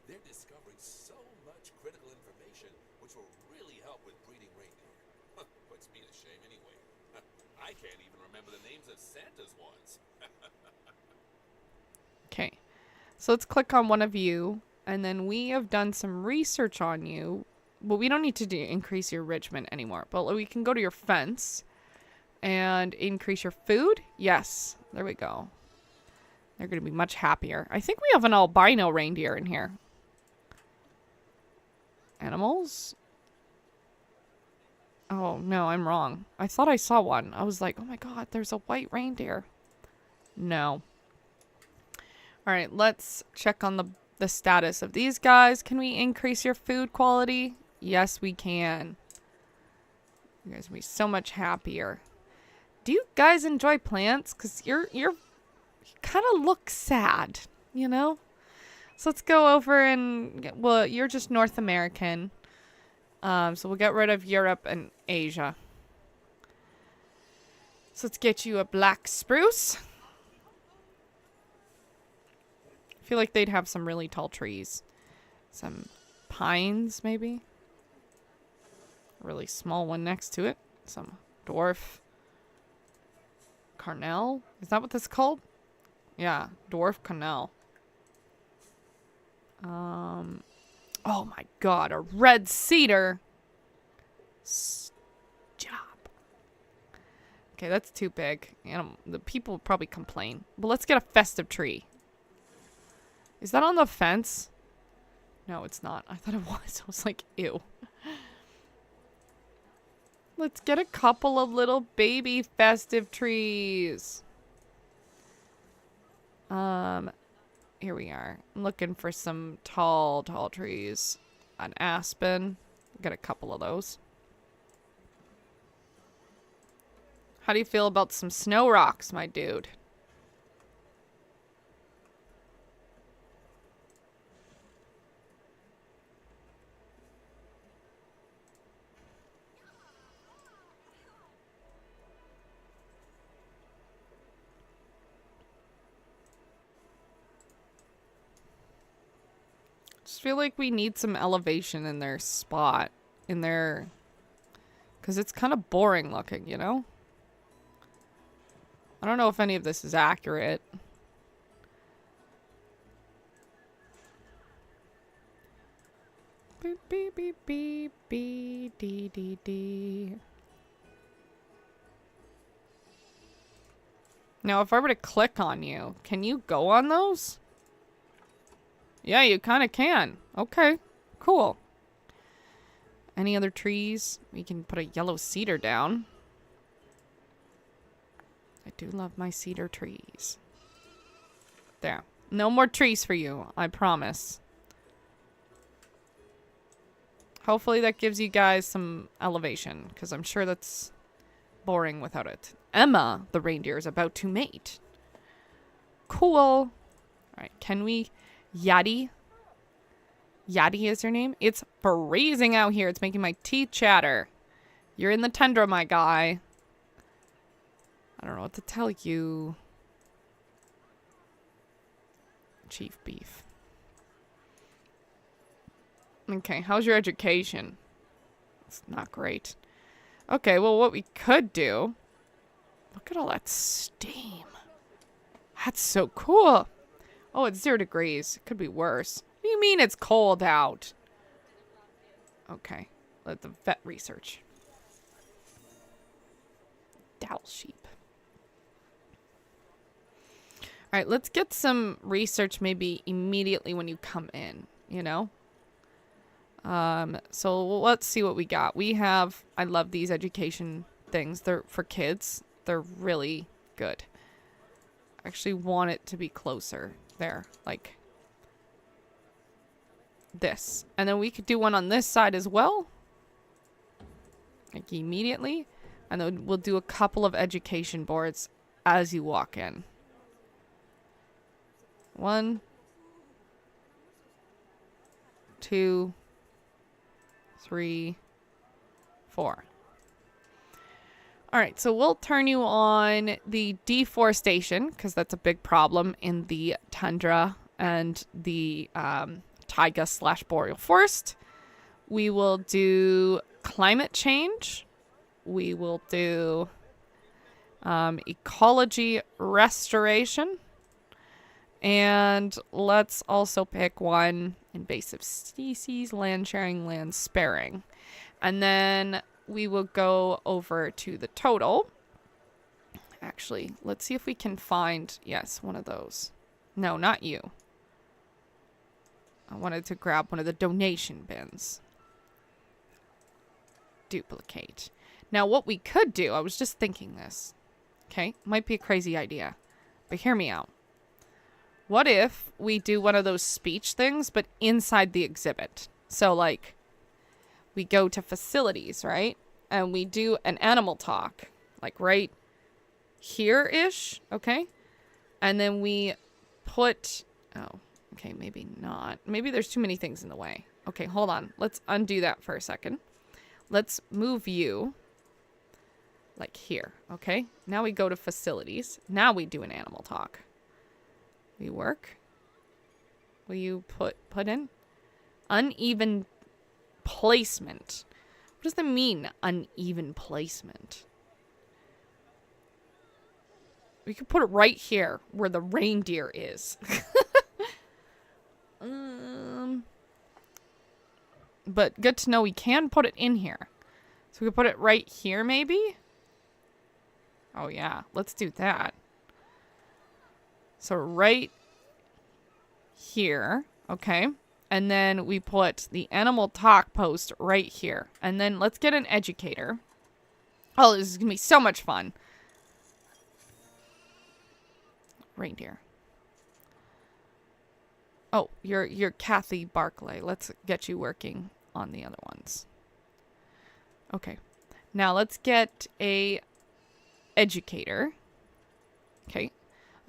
They're discovering so much critical information which will really help with breeding reindeer. Puts me to shame anyway. I can't even remember the names of Santa's ones. Okay. So let's click on one of you. And then we have done some research on you. Well, we don't need to increase your enrichment anymore. But we can go to your fence. And increase your food. Yes. There we go. They're going to be much happier. I think we have an albino reindeer in here. Animals. Oh, no, I'm wrong. I thought I saw one. I was like, oh my god, there's a white reindeer. No. Alright, let's check on the status of these guys. Can we increase your food quality? Yes, we can. You guys will be so much happier. Do you guys enjoy plants? Because you kind of look sad, you know? So let's go over and, well, you're just North American. So we'll get rid of Europe and Asia. So let's get you a black spruce. I feel like they'd have some really tall trees. Some pines, maybe. A really small one next to it. Some dwarf. Carnel? Is that what this is called? Yeah, dwarf Carnel. Oh my god, a red cedar. Stop. Okay, that's too big. The people will probably complain. But let's get a festive tree. Is that on the fence? No, it's not. I thought it was. I was like, ew. Let's get a couple of little baby festive trees. Here we are. I'm looking for some tall trees. An aspen. Get a couple of those. How do you feel about some snow rocks, my dude? Just feel like we need some elevation in their spot. In their... Because it's kind of boring looking, you know? I don't know if any of this is accurate. Beep, beep, beep, beep, beep, dee, dee, dee. Now, if I were to click on you, can you go on those? Yeah, you kind of can. Okay, cool. Any other trees? We can put a yellow cedar down. I do love my cedar trees. There. No more trees for you, I promise. Hopefully that gives you guys some elevation, because I'm sure that's boring without it. Emma, the reindeer, is about to mate. Cool. Alright, can we... Yaddy? Yaddy is your name? It's freezing out here. It's making my teeth chatter. You're in the tundra, my guy. I don't know what to tell you. Chief beef. Okay, how's your education? It's not great. Okay, well, what we could do... Look at all that steam. That's so cool. Oh, it's 0 degrees. It could be worse. What do you mean it's cold out? Okay, let the vet research. Dowel sheep. Alright, let's get some research maybe immediately when you come in, you know? So let's see what we got. We have, I love these education things. They're for kids. They're really good. I actually want it to be closer there, like this. And then we could do one on this side as well. Like immediately. And then we'll do a couple of education boards as you walk in. 1, 2, 3, 4. Alright, so we'll turn you on the deforestation, because that's a big problem in the tundra and the taiga/boreal forest. We will do climate change. We will do ecology restoration. And let's also pick one: invasive species, land sharing, land sparing. And then we will go over to the total. Actually, let's see if we can find, yes, one of those. No, not you. I wanted to grab one of the donation bins. Duplicate. Now, what we could do, I was just thinking this. Okay, might be a crazy idea, but hear me out. What if we do one of those speech things, but inside the exhibit? So, like, we go to facilities, right? And we do an animal talk, like right here-ish, okay? And then we put, oh, okay, maybe not. Maybe there's too many things in the way. Okay, hold on. Let's undo that for a second. Let's move you like here, okay? Now we go to facilities. Now we do an animal talk. We work. Will you put in? Uneven placement. What does that mean, uneven placement? We could put it right here where the reindeer is. But good to know we can put it in here. So we could put it right here maybe? Oh yeah, let's do that. So right here, okay? And then we put the animal talk post right here. And then let's get an educator. Oh, this is going to be so much fun. Reindeer. Oh, you're Kathy Barclay. Let's get you working on the other ones. Okay. Now let's get a educator. Okay.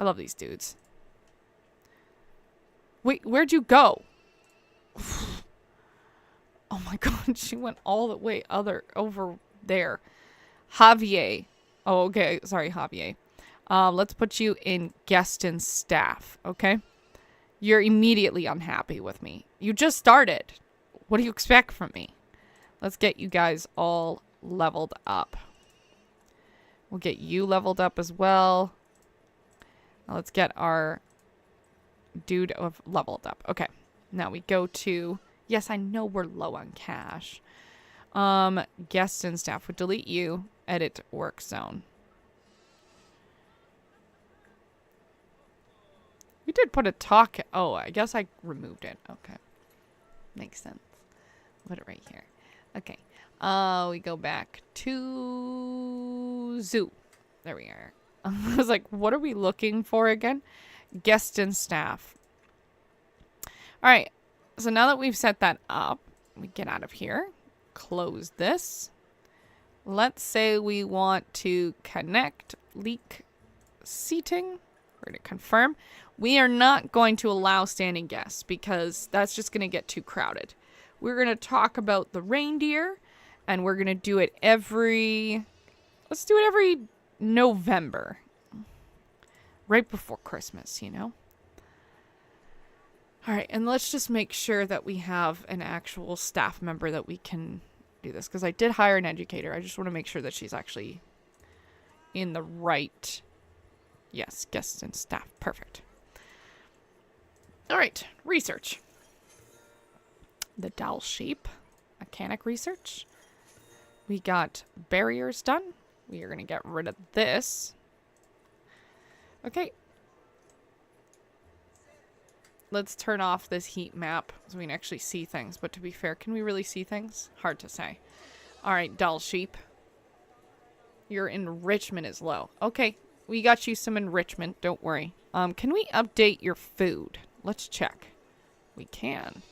I love these dudes. Wait, where'd you go? Oh my god, she went all the way over there. Javier. Oh, okay. Sorry, Javier. Let's put you in guest and staff, okay? You're immediately unhappy with me. You just started. What do you expect from me? Let's get you guys all leveled up. We'll get you leveled up as well. Now let's get our dude of leveled up. Okay. Now we go to... Yes, I know we're low on cash. Guest and staff. We'll delete you. Edit work zone. We did put a talk... Oh, I guess I removed it. Okay. Makes sense. Put it right here. Okay. We go back to zoo. There we are. I was like, what are we looking for again? Guest and staff. All right. So now that we've set that up, we get out of here. Close this. Let's say we want to connect leak seating. We're going to confirm. We are not going to allow standing guests because that's just going to get too crowded. We're going to talk about the reindeer and we're going to do it every... Let's do it every November. Right before Christmas, you know? All right, and let's just make sure that we have an actual staff member that we can do this. Because I did hire an educator. I just want to make sure that she's actually in the right... Yes, guests and staff. Perfect. All right, research. The doll shape. Mechanic research. We got barriers done. We are going to get rid of this. Okay. Let's turn off this heat map so we can actually see things. But to be fair, can we really see things? Hard to say. All right, doll sheep. Your enrichment is low. Okay, we got you some enrichment. Don't worry. Can we update your food? Let's check. We can.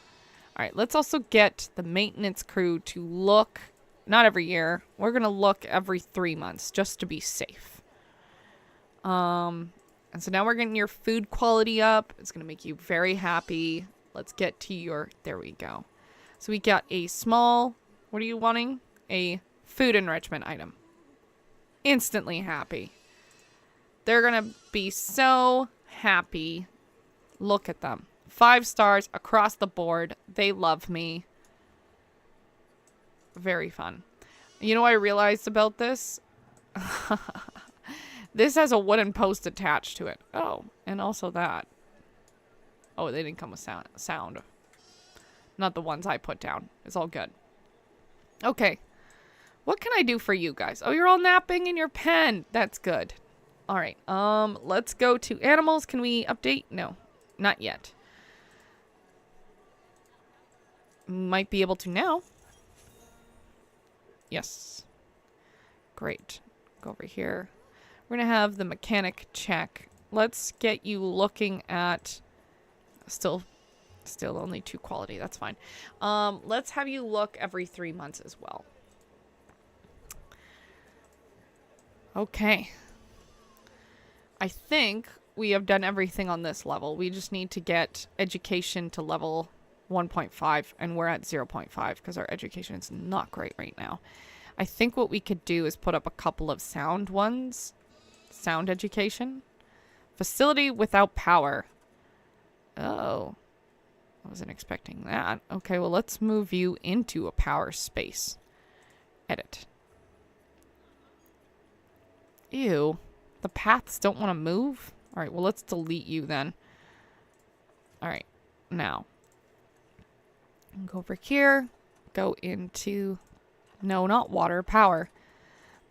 All right, let's also get the maintenance crew to look, not every year. We're going to look every 3 months just to be safe. And so now we're getting your food quality up. It's going to make you very happy. Let's get to your... There we go. So we got a small... What are you wanting? A food enrichment item. Instantly happy. They're going to be so happy. Look at them. 5 stars across the board. They love me. Very fun. You know what I realized about this? This has a wooden post attached to it. Oh, and also that. Oh, they didn't come with sound. Not the ones I put down. It's all good. Okay. What can I do for you guys? Oh, you're all napping in your pen. That's good. All right. Let's go to animals. Can we update? No, not yet. Might be able to now. Yes. Great. Go over here. We're going to have the mechanic check. Let's get you looking at... Still only 2 quality. That's fine. Let's have you look every 3 months as well. Okay. I think we have done everything on this level. We just need to get education to level 1.5, and we're at 0.5 because our education is not great right now. I think what we could do is put up a couple of sound ones. Sound education. Facility without power. Oh. I wasn't expecting that. Okay, well, let's move you into a power space. Edit. Ew. The paths don't want to move? Alright, well, let's delete you then. Alright, now. Go over here. Go into... No, not water. Power.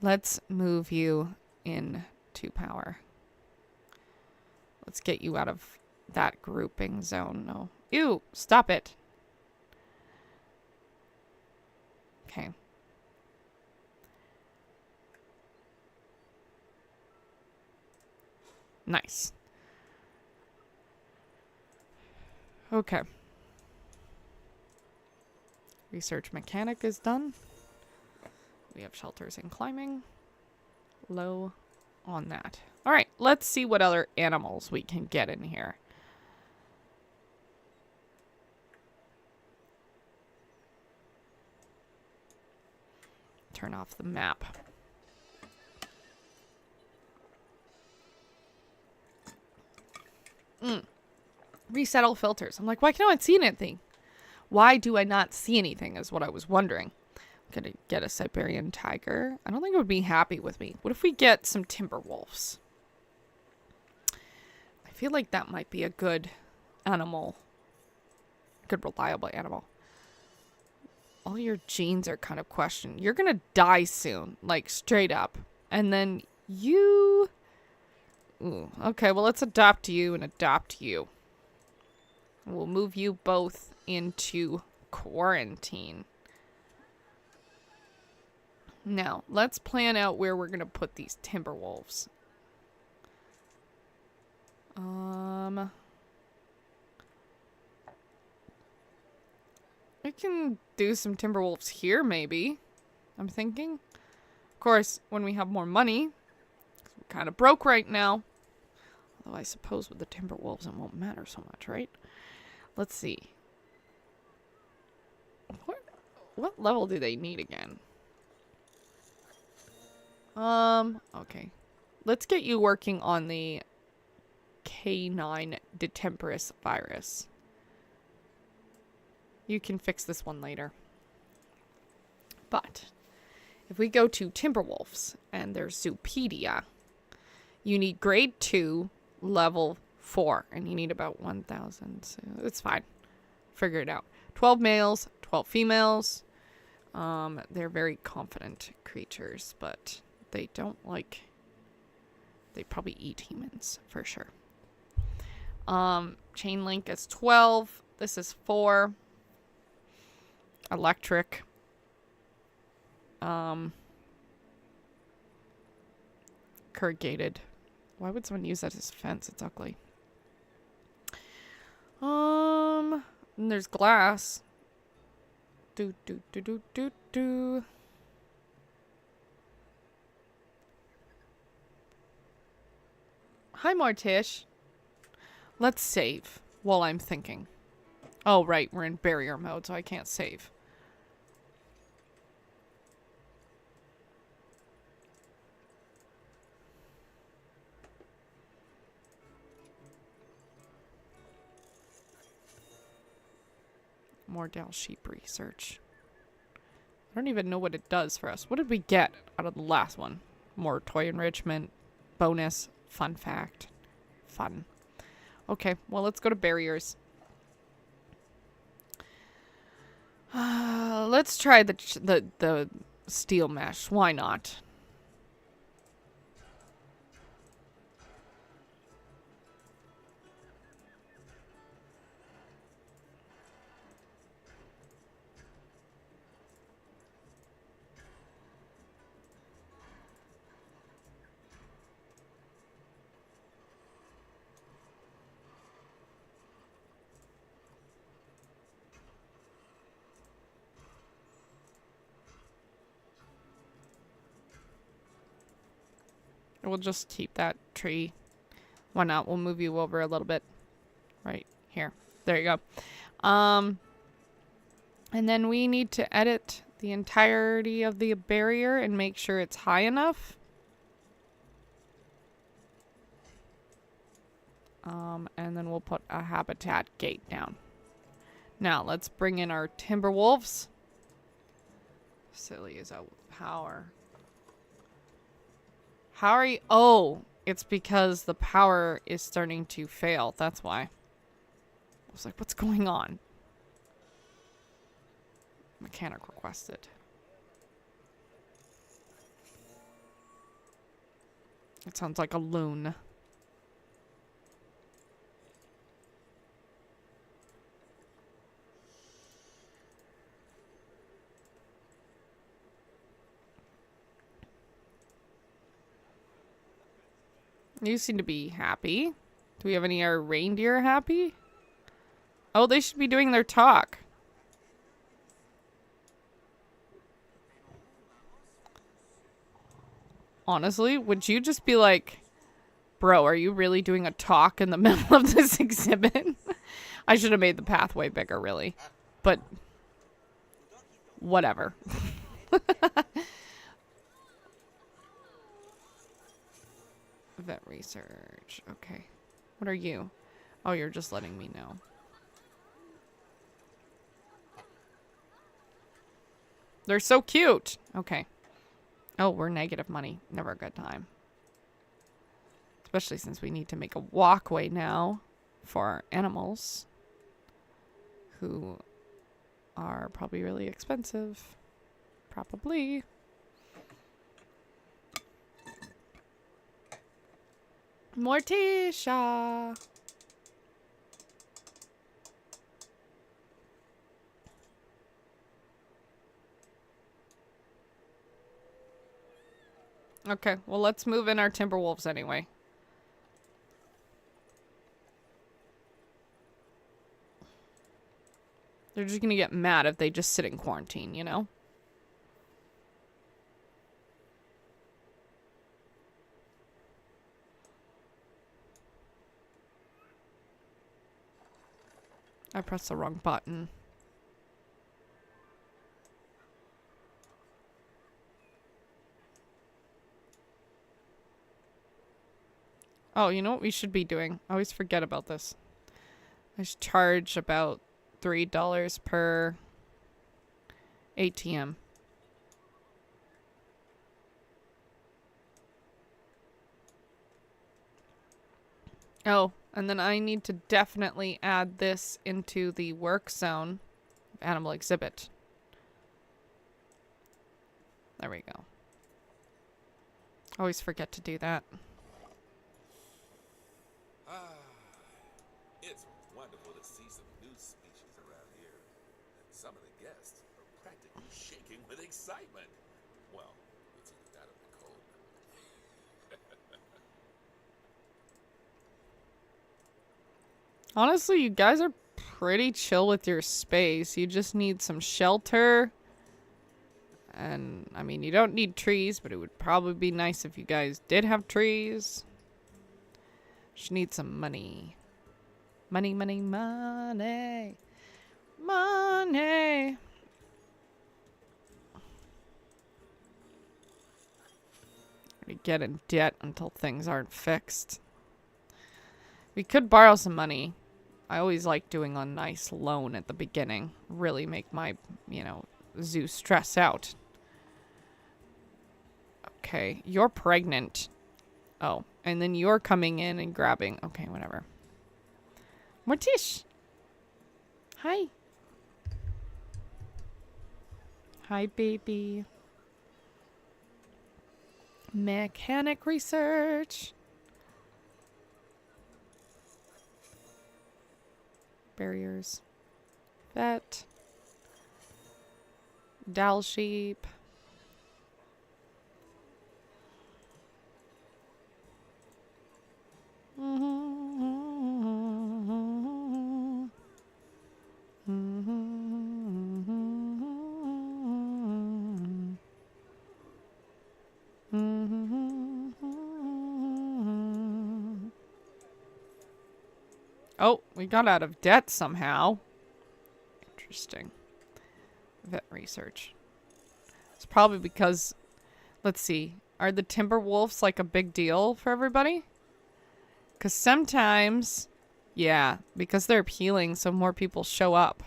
Let's move you into power. Let's get you out of that grouping zone. No. Ew, stop it. Okay. Nice. Okay. Research mechanic is done. We have shelters and climbing. Low on that. All right, let's see what other animals we can get in here. Turn off the map. Resettle filters. I'm like, why can't I see anything? Why do I not see anything is what I was wondering. Gonna get a Siberian tiger. I don't think it would be happy with me. What if we get some timber wolves? I feel like that might be a good animal. Good reliable animal. All your genes are kind of questioned. You're gonna die soon. Like, straight up. And then you... Ooh, okay, well, let's adopt you and adopt you. We'll move you both into quarantine. Now, let's plan out where we're going to put these timber wolves. I can do some timber wolves here, maybe. I'm thinking. Of course, when we have more money. We're kind of broke right now. Although I suppose with the timber wolves it won't matter so much, right? Let's see. What level do they need again? Okay. Let's get you working on the K9 Distemperus virus. You can fix this one later. But if we go to Timberwolves and there's Zoopedia, you need grade 2, level 4, and you need about 1,000. So it's fine. Figure it out. 12 males, 12 females. They're very confident creatures, but they don't like... They probably eat humans, for sure. Chain link is 12. This is 4. Electric. Corrugated. Why would someone use that as fence? It's ugly. And there's glass. Do. Hi, Mortish. Let's save while I'm thinking. Oh, right. We're in barrier mode, so I can't save. More Dell sheep research. I don't even know what it does for us. What did we get out of the last one? More toy enrichment, bonus, fun fact. Fun. Okay, well, let's go to barriers. Let's try the steel mesh. Why not? We'll just keep that tree. Why not? We'll move you over a little bit. Right here. There you go. And then we need to edit the entirety of the barrier and make sure it's high enough. And then we'll put a habitat gate down. Now, let's bring in our timber wolves. Silly as a power. How are you? Oh, it's because the power is starting to fail. That's why. I was like, what's going on? Mechanic requested. It sounds like a loon. You seem to be happy. Do we have any of our reindeer happy? Oh, they should be doing their talk. Honestly, would you just be like, bro, are you really doing a talk in the middle of this exhibit? I should have made the pathway bigger, really. But whatever. Vet research. Okay. What are you? Oh, you're just letting me know. They're so cute. Okay. Oh, we're negative money. Never a good time. Especially since we need to make a walkway now for our animals. Who are probably really expensive. Probably. Morticia. Okay, well, let's move in our timber wolves anyway. They're just gonna get mad if they just sit in quarantine, you know? I pressed the wrong button. Oh, you know what we should be doing? I always forget about this. I should charge about $3 per ATM. Oh, and then I need to definitely add this into the work zone of animal exhibit. There we go. Always forget to do that. It's wonderful to see some new species around here. Some of the guests are practically shaking with excitement. Well, it's either that or the cold. Honestly, you guys are pretty chill with your space. You just need some shelter. And, I mean, you don't need trees, but it would probably be nice if you guys did have trees. Just need some money. Money, money, money. Money. We get in debt until things aren't fixed. We could borrow some money. I always like doing a nice loan at the beginning. Really make my, zoo stress out. Okay, you're pregnant. Oh, and then you're coming in and grabbing. Okay, whatever. Mortish. Hi. Hi, baby. Mechanic research. Barriers. Vet. Dal sheep. Oh, we got out of debt somehow. Interesting. Vet research. It's probably because, let's see, are the timber wolves like a big deal for everybody? Because sometimes, yeah, because they're appealing, so more people show up.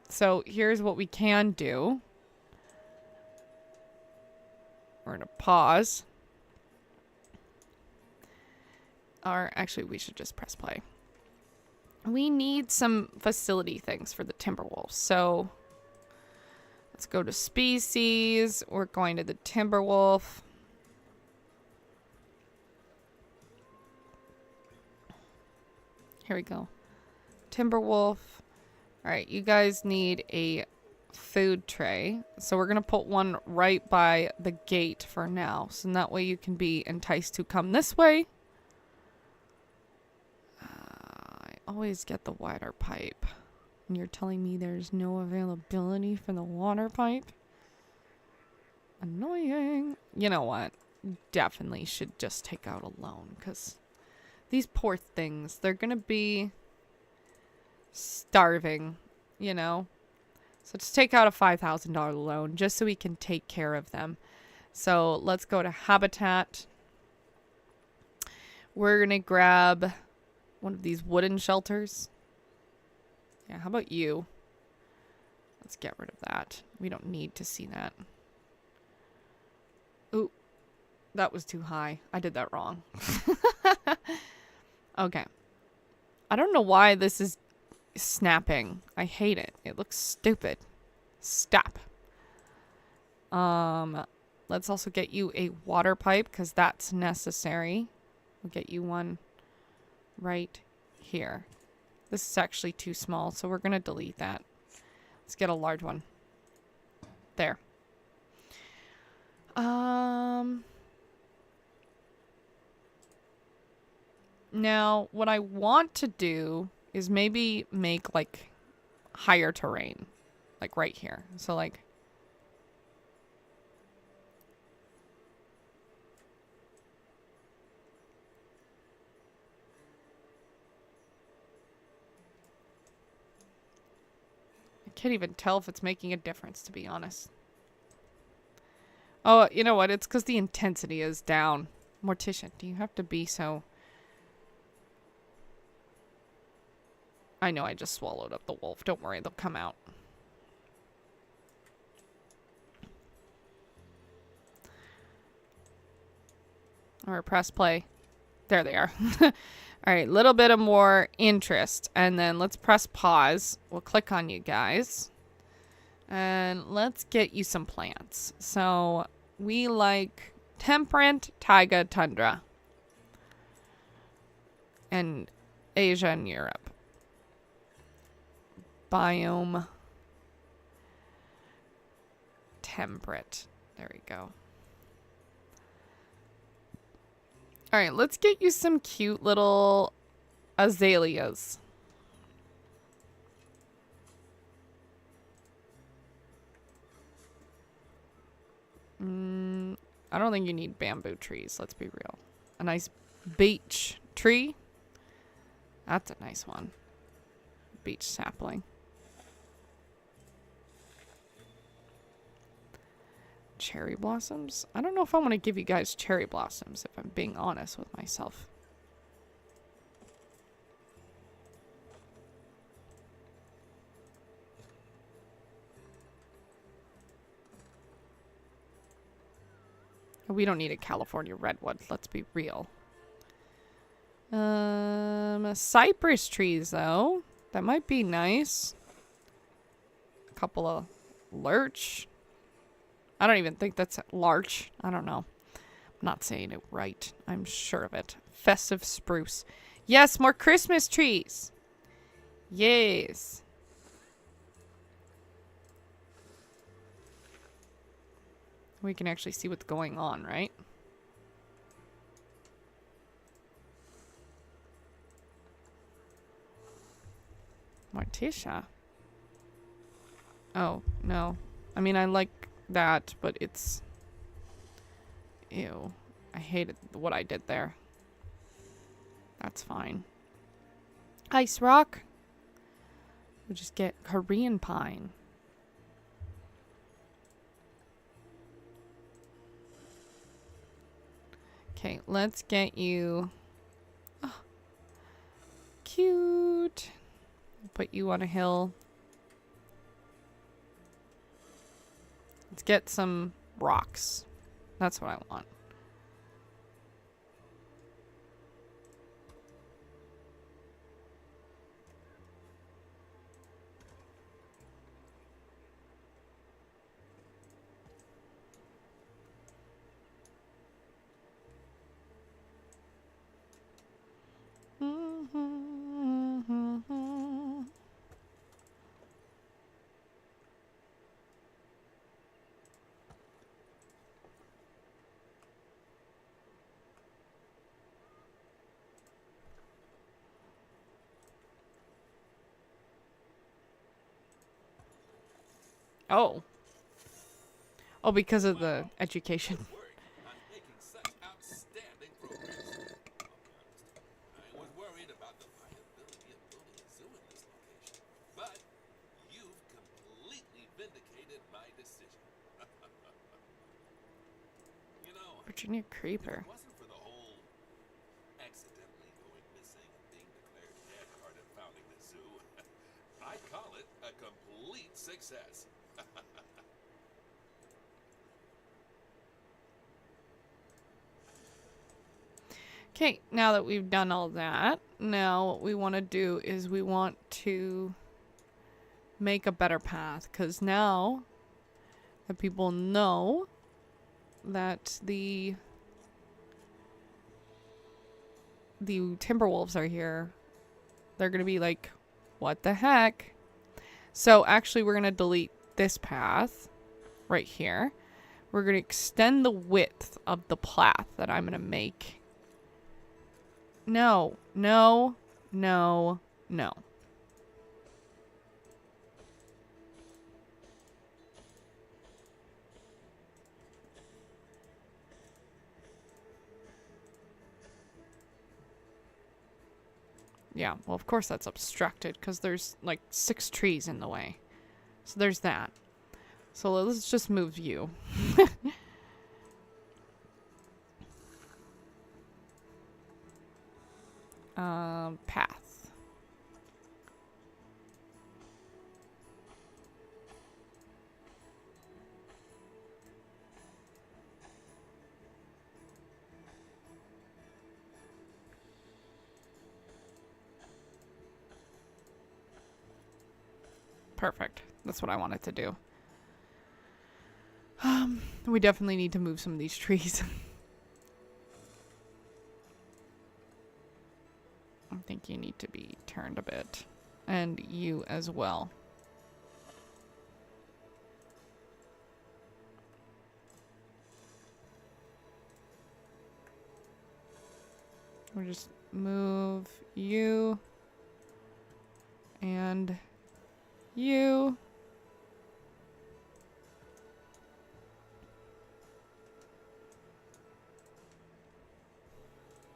So here's what we can do. We're going to pause. Or actually, we should just press play. We need some facility things for the Timberwolves. So let's go to species. We're going to the Timberwolf. Here we go. Timberwolf. All right, you guys need a food tray. So we're going to put one right by the gate for now. So that way you can be enticed to come this way. I always get the water pipe. And you're telling me there's no availability for the water pipe? Annoying. You know what? Definitely should just take out a loan. Because these poor things, they're going to be starving, you know? So just take out a $5,000 loan just so we can take care of them. So let's go to Habitat. We're going to grab one of these wooden shelters. Yeah, how about you? Let's get rid of that. We don't need to see that. Ooh, that was too high. I did that wrong. Okay. I don't know why this is snapping. I hate it. It looks stupid. Stop. Let's also get you a water pipe because that's necessary. We'll get you one right here. This is actually too small, so we're going to delete that. Let's get a large one. There. Now, what I want to do is maybe make, like, higher terrain. Like, right here. So, like... I can't even tell if it's making a difference, to be honest. Oh, you know what? It's because the intensity is down. Morticia, do you have to be so... I know I just swallowed up the wolf. Don't worry, they'll come out. Or press play. There they are. All right, little bit of more interest. And then let's press pause. We'll click on you guys. And let's get you some plants. So we like temperate, taiga, tundra. And Asia and Europe. Biome. Temperate. There we go. All right, let's get you some cute little azaleas. I don't think you need bamboo trees, let's be real. A nice beech tree. That's a nice one. Beech sapling. Cherry blossoms? I don't know if I want to give you guys cherry blossoms, if I'm being honest with myself. We don't need a California redwood, let's be real. Cypress trees, though. That might be nice. A couple of lurch. I don't even think that's larch. I don't know. I'm not saying it right. I'm sure of it. Festive spruce. Yes, more Christmas trees. Yes. We can actually see what's going on, right? Morticia. Oh, no. I mean, I like that, but it's... Ew. I hated what I did there. That's fine. Ice rock. We'll just get Korean pine. Okay, let's get you... Oh, cute. Put you on a hill. Let's get some rocks. That's what I want. Oh. Oh, because of the education. Work on making such outstanding progress. I was worried about the viability of building a zoo in this location, but you've completely vindicated my decision. You know, Virginia Creeper. if it wasn't for the whole accidentally going missing and being declared dead part of founding the zoo, I'd call it a complete success. Okay, now that we've done all that, now what we want to do is we want to make a better path. Because now that people know that the Timberwolves are here, they're going to be like, what the heck? So actually we're going to delete this path right here. We're going to extend the width of the path that I'm going to make. No, no, no, no. Yeah, well, of course that's obstructed because there's like 6 trees in the way. So there's that. So let's just move you. Path. Perfect. That's what I wanted to do. We definitely need to move some of these trees. I think you need to be turned a bit. And you as well. We'll just move you. And you.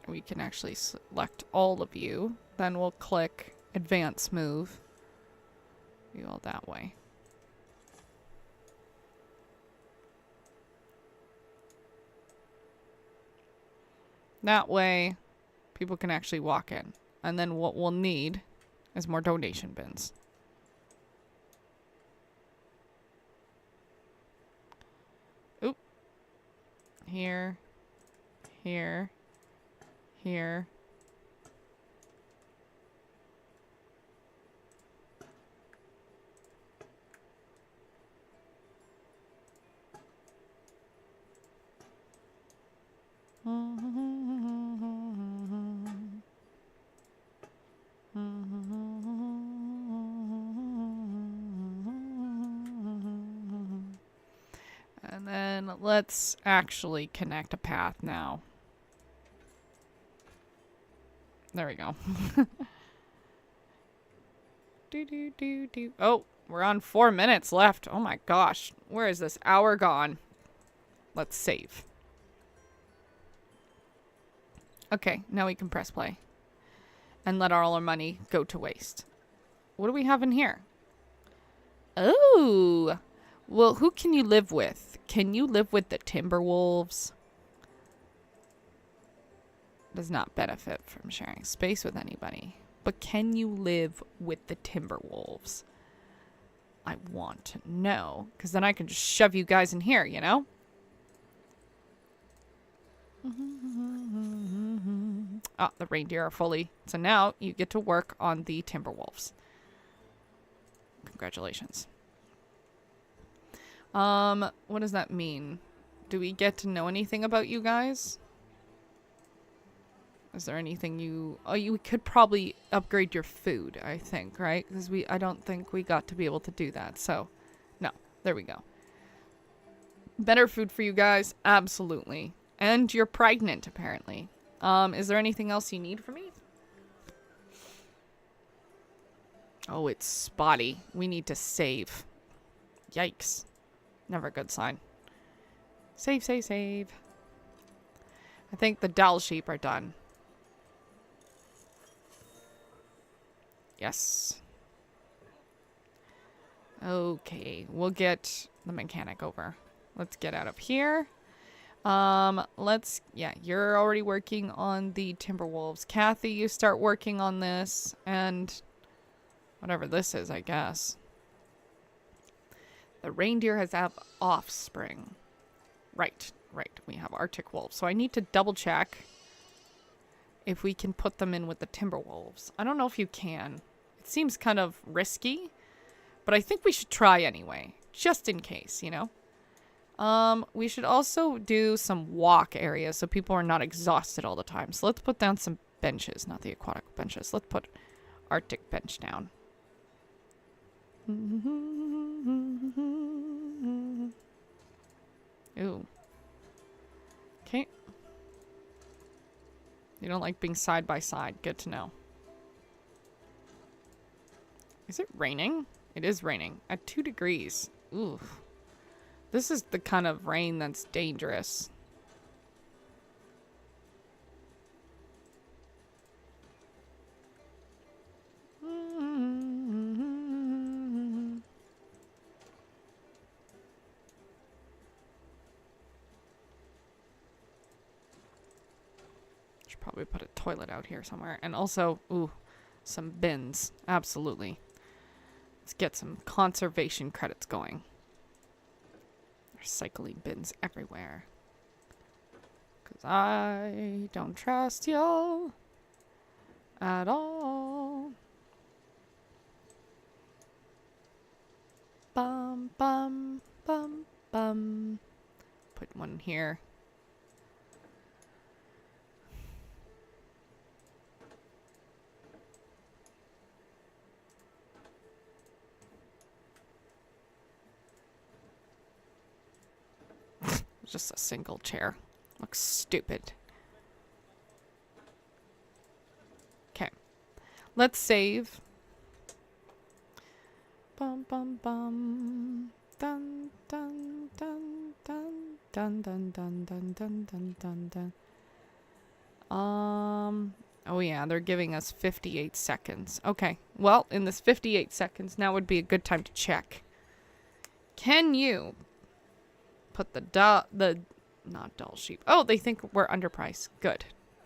We can actually select all of you. Then we'll click advance move. You all that way. That way, people can actually walk in. And then what we'll need is more donation bins. Oop. Here. Here. Here. And then let's actually connect a path now. There we go. Oh, we're on 4 minutes left. Oh my gosh. Where is this hour gone? Let's save. Okay, now we can press play. and let all our money go to waste. What do we have in here? Oh, well, who can you live with? Can you live with the Timberwolves? Does not benefit from sharing space with anybody. But can you live with the Timberwolves? I want to know, because then I can just shove you guys in here, you know? Ah, the reindeer are fully. So now you get to work on the Timberwolves. Congratulations. What does that mean? Do we get to know anything about you guys? Is there anything you... Oh, you could probably upgrade your food, I think, right? Because I don't think we got to be able to do that. So, no. There we go. Better food for you guys? Absolutely. And you're pregnant, apparently. Is there anything else you need from me? Oh, it's spotty. We need to save. Yikes. Never a good sign. Save, save, save. I think the Dall sheep are done. Yes. Okay, we'll get the mechanic over. Let's get out of here. Yeah, you're already working on the Timberwolves. Kathy, you start working on this, and whatever this is, I guess. The reindeer has offspring. Right. We have Arctic wolves. So I need to double check if we can put them in with the Timberwolves. I don't know if you can. It seems kind of risky, but I think we should try anyway, just in case, you know? We should also do some walk areas so people are not exhausted all the time. So let's put down some benches, not the aquatic benches. Let's put Arctic bench down. Ooh. Okay. You don't like being side by side. Good to know. Is it raining? It is raining. At 2 degrees. Ooh. This is the kind of rain that's dangerous. Should probably put a toilet out here somewhere. And also, ooh, some bins. Absolutely. Let's get some conservation credits going. Recycling bins everywhere. Because I don't trust y'all at all. Bum, bum, bum, bum. Put one here. Just a single chair. Looks stupid. Okay. Let's save. Bum bum bum. Dun dun dun dun dun dun dun dun dun dun dun dun. Oh yeah, they're giving us 58 seconds. Okay. Well, in this 58 seconds, now would be a good time to check. Can you put not Dall sheep. Oh, they think we're underpriced. Good.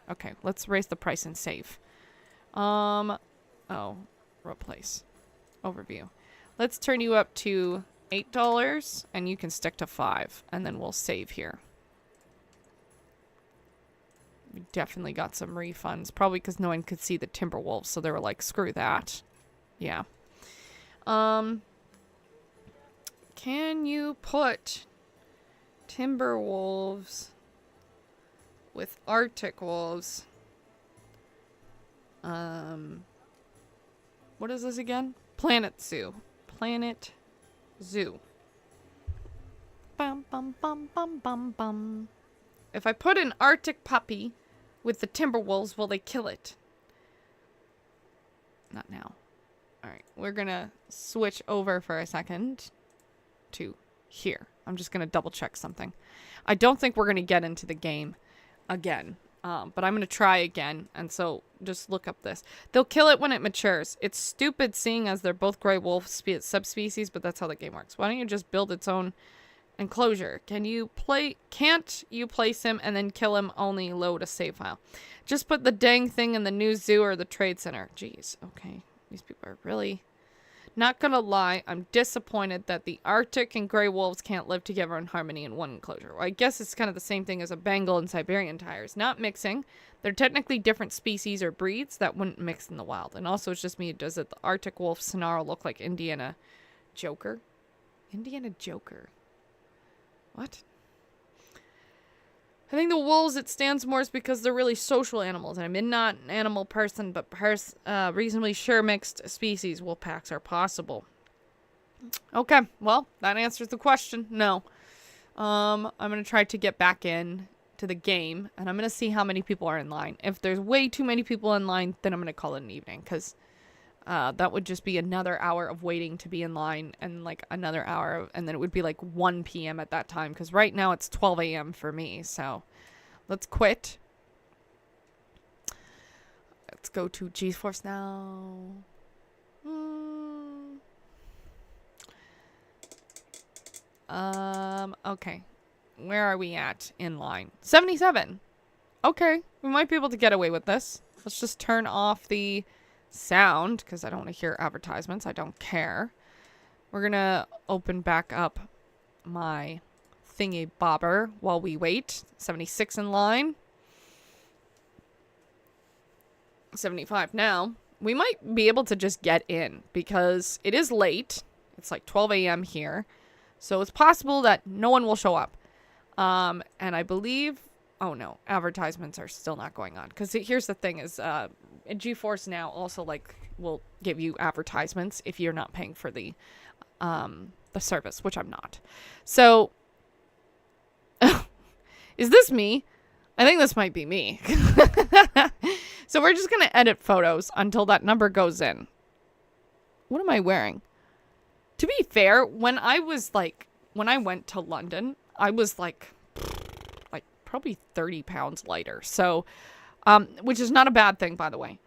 Okay, let's raise the price and save. Oh, replace. Overview. Let's turn you up to $8 and you can stick to 5 and then we'll save here. We definitely got some refunds, probably because no one could see the Timberwolves, so they were like, screw that. Yeah. Can you put Timberwolves with Arctic wolves? What is this again? Planet Zoo. Planet Zoo. Bum bum bum bum bum bum. If I put an Arctic puppy with the Timberwolves, will they kill it? Not now. Alright, we're gonna switch over for a second to here. I'm just going to double check something. I don't think we're going to get into the game again. But I'm going to try again. And so just look up this. They'll kill it when it matures. It's stupid seeing as they're both gray wolf subspecies, but that's how the game works. Why don't you just build its own enclosure? Can't you place him and then kill him? Only load a save file. Just put the dang thing in the new zoo or the trade center. Jeez. Okay. These people are really... Not gonna lie, I'm disappointed that the Arctic and gray wolves can't live together in harmony in one enclosure. Well, I guess it's kind of the same thing as a Bengal and Siberian tigers. Not mixing. They're technically different species or breeds that wouldn't mix in the wild. And also, it's just me. Does it the Arctic wolf snarl look like Indiana Joker? Indiana Joker. What? I think the wolves, it stands more is because they're really social animals. And I'm not an animal person, but reasonably sure mixed species wolf packs are possible. Okay, well, that answers the question. No. I'm going to try to get back in to the game, and I'm going to see how many people are in line. If there's way too many people in line, then I'm going to call it an evening, because that would just be another hour of waiting to be in line, and like another hour, and then it would be like 1 p.m. at that time, because right now it's 12 a.m. for me, so let's quit. Let's go to GeForce now. Okay. Where are we at in line? 77. Okay. We might be able to get away with this. Let's just turn off the sound because I don't want to hear advertisements. I don't care. We're going to open back up my thingy bobber while we wait. 76 in line. 75 now. We might be able to just get in because it is late. It's like 12 a.m. here. So it's possible that no one will show up. And I believe... Oh, no. Advertisements are still not going on. Because here's the thing is... GeForce Now also, like, will give you advertisements if you're not paying for the service, which I'm not. So... Is this me? I think this might be me. So we're just going to edit photos until that number goes in. What am I wearing? To be fair, when I went to London, I was like probably 30 pounds lighter. So, which is not a bad thing, by the way.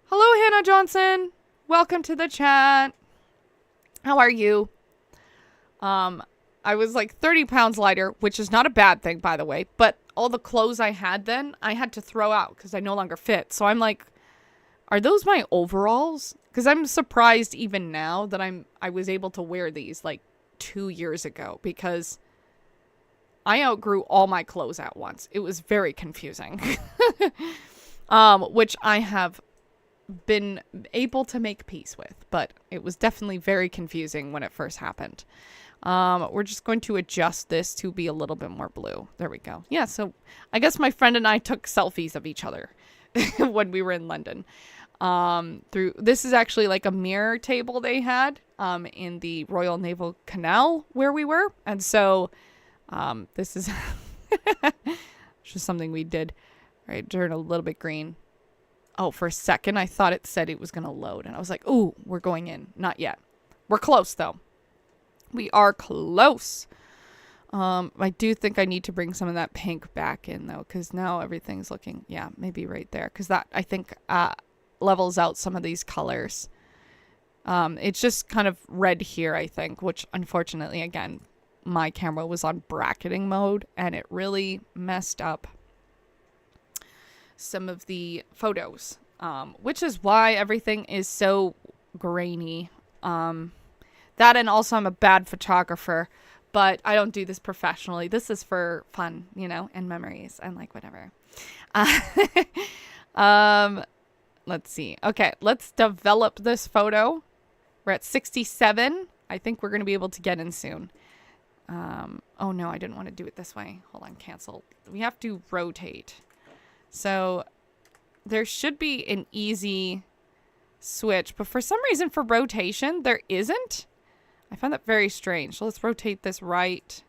Hello, Hannah Johnson. Welcome to the chat. How are you? I was like 30 pounds lighter, which is not a bad thing, by the way. But all the clothes I had then, I had to throw out because I no longer fit. So I'm like, are those my overalls? Because I'm surprised even now that I was able to wear these like 2 years ago because I outgrew all my clothes at once. It was very confusing. Which I have been able to make peace with, but it was definitely very confusing when it first happened. We're just going to adjust this to be a little bit more blue. There we go. Yeah, so I guess my friend and I took selfies of each other when we were in London. This is actually like a mirror table they had in the Royal Naval Canal where we were. And so this is just something we did. All right, turn a little bit green. Oh, for a second, I thought it said it was going to load. And I was like, ooh, we're going in. Not yet. We're close, though. We are close. I do think I need to bring some of that pink back in, though, because now everything's looking, yeah, maybe right there. Because that, I think, levels out some of these colors. It's just kind of red here, I think, which, unfortunately, again, my camera was on bracketing mode, and it really messed up some of the photos, which is why everything is so grainy. That and also I'm a bad photographer, but I don't do this professionally. This is for fun, you know, and memories and like whatever. Let's see. Okay, let's develop this photo. We're at 67. I think we're going to be able to get in soon. Oh no, I didn't want to do it this way. Hold on, cancel. We have to rotate. So there should be an easy switch, but for some reason for rotation, there isn't. I found that very strange. So let's rotate this right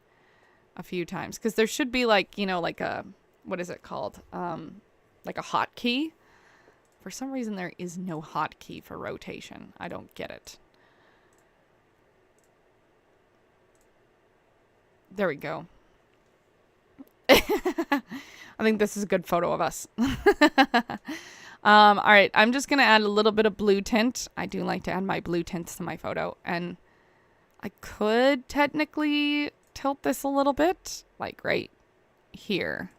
a few times because there should be like, you know, like a, what is it called? Like a hotkey. For some reason, there is no hotkey for rotation. I don't get it. There we go. I think this is a good photo of us. All right, I'm just going to add a little bit of blue tint. I do like to add my blue tints to my photo. And I could technically tilt this a little bit, like right here.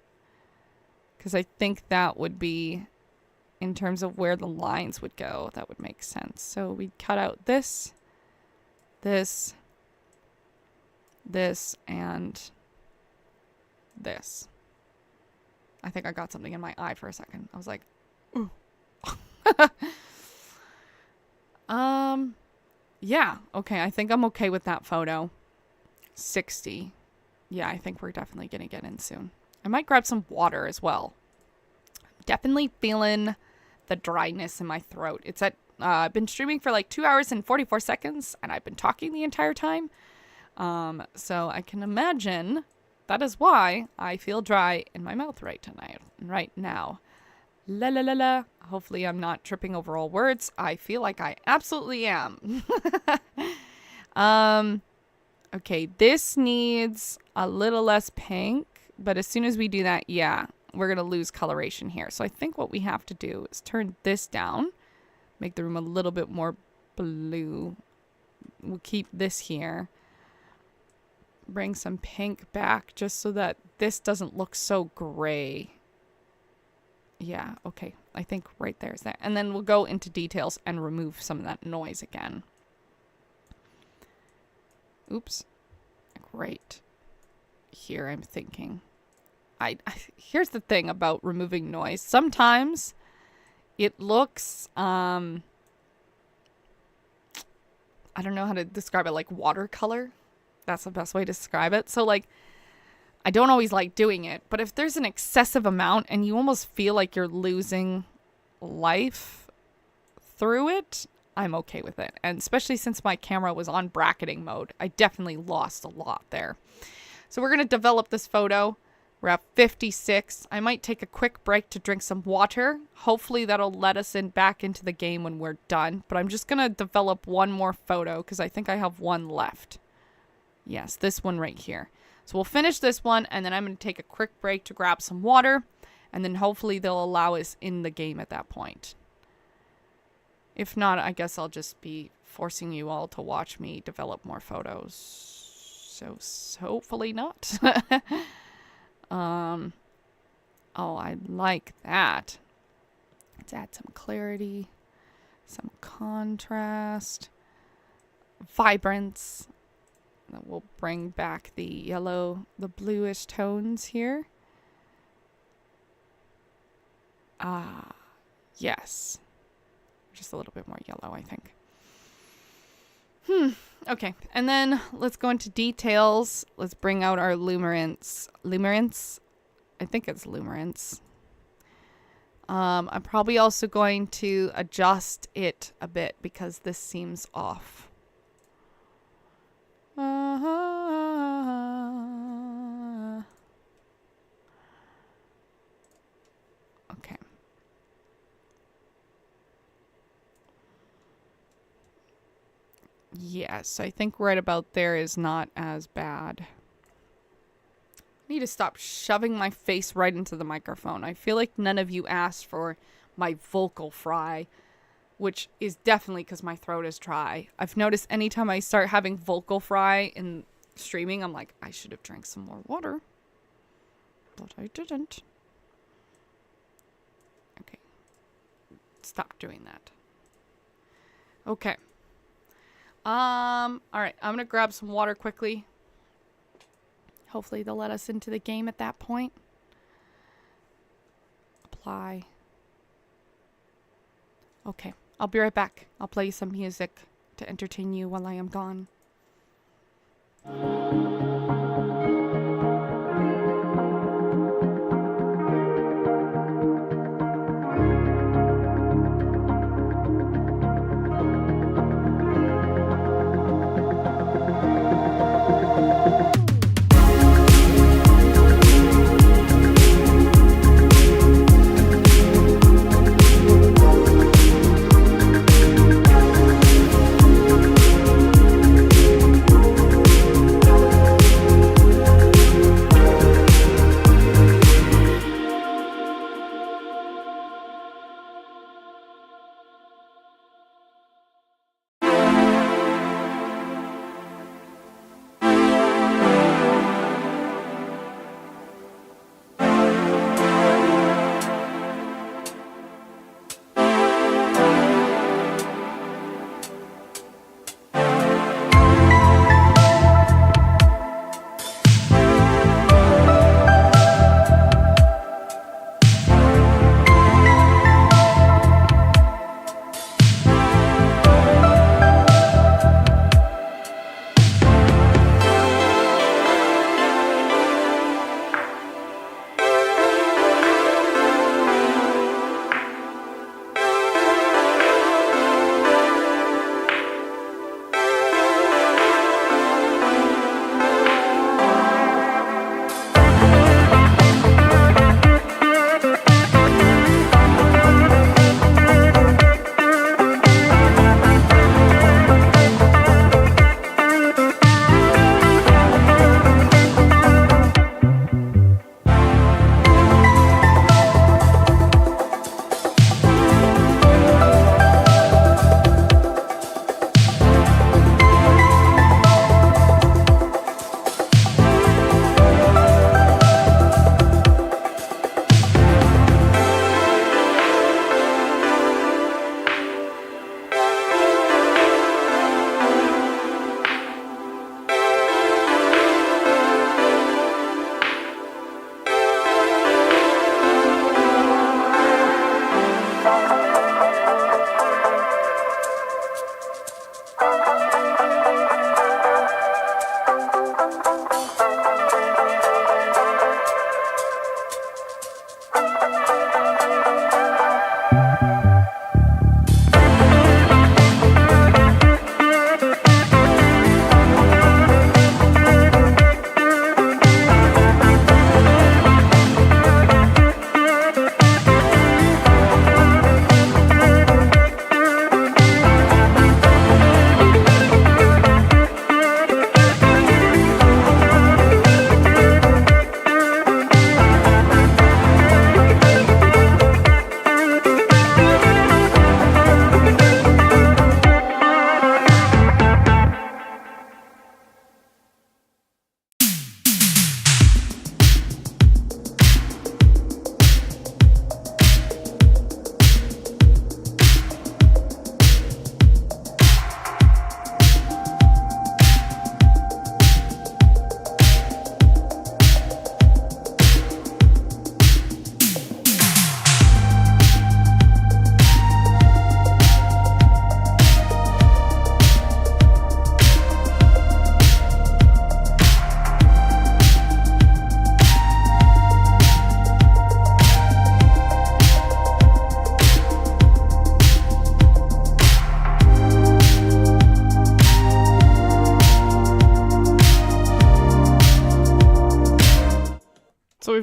Because I think that would be, in terms of where the lines would go, that would make sense. So we cut out this, this, this, and this. I think I got something in my eye for a second. I was like, ooh. Yeah, okay, I think I'm okay with that photo. 60. Yeah, I think we're definitely gonna get in soon. I might grab some water as well. Definitely feeling the dryness in my throat. It's at I've been streaming for like 2 hours and 44 seconds, and I've been talking the entire time. So I can imagine that is why I feel dry in my mouth right now. La la la la. Hopefully I'm not tripping over all words. I feel like I absolutely am. Okay, this needs a little less pink, but as soon as we do that, yeah, we're going to lose coloration here. So I think what we have to do is turn this down, make the room a little bit more blue. We'll keep this here. Bring some pink back just so that this doesn't look so gray. Yeah, okay. I think right there is that. And then we'll go into details and remove some of that noise again. Oops. Great. Here I'm thinking. Here's the thing about removing noise. Sometimes it looks, I don't know how to describe it, like watercolor. That's the best way to describe it. So like, I don't always like doing it, but if there's an excessive amount and you almost feel like you're losing life through it, I'm okay with it. And especially since my camera was on bracketing mode, I definitely lost a lot there. So we're going to develop this photo. We're at 56. I might take a quick break to drink some water. Hopefully that'll let us back into the game when we're done. But I'm just going to develop one more photo because I think I have one left. Yes, this one right here. So we'll finish this one, and then I'm going to take a quick break to grab some water, and then hopefully they'll allow us in the game at that point. If not, I guess I'll just be forcing you all to watch me develop more photos. So hopefully not. Oh, I like that. Let's add some clarity, some contrast, vibrance. That will bring back the yellow, the bluish tones here. Ah, yes. Just a little bit more yellow, I think. Okay, and then let's go into details. Let's bring out our luminance. Luminance? I think it's luminance. I'm probably also going to adjust it a bit because this seems off. Okay. Yes, I think right about there is not as bad. I need to stop shoving my face right into the microphone. I feel like none of you asked for my vocal fry, which is definitely because my throat is dry. I've noticed anytime I start having vocal fry in streaming, I'm like, I should have drank some more water. But I didn't. Okay. Stop doing that. Okay. Alright, I'm gonna grab some water quickly. Hopefully they'll let us into the game at that point. Apply. Okay, I'll be right back. I'll play some music to entertain you while I am gone.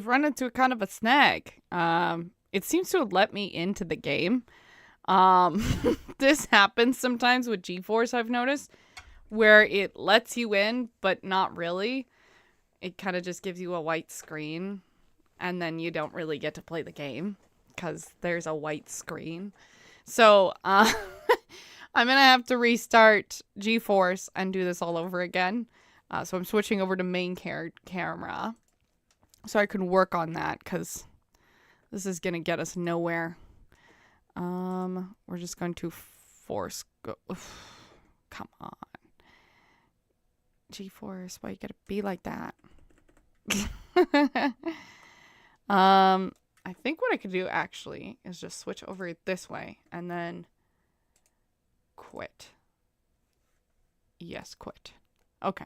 we've run into kind of a snag. It seems to have let me into the game. This happens sometimes with GeForce, I've noticed, where it lets you in, but not really. It kind of just gives you a white screen, and then you don't really get to play the game because there's a white screen. So, I'm going to have to restart GeForce and do this all over again. So I'm switching over to main camera so I can work on that because this is going to get us nowhere. We're just going to force go. Come on. GeForce, why you gotta be like that? I think what I could do actually is just switch over this way and then quit. Yes, quit. Okay.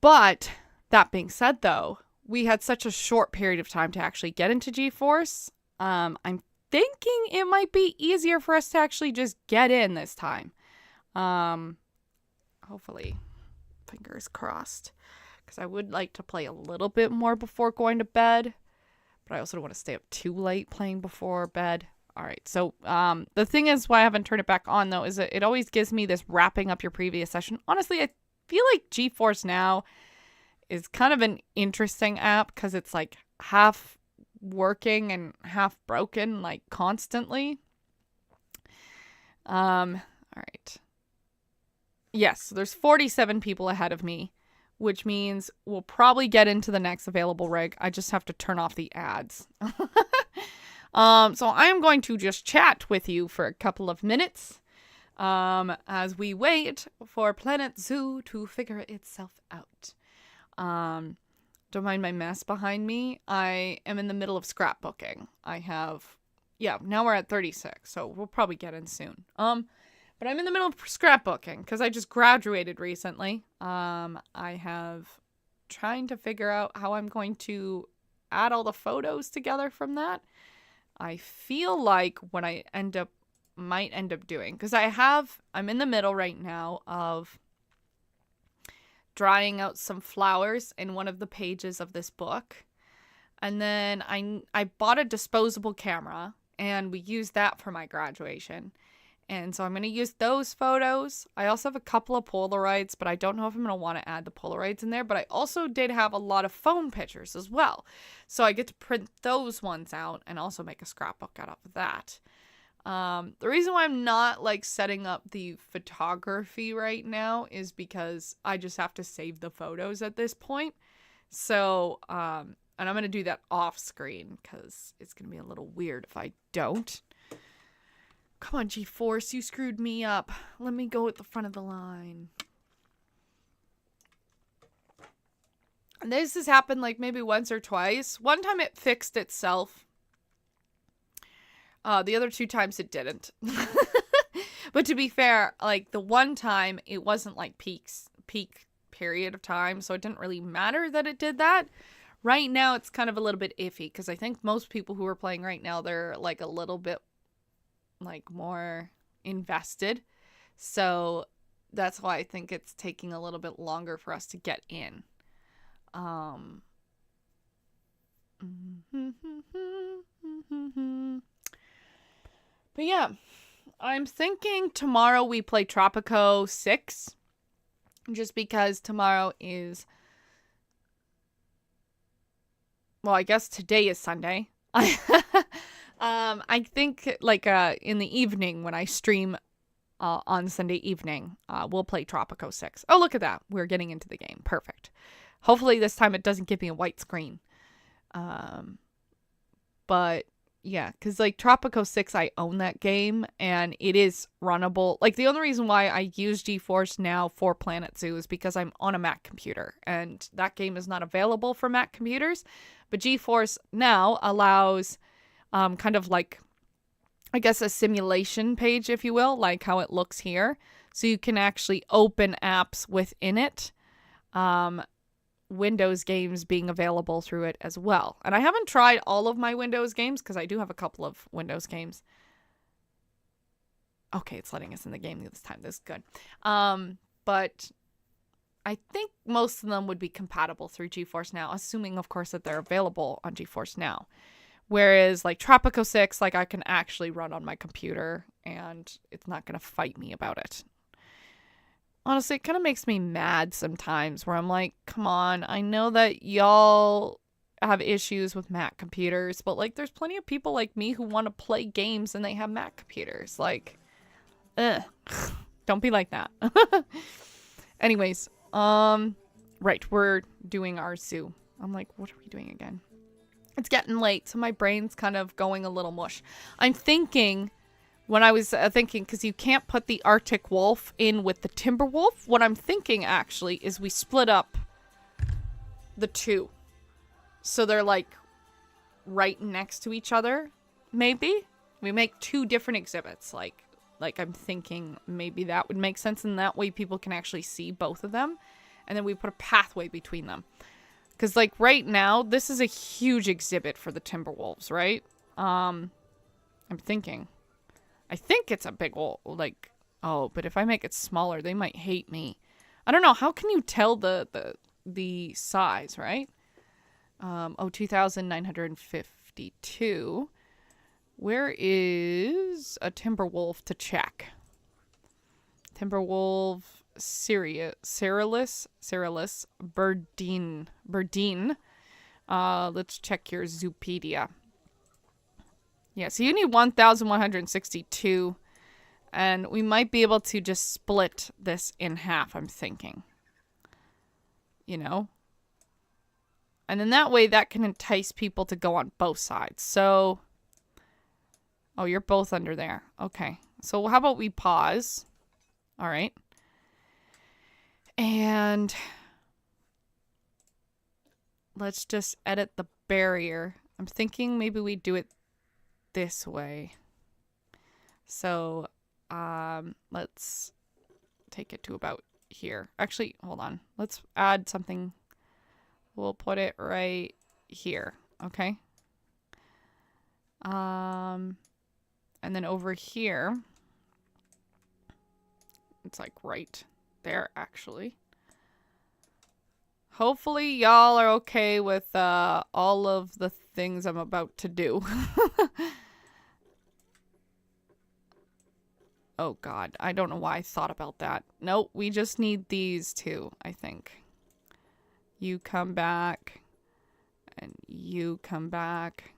But that being said, though, we had such a short period of time to actually get into GeForce. I'm thinking it might be easier for us to actually just get in this time. Hopefully, fingers crossed, because I would like to play a little bit more before going to bed, but I also don't want to stay up too late playing before bed. All right, so the thing is, why I haven't turned it back on, though, is that it always gives me this wrapping up your previous session. Honestly, I feel like GeForce Now is kind of an interesting app because it's like half working and half broken, like constantly. All right. Yes, so there's 47 people ahead of me, which means we'll probably get into the next available rig. I just have to turn off the ads. So I'm going to just chat with you for a couple of minutes as we wait for Planet Zoo to figure itself out. Don't mind my mess behind me. I am in the middle of scrapbooking. Now we're at 36, so we'll probably get in soon. But I'm in the middle of scrapbooking because I just graduated recently. I have trying to figure out how I'm going to add all the photos together from that. I feel like what I might end up doing, because I'm in the middle right now of drying out some flowers in one of the pages of this book. And then I bought a disposable camera and we used that for my graduation. And so I'm going to use those photos. I also have a couple of Polaroids, but I don't know if I'm going to want to add the Polaroids in there. But I also did have a lot of phone pictures as well. So I get to print those ones out and also make a scrapbook out of that. The reason why I'm not like setting up the photography right now is because I just have to save the photos at this point. So, and I'm going to do that off screen because it's going to be a little weird if I don't. Come on, GeForce, you screwed me up. Let me go at the front of the line. And this has happened like maybe once or twice. One time it fixed itself. The other 2 times it didn't. But to be fair, like the one time it wasn't like peak period of time, so it didn't really matter that it did that. Right now it's kind of a little bit iffy because I think most people who are playing right now, they're like a little bit like more invested. So that's why I think it's taking a little bit longer for us to get in. But yeah, I'm thinking tomorrow we play Tropico 6. Just because tomorrow is... Well, I guess today is Sunday. I think like in the evening when I stream on Sunday evening, we'll play Tropico 6. Oh, look at that. We're getting into the game. Perfect. Hopefully this time it doesn't give me a white screen. But yeah, because like Tropico 6, I own that game and it is runnable. Like the only reason why I use GeForce Now for Planet Zoo is because I'm on a Mac computer and that game is not available for Mac computers. But GeForce Now allows kind of like, I guess, a simulation page, if you will, like how it looks here. So you can actually open apps within it. Windows games being available through it as well. And I haven't tried all of my Windows games because I do have a couple of Windows games. Okay, it's letting us in the game this time. This is good. But I think most of them would be compatible through GeForce Now, assuming, of course, that they're available on GeForce Now. Whereas, like, Tropico 6, like, I can actually run on my computer, and it's not going to fight me about it. Honestly, it kind of makes me mad sometimes, where I'm like, come on, I know that y'all have issues with Mac computers, but, like, there's plenty of people like me who want to play games and they have Mac computers. Like, ugh. Don't be like that. Anyways, right, we're doing our zoo. I'm like, what are we doing again? It's getting late, so my brain's kind of going a little mush. I'm thinking, when I was thinking, because you can't put the Arctic wolf in with the timber wolf, what I'm thinking, actually, is we split up the two. So they're, like, right next to each other, maybe? We make two different exhibits, like I'm thinking maybe that would make sense, and that way people can actually see both of them. And then we put a pathway between them. Because, like, right now, this is a huge exhibit for the Timberwolves, right? I'm thinking. I think it's a big old, like, oh, but if I make it smaller, they might hate me. I don't know. How can you tell the size, right? 2,952. Where is a Timberwolf to check? Timberwolf Ceralis Berdine. Let's check your Zoopedia. Yeah, so you need 1,162. And we might be able to just split this in half, I'm thinking. You know? And in that way, that can entice people to go on both sides. So... oh, you're both under there. Okay. So how about we pause? All right. And let's just edit the barrier. I'm thinking maybe we do it this way. So let's take it to about here. Actually, hold on. Let's add something. We'll put it right here. Okay. And then over here, it's like right there, actually. Hopefully y'all are okay with all of the things I'm about to do. Oh God, I don't know why I thought about that. Nope, we just need these two, I think. You come back, and you come back.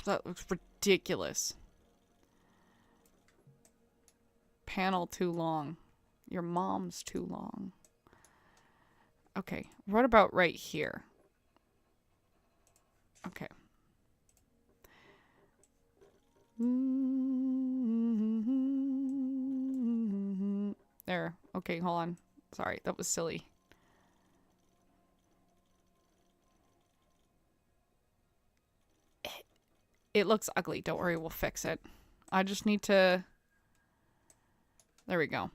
That looks ridiculous. Panel too long. Your mom's too long. Okay, what about right here? Okay. There. Okay, hold on. Sorry, that was silly. It looks ugly. Don't worry, we'll fix it. I just need to... there we go.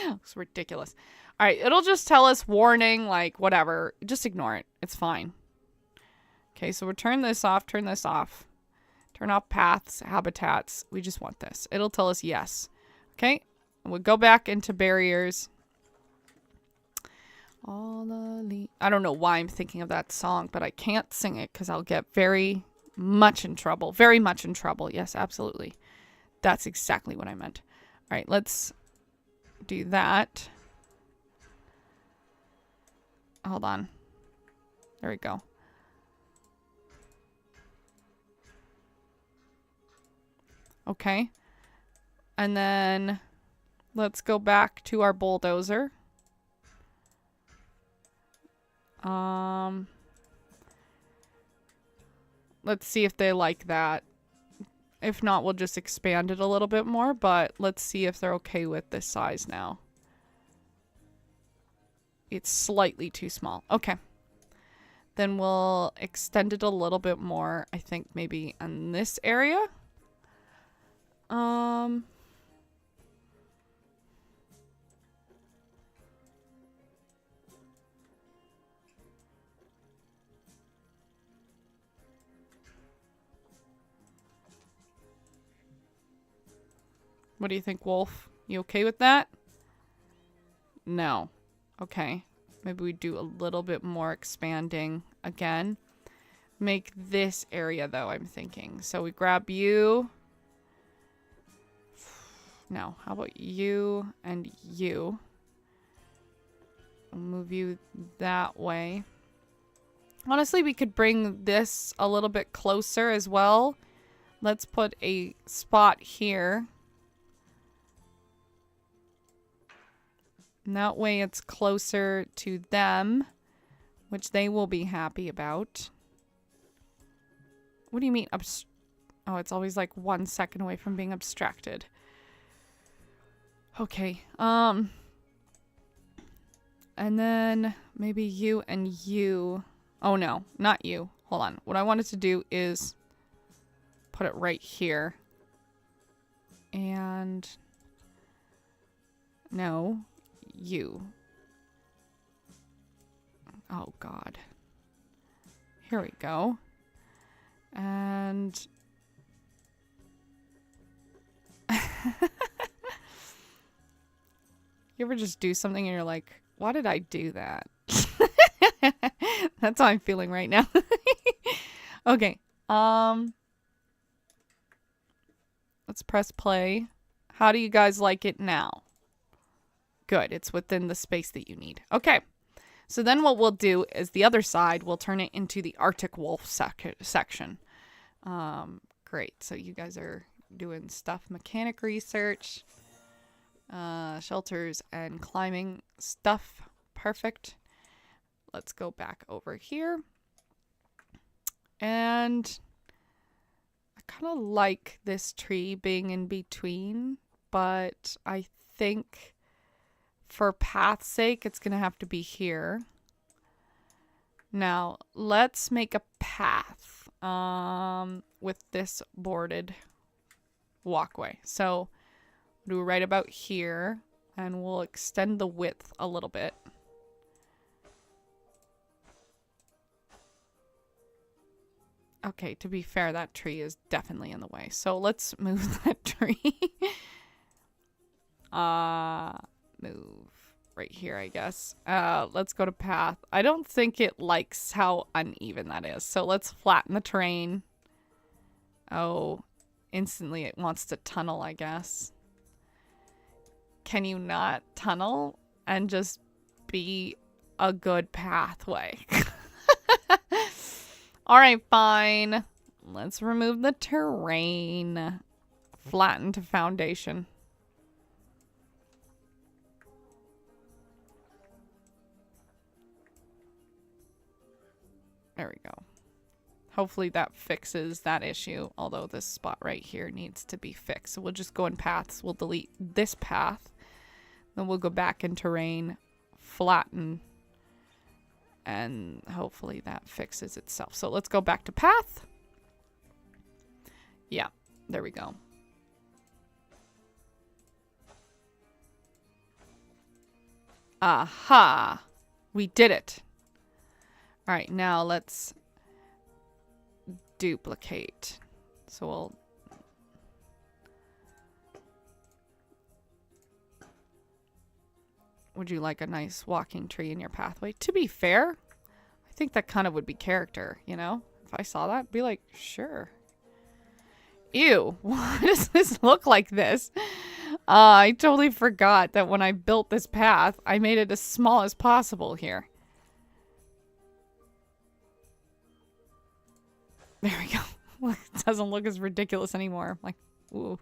Looks ridiculous. Alright, it'll just tell us warning, like, whatever. Just ignore it. It's fine. Okay, so we'll turn this off, turn this off. Turn off paths, habitats. We just want this. It'll tell us yes. Okay, we'll go back into barriers. I don't know why I'm thinking of that song, but I can't sing it because I'll get very much in trouble. Very much in trouble. Yes, absolutely. That's exactly what I meant. All right, let's do that. Hold on. There we go. Okay. And then let's go back to our bulldozer. Let's see if they like that. If not, we'll just expand it a little bit more, but let's see if they're okay with this size now. It's slightly too small. Okay. Then we'll extend it a little bit more, I think maybe in this area. What do you think, Wolf? You okay with that? No. Okay. Maybe we do a little bit more expanding again. Make this area, though, I'm thinking. So we grab you. No. How about you and you? We'll move you that way. Honestly, we could bring this a little bit closer as well. Let's put a spot here. And that way it's closer to them, which they will be happy about. What do you mean? Oh, it's always like 1 second away from being abstracted. Okay. And then maybe you and you. Oh, no, not you. Hold on. What I wanted to do is put it right here. And no, you. Oh, God. Here we go. And you ever just do something and you're like, why did I do that? That's how I'm feeling right now. Okay. Let's press play. How do you guys like it now? Good. It's within the space that you need. Okay. So then what we'll do is the other side, we'll turn it into the Arctic Wolf section. Great. So you guys are doing stuff, mechanic research, shelters and climbing stuff. Perfect. Let's go back over here. And I kind of like this tree being in between, but I think for path's sake, it's going to have to be here. Now, let's make a path with this boarded walkway. So, we'll do right about here, and we'll extend the width a little bit. Okay, to be fair, that tree is definitely in the way. So let's move that tree. Move right here, I guess. Let's go to path. I don't think it likes how uneven that is. So let's flatten the terrain. Oh, instantly it wants to tunnel, I guess. Can you not tunnel and just be a good pathway? All right, fine. Let's remove the terrain. Flatten to foundation. There we go. Hopefully that fixes that issue, although this spot right here needs to be fixed. So we'll just go in paths. We'll delete this path. Then we'll go back in terrain, flatten, and hopefully that fixes itself. So let's go back to path. Yeah, there we go. Aha! We did it. All right, now let's duplicate. So we'll... Would you like a nice walking tree in your pathway? To be fair, I think that kind of would be character, you know? If I saw that, I'd be like, sure. Ew, why does this look like this? I totally forgot that when I built this path, I made it as small as possible here. There we go. It doesn't look as ridiculous anymore. Like, ooh.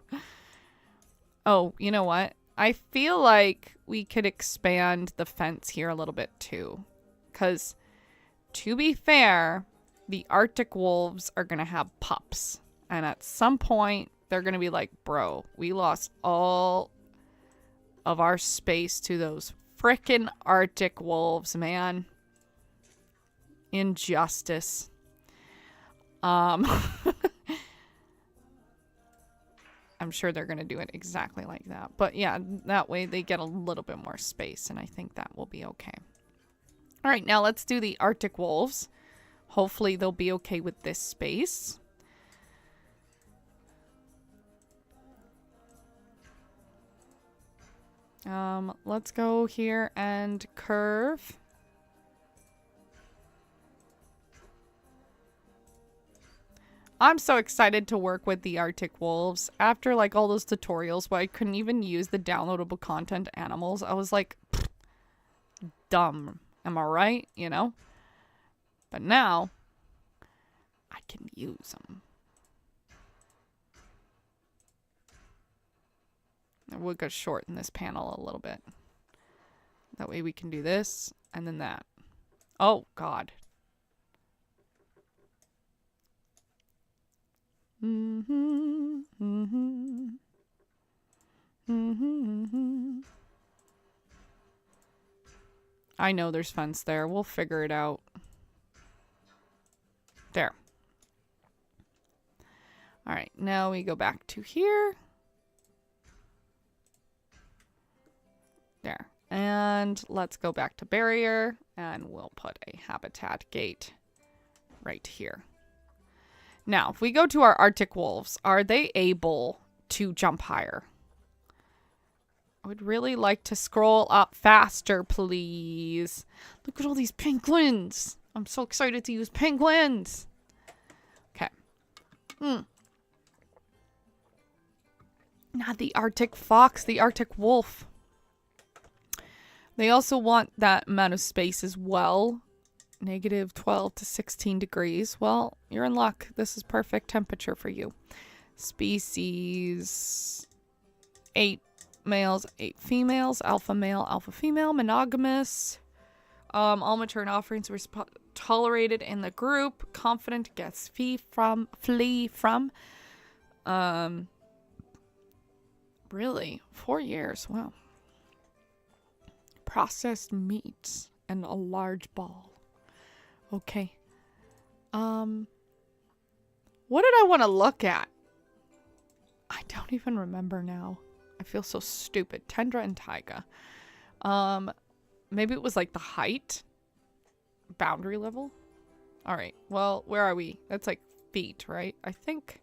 Oh, you know what? I feel like we could expand the fence here a little bit too. Because, to be fair, the Arctic wolves are going to have pups. And at some point, they're going to be like, bro, we lost all of our space to those frickin' Arctic wolves, man. Injustice. I'm sure they're going to do it exactly like that. But yeah, that way they get a little bit more space, and I think that will be okay. All right, now let's do the Arctic wolves. Hopefully they'll be okay with this space. Let's go here and curve. I'm so excited to work with the Arctic wolves. After like all those tutorials where I couldn't even use the downloadable content animals, I was like, dumb. Am I right? You know? But now, I can use them. We'll go shorten this panel a little bit. That way we can do this and then that. Oh, God. I know there's fence there. We'll figure it out. There. All right, now we go back to here. There. And let's go back to barrier, and we'll put a habitat gate right here. Now, if we go to our Arctic wolves, are they able to jump higher? I would really like to scroll up faster, please. Look at all these penguins. I'm so excited to use penguins. Okay. Not the Arctic fox, the Arctic wolf. They also want that amount of space as well. Negative 12 to 16 degrees. Well, you're in luck. This is perfect temperature for you. Species 8 males, 8 females, alpha male, alpha female, monogamous. All mature and offerings were tolerated in the group. Confident gets flee from. Really? 4 years. Wow. Processed meats and a large ball. Okay. What did I want to look at? I don't even remember now. I feel so stupid. Tundra and taiga. Maybe it was like the height? Boundary level? Alright. Well, where are we? That's like feet, right? I think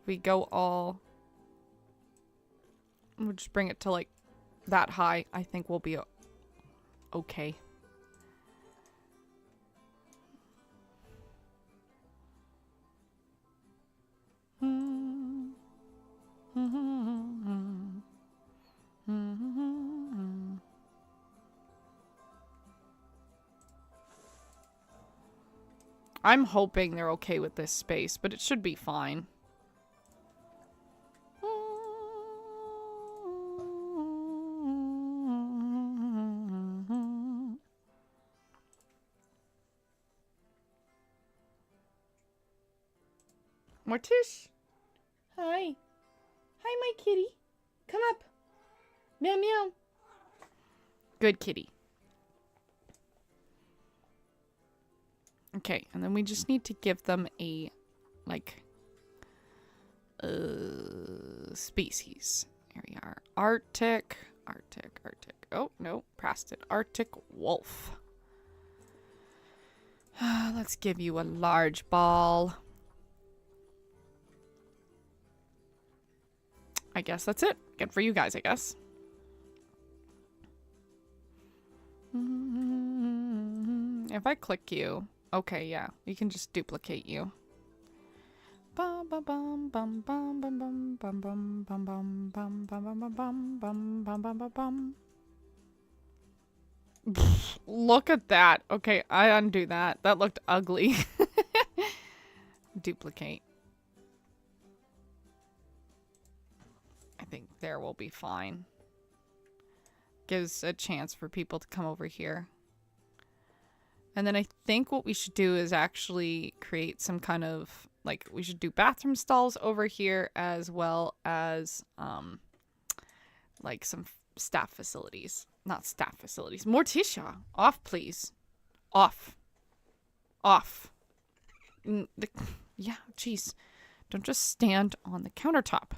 we go all... We'll just bring it to like that high. I think we'll be okay. I'm hoping they're okay with this space, but it should be fine. Mortish? Hi. Hi, my kitty. Come up. Meow meow. Good kitty. Okay, and then we just need to give them a, like, species. Here we are. Arctic. Oh, no, past it. Arctic wolf. Let's give you a large ball. I guess that's it. Good for you guys, I guess. If I click you... Okay, yeah. We can just duplicate you. Bum bum bum bum bum bum bum bum bum bum bum bum bum bum bum bum bum bum. Look at that. Okay, I undo that. That looked ugly. Duplicate. I think there will be fine. Gives a chance for people to come over here. And then I think what we should do is actually create some kind of, like, we should do bathroom stalls over here as well as, like, some staff facilities. Not staff facilities. Morticia, off, please. Off. Off. Yeah, jeez. Don't just stand on the countertop.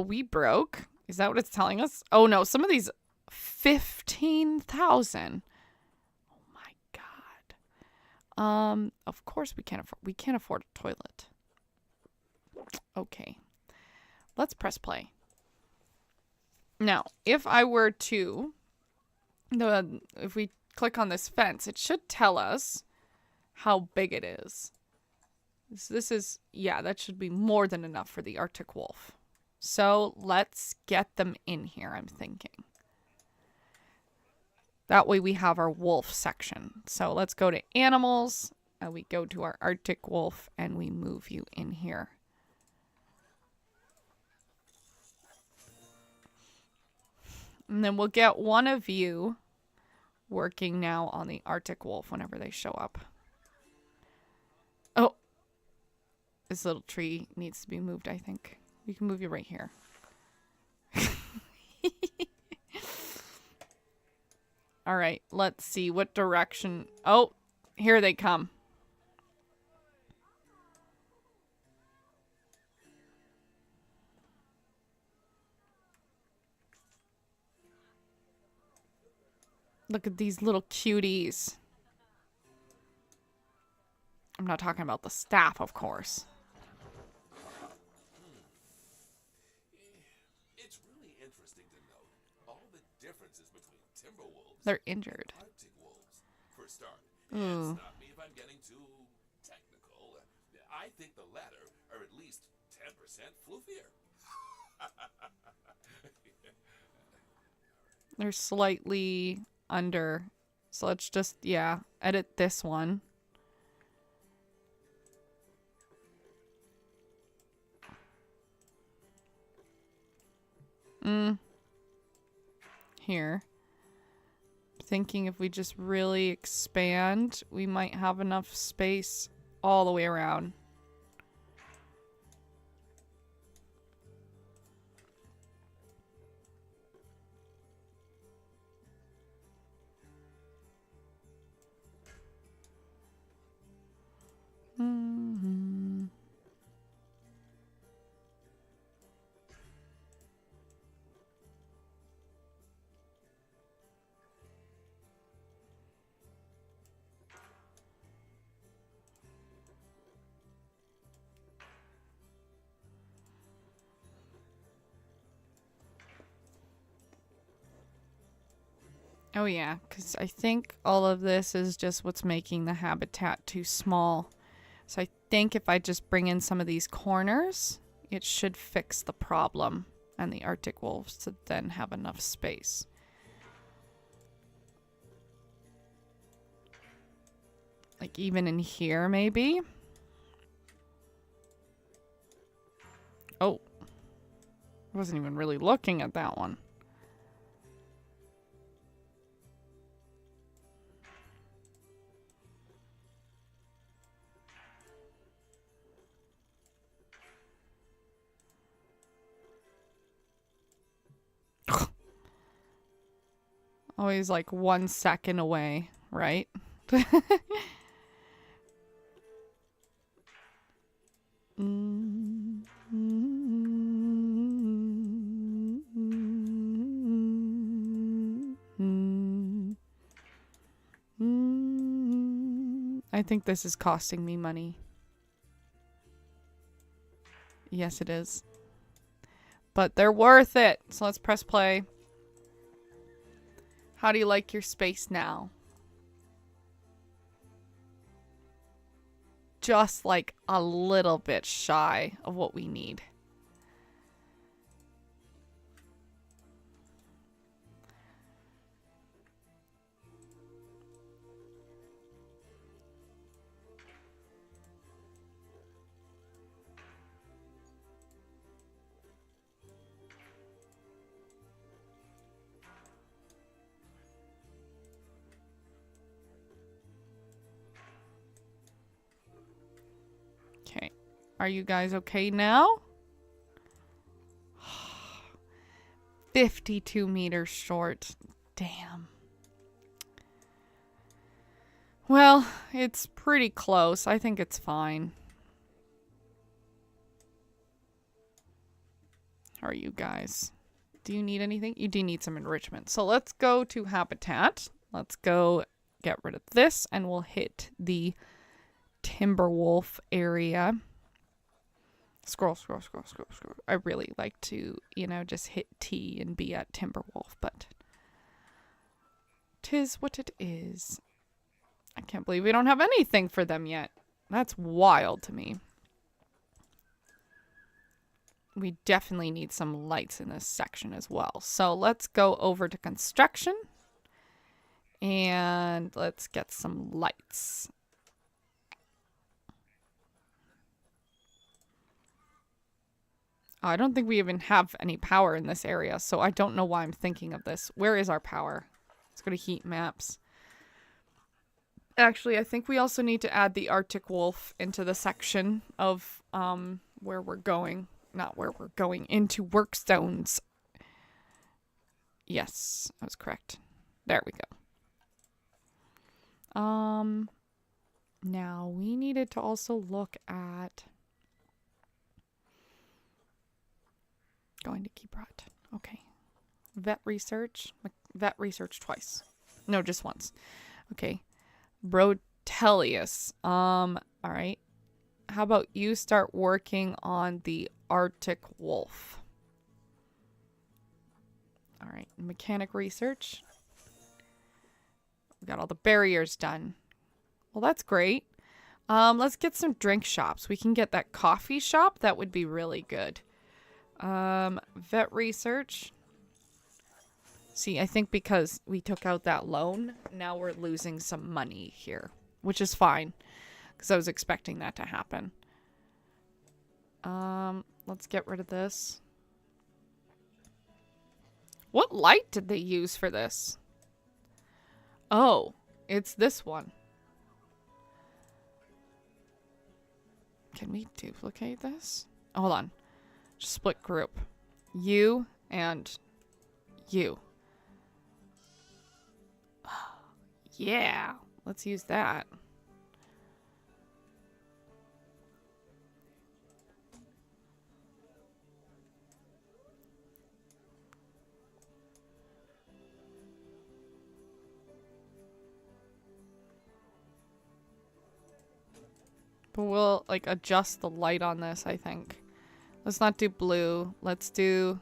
We broke. Is that what it's telling us? Oh, no. Some of these, 15,000. Of course we can't afford a toilet. Okay. Let's press play. Now, if I were to, if we click on this fence, it should tell us how big it is. This is, yeah, that should be more than enough for the Arctic wolf. So let's get them in here, I'm thinking. That way we have our wolf section. So let's go to animals, and we go to our Arctic wolf, and we move you in here. And then we'll get one of you working now on the Arctic wolf whenever they show up. Oh, this little tree needs to be moved, I think. We can move you right here. All right, let's see what direction. Oh, here they come. Look at these little cuties. I'm not talking about the staff, of course. It's really interesting to note all the differences between timber wolves They're injured. and Arctic wolves. For a start, Ooh. stop me if I'm getting too technical. I think the latter are at least 10% floofier. They're slightly under. So let's just, yeah, edit this one. Here. Thinking if we just really expand, we might have enough space all the way around. Mm-hmm. Oh yeah, because I think all of this is just what's making the habitat too small. So I think if I just bring in some of these corners, it should fix the problem and the Arctic wolves to then have enough space. Like even in here, maybe? Oh. I wasn't even really looking at that one. Always like 1 second away, right? I think this is costing me money. Yes, it is. But they're worth it. So let's press play. How do you like your space now? Just like a little bit shy of what we need. Okay. Are you guys okay now? 52 meters short. Damn. Well, it's pretty close. I think it's fine. How are you guys? Do you need anything? You do need some enrichment. So let's go to habitat. Let's go get rid of this and we'll hit the Timberwolf area. Scroll, scroll, scroll, scroll, scroll. I really like to, you know, just hit T and be at Timberwolf, but 'tis what it is. I can't believe we don't have anything for them yet. That's wild to me. We definitely need some lights in this section as well. So let's go over to construction. And let's get some lights. I don't think we even have any power in this area, so I don't know why I'm thinking of this. Where is our power? Let's go to heat maps. Actually, I think we also need to add the Arctic Wolf into the section of where we're going. Not where we're going, into work zones. Yes, I was correct. There we go. Now we needed to also look at going to Keybrot. Okay. Vet research twice. No, just once. Okay. Brotelius. All right. How about you start working on the Arctic Wolf? All right. Mechanic research. We got all the barriers done. Well, that's great. Let's get some drink shops. We can get that coffee shop. That would be really good. Vet research. See, I think because we took out that loan, now we're losing some money here, which is fine because I was expecting that to happen. Let's get rid of this. What light did they use for this? Oh, it's this one. Can we duplicate this? Hold on. Just split group. You and you. Yeah, let's use that. But we'll, like, adjust the light on this, I think. Let's not do blue. Let's do...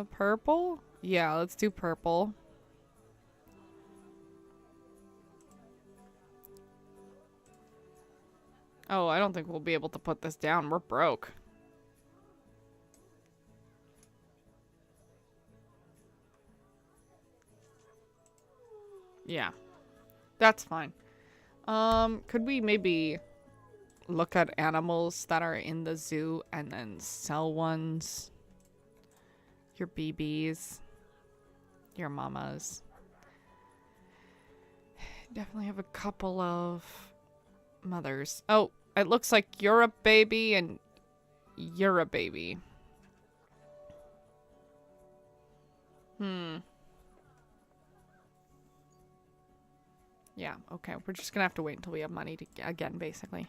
purple? Yeah, let's do purple. Oh, I don't think we'll be able to put this down. We're broke. Yeah, that's fine. Could we maybe look at animals that are in the zoo and then sell ones? Your BBs. Your mamas. Definitely have a couple of mothers. Oh, it looks like you're a baby and you're a baby. Yeah, okay. We're just gonna have to wait until we have money to, again, basically.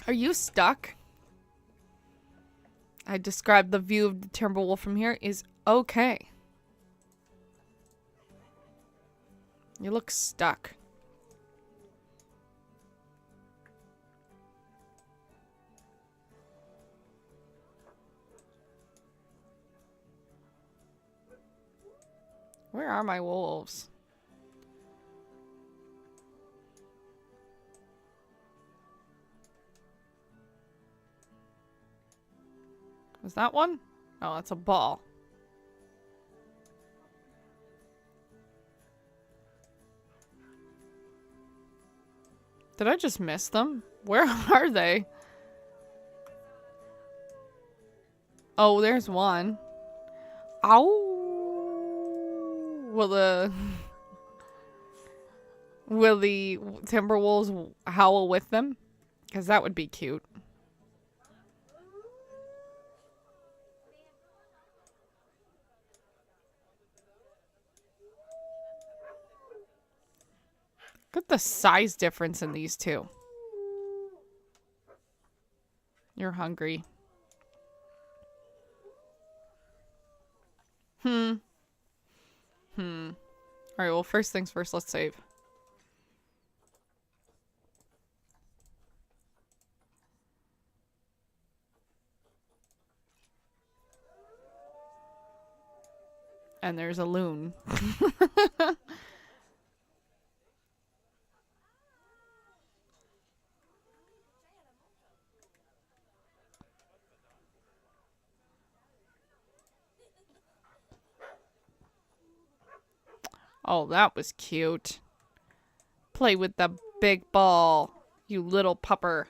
Are you stuck? I described the view of the Timberwolf from here is okay. You look stuck. Where are my wolves? Was that one? Oh, that's a ball. Did I just miss them? Where are they? Oh, there's one. Ow! Will the Timberwolves howl with them? Because that would be cute. Look at the size difference in these two. You're hungry. Hmm. Hmm. Alright, well, first things first, let's save. And there's a loon. Oh, that was cute. Play with the big ball, you little pupper.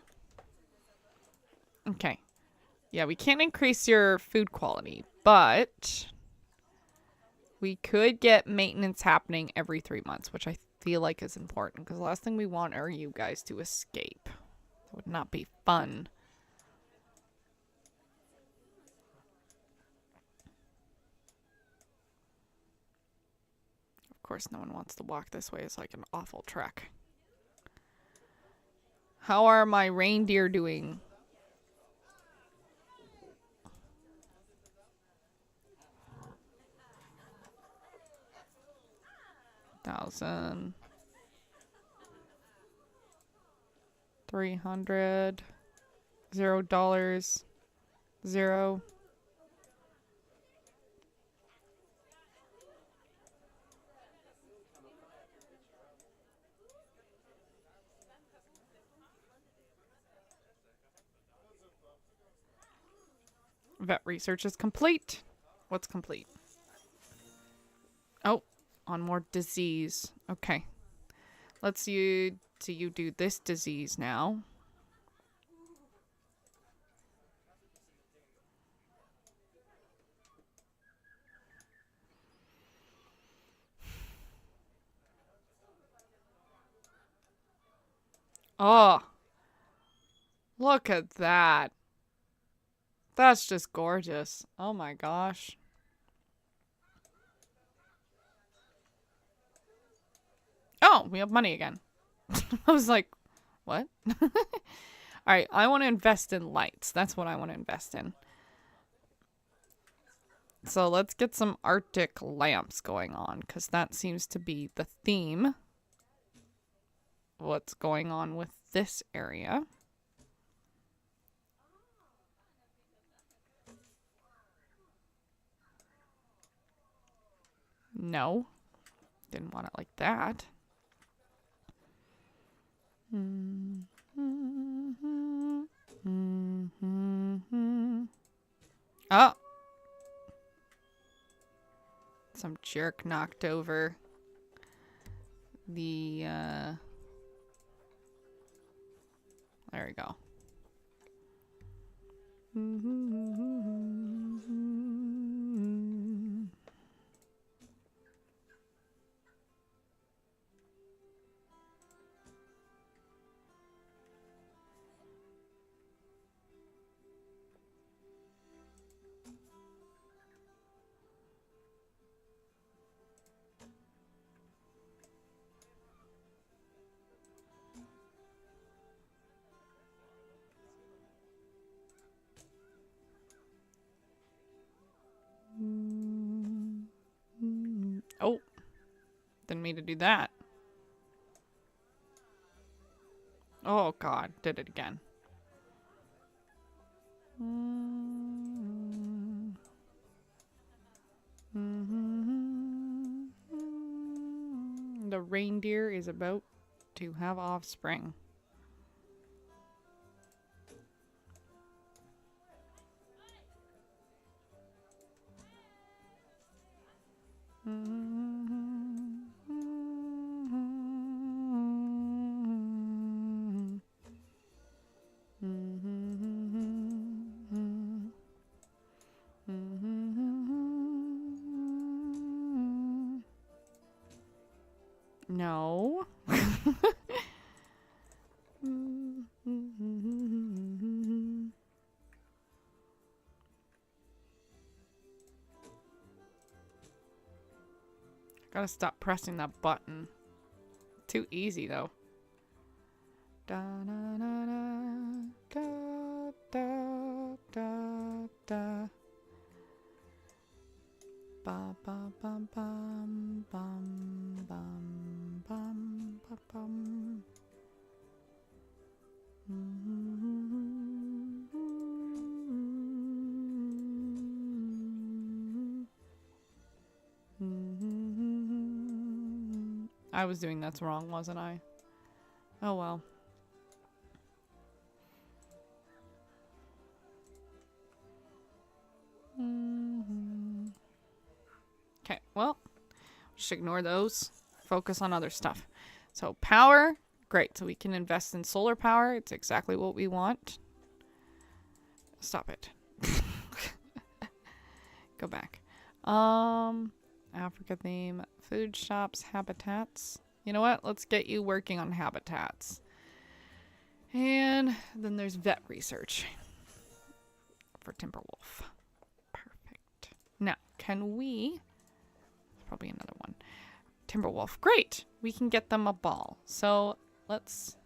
Okay. Yeah, we can't increase your food quality, but we could get maintenance happening every 3 months, which I feel like is important because the last thing we want are you guys to escape. That would not be fun. Of course, no one wants to walk this way. It's like an awful trek. How are my reindeer doing? $1,000. 300. $0. 0. Vet research is complete. What's complete? Oh, on more disease. Okay. Let's you do this disease now. Oh. Look at that. That's just gorgeous. Oh my gosh. Oh, we have money again. I was like, what? Alright, I want to invest in lights. That's what I want to invest in. So let's get some Arctic lamps going on, because that seems to be the theme. What's going on with this area. No. Didn't want it like that. Oh! Some jerk knocked over the, there we go. Oh, didn't mean to do that. Oh God, did it again. The reindeer is about to have offspring. No. Gotta stop pressing that button. Too easy though. Da na na na da da da da. Ba ba bum bum bum bum bum ba bum. I was doing that's wrong, wasn't I? Oh well. Okay, well, just ignore those. Focus on other stuff. So power, great. So we can invest in solar power. It's exactly what we want. Stop it. Go back. Africa theme, food shops, habitats. You know what? Let's get you working on habitats. And then there's vet research for Timberwolf. Perfect. Now, can we... Probably another one. Timberwolf. Great! We can get them a ball. So, let's...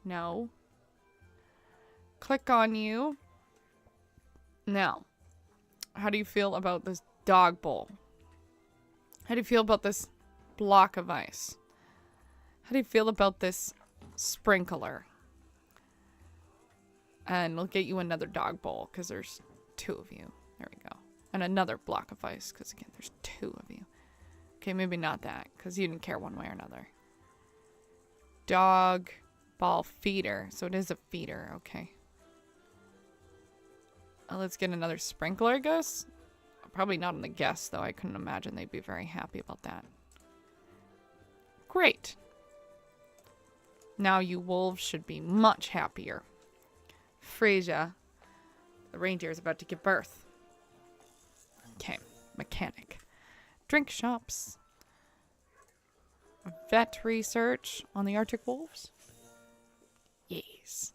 No. Click on you. Now, how do you feel about this dog bowl? How do you feel about this block of ice? How do you feel about this sprinkler? And we'll get you another dog bowl because there's 2 of you. There we go. And another block of ice because, again, there's 2 of you. Okay, maybe not that because you didn't care one way or another. Dog ball feeder. So it is a feeder. Okay. Let's get another sprinkler, I guess. Probably not on the guests, though. I couldn't imagine they'd be very happy about that. Great. Now you wolves should be much happier. Freyja, the reindeer, is about to give birth. Okay, mechanic. Drink shops. Vet research on the Arctic wolves. Yes.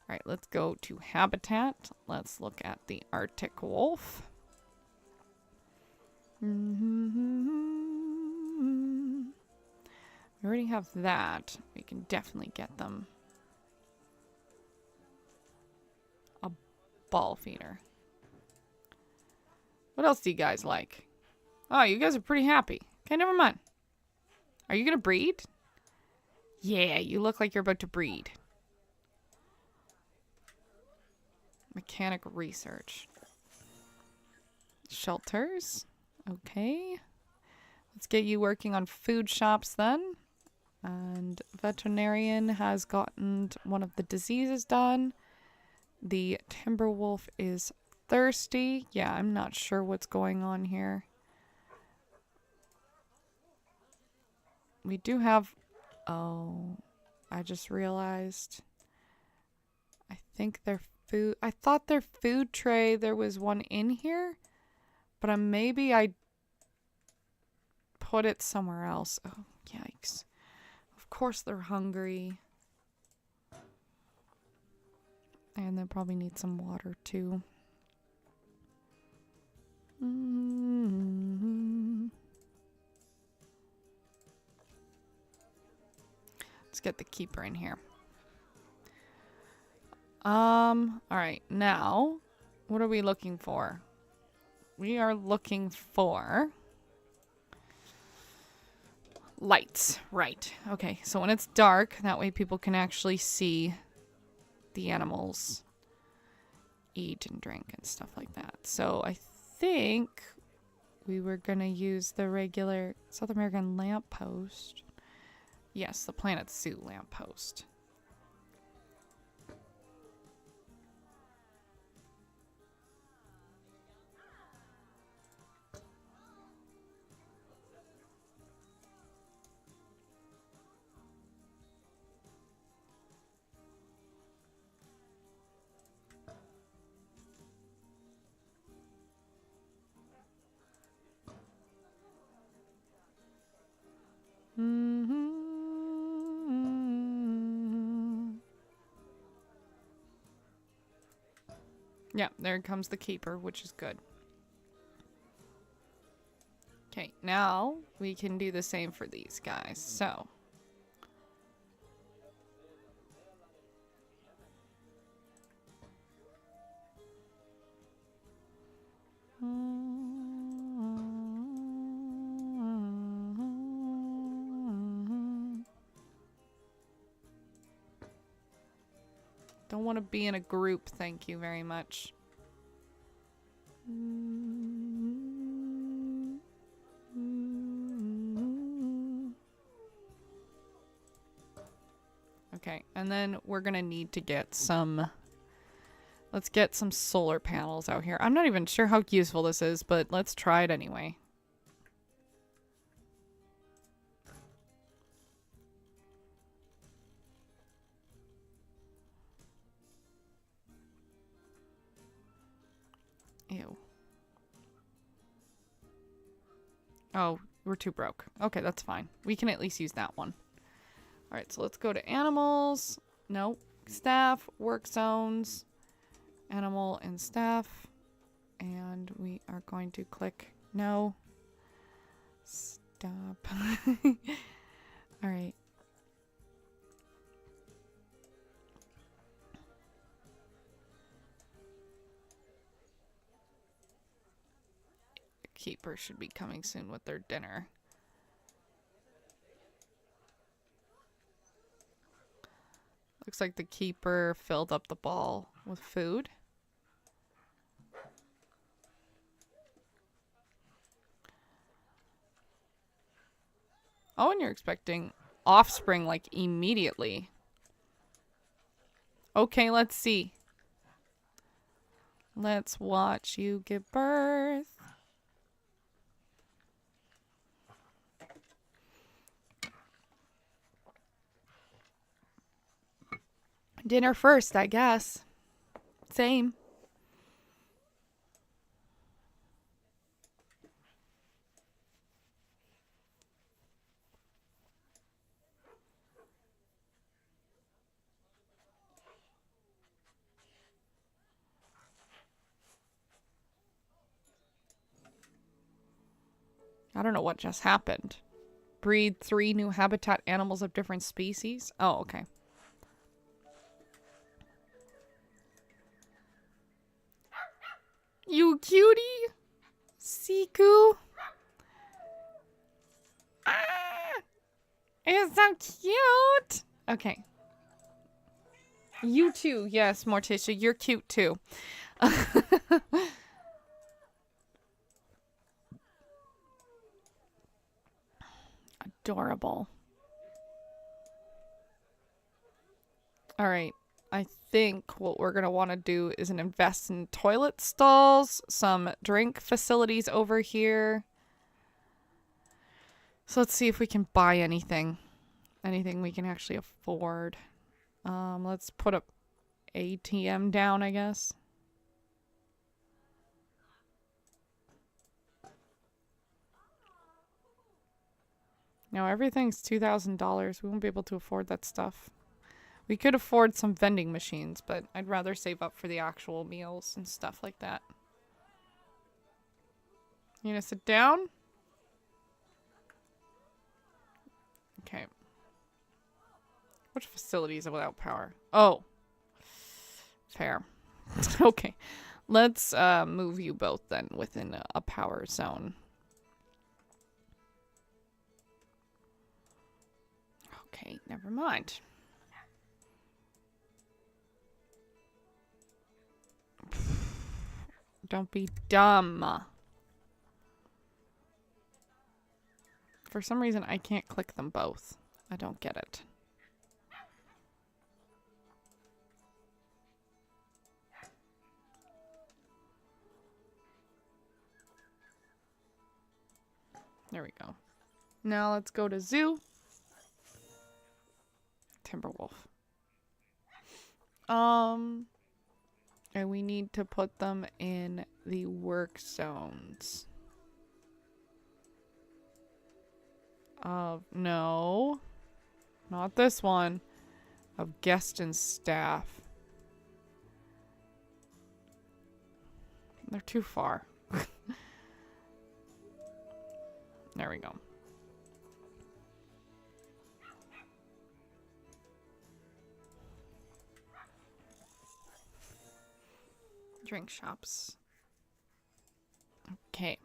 All right, let's go to habitat. Let's look at the Arctic wolf. We already have that. We can definitely get them a ball feeder. What else do you guys like? Oh, you guys are pretty happy. Okay, never mind. Are you gonna breed? Yeah, you look like you're about to breed. Mechanic research. Shelters. Okay. Let's get you working on food shops then. And veterinarian has gotten one of the diseases done. The Timberwolf is thirsty. Yeah, I'm not sure what's going on here. We do have... Oh, I just realized. I think their food... I thought their food tray, there was one in here. But maybe I put it somewhere else. Oh, yikes. Of course they're hungry. And they probably need some water too. Let's get the keeper in here. Alright, now, what are we looking for? We are looking for lights. Right. Okay, so when it's dark, that way people can actually see the animals eat and drink and stuff like that. So I think we were going to use the regular South American lamppost. Yes, the Planet Zoo lamppost. Yeah, there comes the keeper, which is good. Okay, now we can do the same for these guys. So, Don't want to be in a group, thank you very much. Okay, and then we're gonna need to get some... Let's get some solar panels out here. I'm not even sure how useful this is, but let's try it anyway. Ew. Oh, we're too broke. Okay, that's fine. We can at least use that one. Alright, so let's go to animals. Nope. Staff, work zones, animal and staff. And we are going to click no. Stop. Alright. Keeper should be coming soon with their dinner. Looks like the keeper filled up the ball with food. Oh, and you're expecting offspring like immediately. Okay, let's see. Let's watch you give birth. Dinner first, I guess. Same. I don't know what just happened. Breed 3 new habitat animals of different species. Oh, okay. You cutie! Siku! Ah! It's so cute! Okay. You too. Yes, Morticia, you're cute too. Adorable. Alright. I think what we're going to want to do is invest in toilet stalls, some drink facilities over here. So let's see if we can buy anything. Anything we can actually afford. Let's put a ATM down, I guess. No, everything's $2,000. We won't be able to afford that stuff. We could afford some vending machines, but I'd rather save up for the actual meals and stuff like that. You gonna sit down? Okay. Which facilities are without power? Oh. Fair. Okay. Let's move you both then within a power zone. Okay, never mind. Don't be dumb. For some reason, I can't click them both. I don't get it. There we go. Now let's go to zoo. Timberwolf. And we need to put them in the work zones. No. Not this one. Of guest and staff. They're too far. There we go. Drink shops. Okay.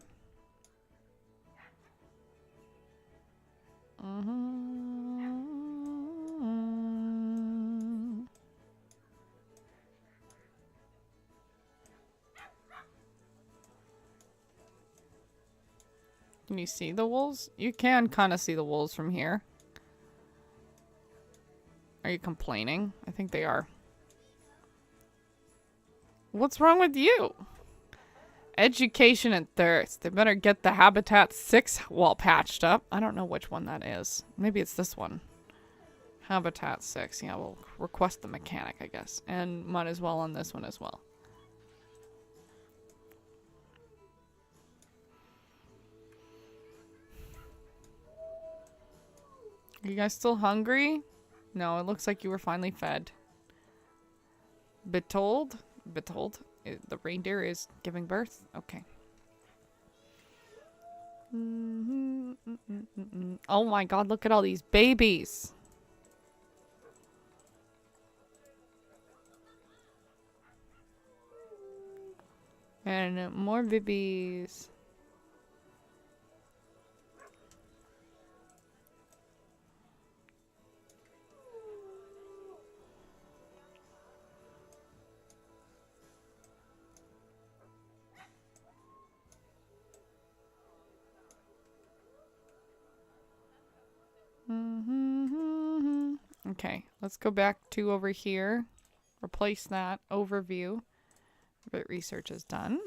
Can you see the wolves? You can kind of see the wolves from here. Are you complaining? I think they are. What's wrong with you? Education and thirst. They better get the Habitat 6 wall patched up. I don't know which one that is. Maybe it's this one. Habitat 6. Yeah, we'll request the mechanic, I guess. And might as well on this one as well. Are you guys still hungry? No, it looks like you were finally fed. Betold? Betold? The reindeer is giving birth? Okay. Oh my god, look at all these babies! And more babies. Okay, let's go back to over here. Replace that overview. But research is done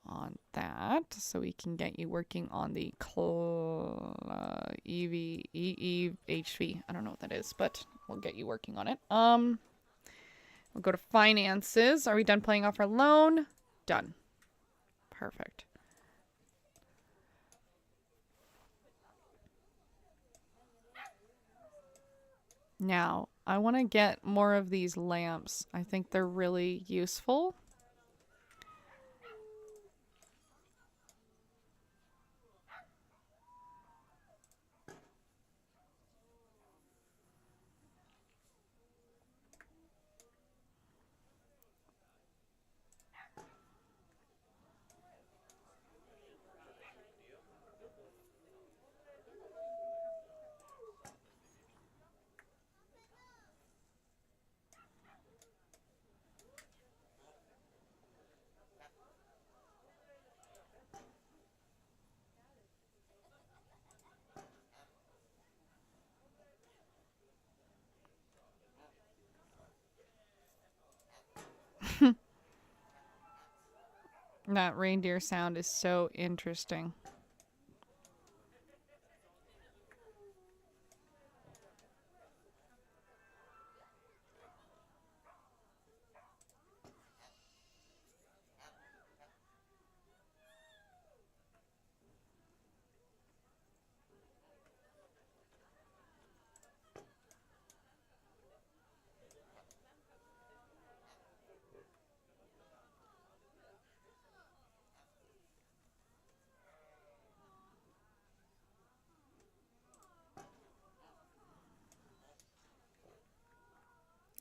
on that, so we can get you working on the EEHV. I don't know what that is, but we'll get you working on it. We'll go to finances. Are we done paying off our loan? Done. Perfect. Now, I want to get more of these lamps. I think they're really useful. That reindeer sound is so interesting.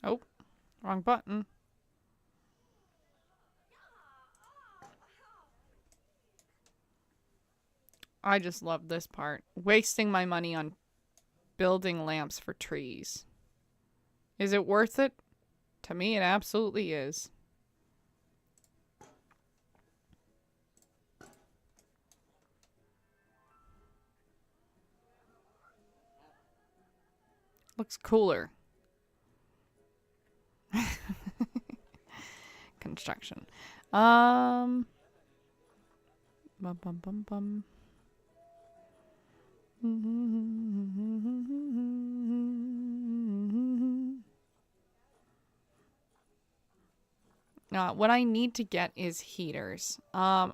Oh, wrong button. I just love this part. Wasting my money on building lamps for trees. Is it worth it? To me, it absolutely is. Looks cooler. Construction. Bum bum bum bum. What I need to get is heaters,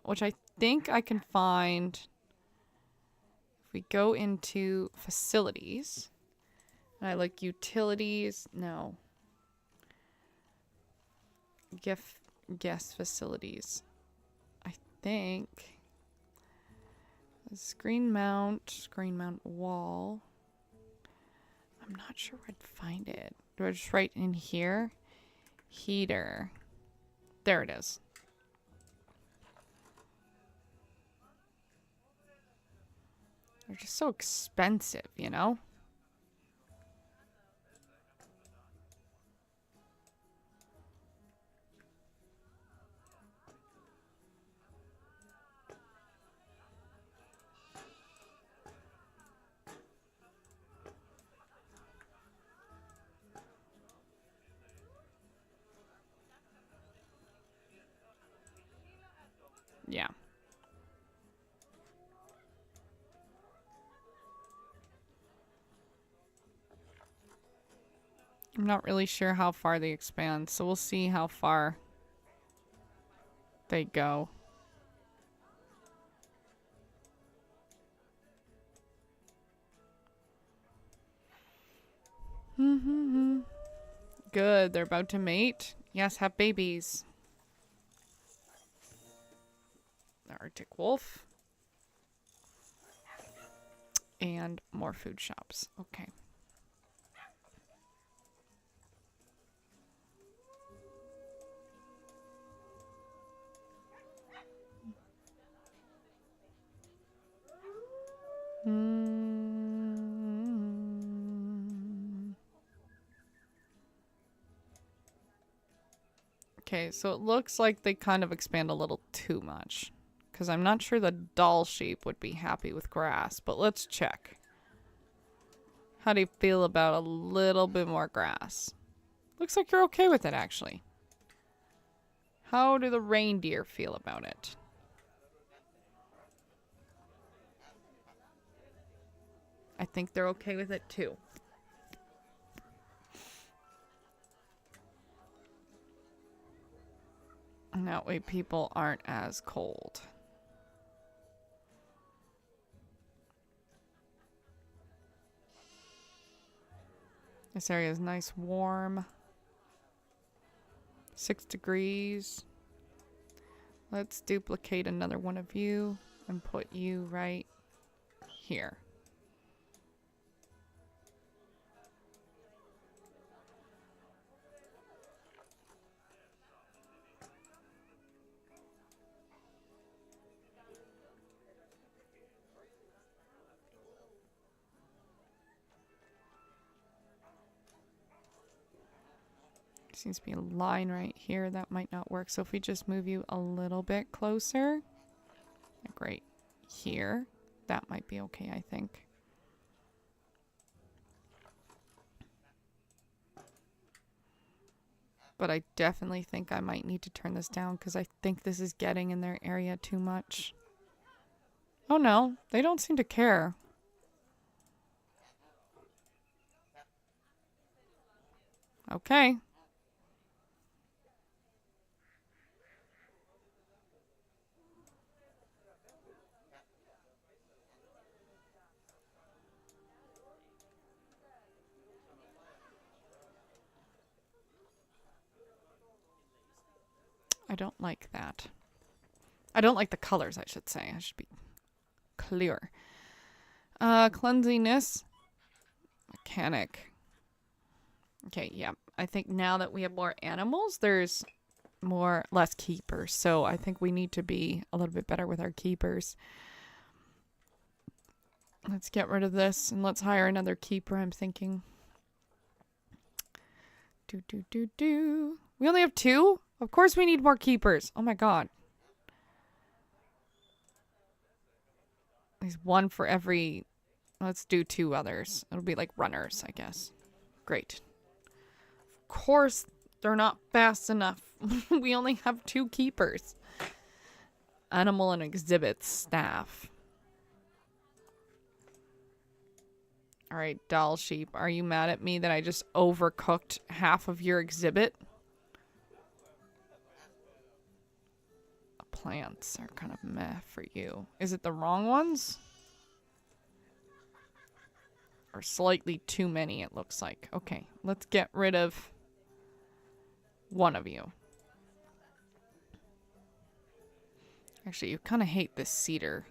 which I think I can find if we go into facilities. And I like utilities. No. Guest facilities. I think screen mount wall. I'm not sure where I'd find it. Do I just write in here? Heater. There it is. They're just so expensive, you know? Yeah. I'm not really sure how far they expand, so we'll see how far they go. Good, they're about to mate. Yes, have babies. The Arctic wolf. And more food shops. Okay. Okay, so it looks like they kind of expand a little too much. Because I'm not sure the doll sheep would be happy with grass, but let's check. How do you feel about a little bit more grass? Looks like you're okay with it, actually. How do the reindeer feel about it? I think they're okay with it, too. And that way people aren't as cold. This area is nice, warm. 6 degrees. Let's duplicate another one of you and put you right here. Seems to be a line right here. That might not work. So if we just move you a little bit closer, like right here, that might be okay, I think. But I definitely think I might need to turn this down because I think this is getting in their area too much. Oh no, they don't seem to care. Okay. I don't like that. I don't like the colors, I should say. I should be clear. Cleanliness. Mechanic. Okay, yeah. I think now that we have more animals, there's less keepers. So I think we need to be a little bit better with our keepers. Let's get rid of this and let's hire another keeper, I'm thinking. We only have 2? Of course we need more keepers. Oh my god. There's 1 for every... Let's do 2 others. It'll be like runners, I guess. Great. Of course they're not fast enough. We only have 2 keepers. Animal and exhibit staff. Alright, doll sheep. Are you mad at me that I just overcooked half of your exhibit? Plants are kind of meh for you. Is it the wrong ones? Or slightly too many, it looks like. Okay, let's get rid of one of you. Actually, you kind of hate this cedar.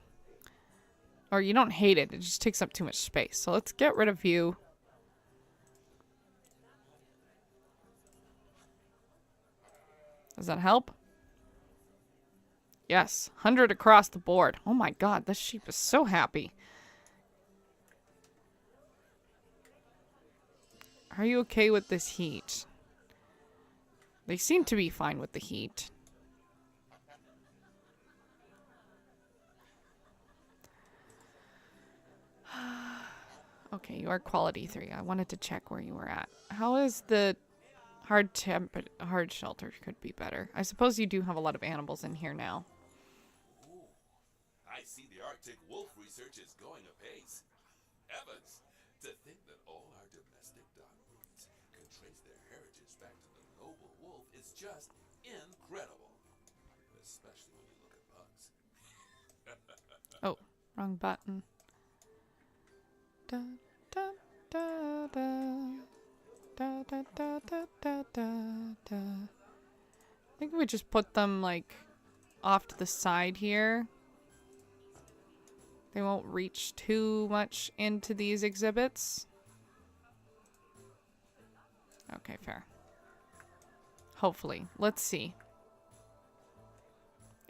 Or you don't hate it, it just takes up too much space. So let's get rid of you. Does that help? Yes, 100 across the board. Oh my god, this sheep is so happy. Are you okay with this heat? They seem to be fine with the heat. Okay, you are quality 3. I wanted to check where you were at. How is the hard shelter could be better? I suppose you do have a lot of animals in here now. Arctic wolf research is going apace. Heavens, to think that all our domestic dog breeds can trace their heritage back to the noble wolf is just incredible. Especially when you look at pugs. Oh, wrong button. Da, da, da, da. Da, da, da, da, da, da, da. I think we just put them, like, off to the side here. They won't reach too much into these exhibits. Okay, fair. Hopefully. Let's see.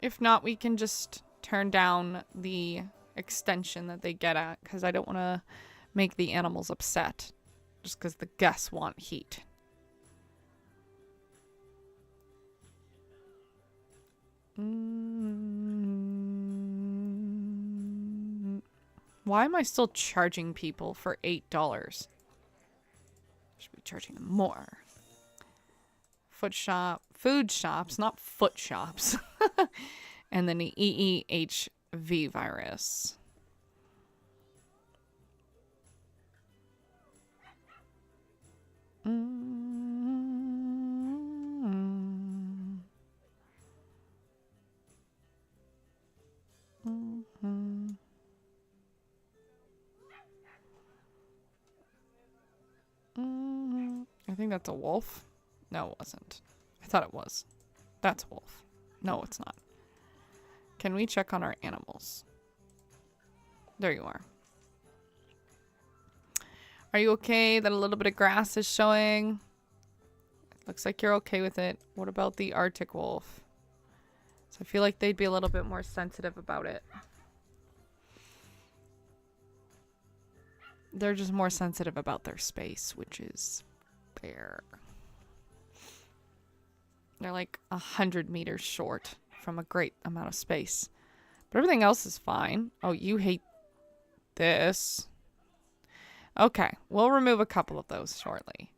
If not, we can just turn down the extension that they get at, because I don't want to make the animals upset. Just because the guests want heat. Why am I still charging people for $8? Should be charging them more. Food shops, not foot shops. And then the EEHV virus. I think that's a wolf. No, it wasn't. I thought it was. That's a wolf. No, it's not. Can we check on our animals? There you are. Are you okay that a little bit of grass is showing? Looks like you're okay with it. What about the Arctic wolf? So I feel like they'd be a little bit more sensitive about it. They're just more sensitive about their space, which is fair. They're like 100 meters short from a great amount of space. But everything else is fine. Oh, you hate this. Okay, we'll remove a couple of those shortly.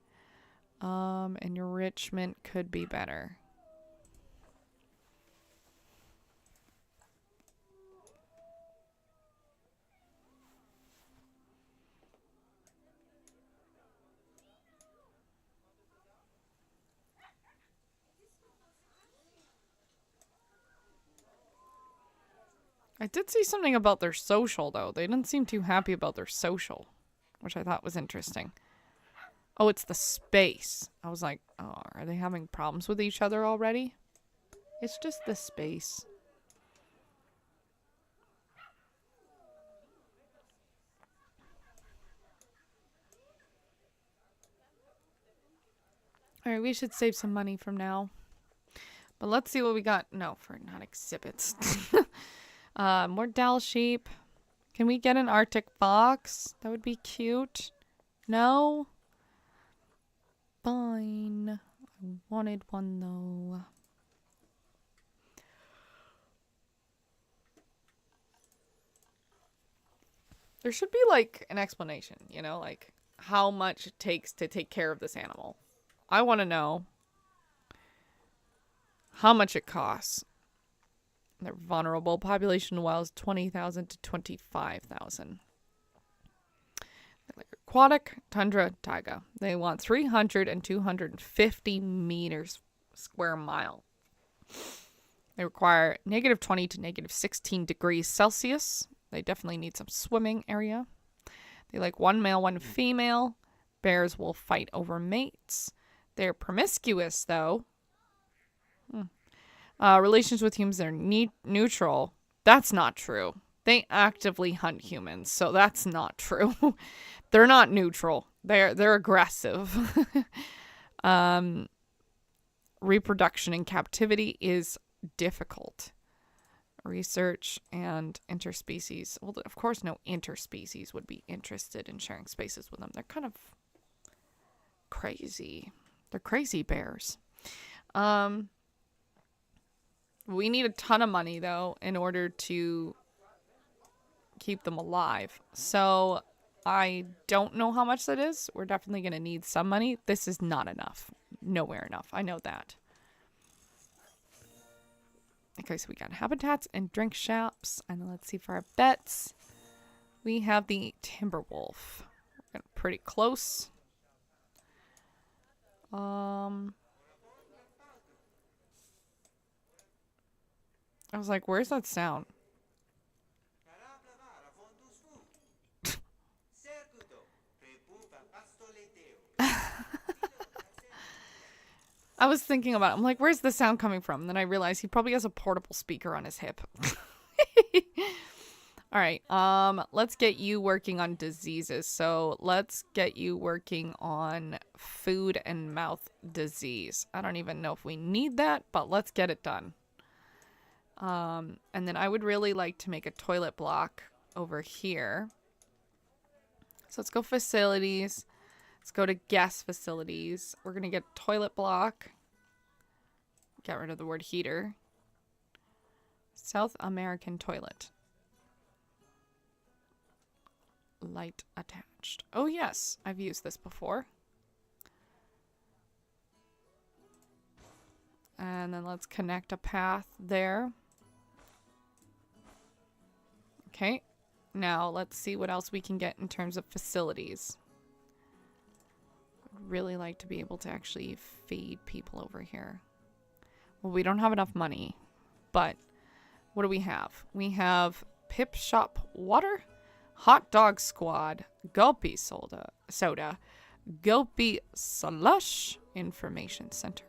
Enrichment could be better. I did see something about their social, though. They didn't seem too happy about their social, which I thought was interesting. Oh, it's the space. I was like, oh, are they having problems with each other already? It's just the space. Alright, we should save some money from now. But let's see what we got. No, for not exhibits. More Dall sheep. Can we get an Arctic fox? That would be cute. No? Fine. I wanted one though. There should be like an explanation, you know, like how much it takes to take care of this animal. I want to know how much it costs. They're vulnerable. Population in the wild is 20,000 to 25,000. Like aquatic, tundra, taiga. They want 300 and 250 meters square mile. They require -20 to -16 degrees Celsius. They definitely need some swimming area. They like one male, one female. Bears will fight over mates. They're promiscuous, though. Relations with humans are neutral. That's not true. They actively hunt humans, so that's not true. They're not neutral. They're aggressive. Reproduction in captivity is difficult. Research and interspecies. Well, of course, no interspecies would be interested in sharing spaces with them. They're kind of crazy. They're crazy bears. We need a ton of money, though, in order to keep them alive. So I don't know how much that is. We're definitely going to need some money. This is not enough. Nowhere enough. I know that. Okay, so we got habitats and drink shops. And then let's see for our bets. We have the Timberwolf. We're getting pretty close. I was like, where's that sound? I was thinking about it. I'm like, where's the sound coming from? And then I realized he probably has a portable speaker on his hip. All right. Let's get you working on diseases. So let's get you working on food and mouth disease. I don't even know if we need that, but let's get it done. And then I would really like to make a toilet block over here. So let's go facilities. Let's go to guest facilities. We're going to get toilet block. Get rid of the word heater. South American toilet. Light attached. Oh, yes. I've used this before. And then let's connect a path there. Okay. Now let's see what else we can get in terms of facilities. I'd really like to be able to actually feed people over here. Well, we don't have enough money, but what do we have? We have Pip Shop Water, Hot Dog Squad, Gulpy Soda, Gulpy Slush Information Center.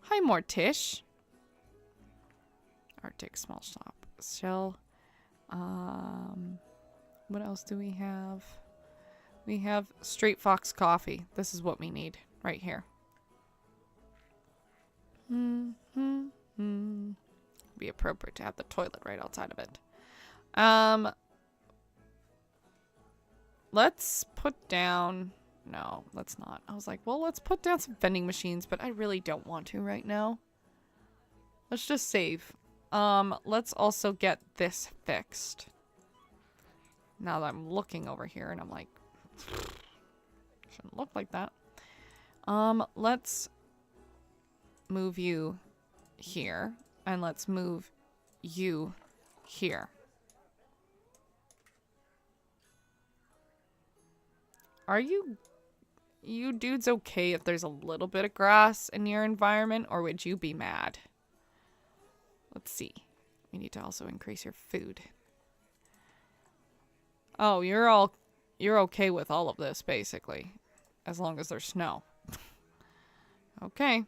Hi, Mortish. Arctic Small Shop. Shell. What else do we have? We have Straight Fox Coffee. This is what we need right here. Be appropriate to have the toilet right outside of it. Let's put down... No, let's not. I was like, well, let's put down some vending machines, but I really don't want to right now. Let's just save. Let's also get this fixed. Now that I'm looking over here and I'm like, shouldn't look like that. Let's move you here and let's move you here. Are you dudes okay if there's a little bit of grass in your environment, or would you be mad? Let's see. We need to also increase your food. Oh, you're okay with all of this, basically. As long as there's snow. Okay.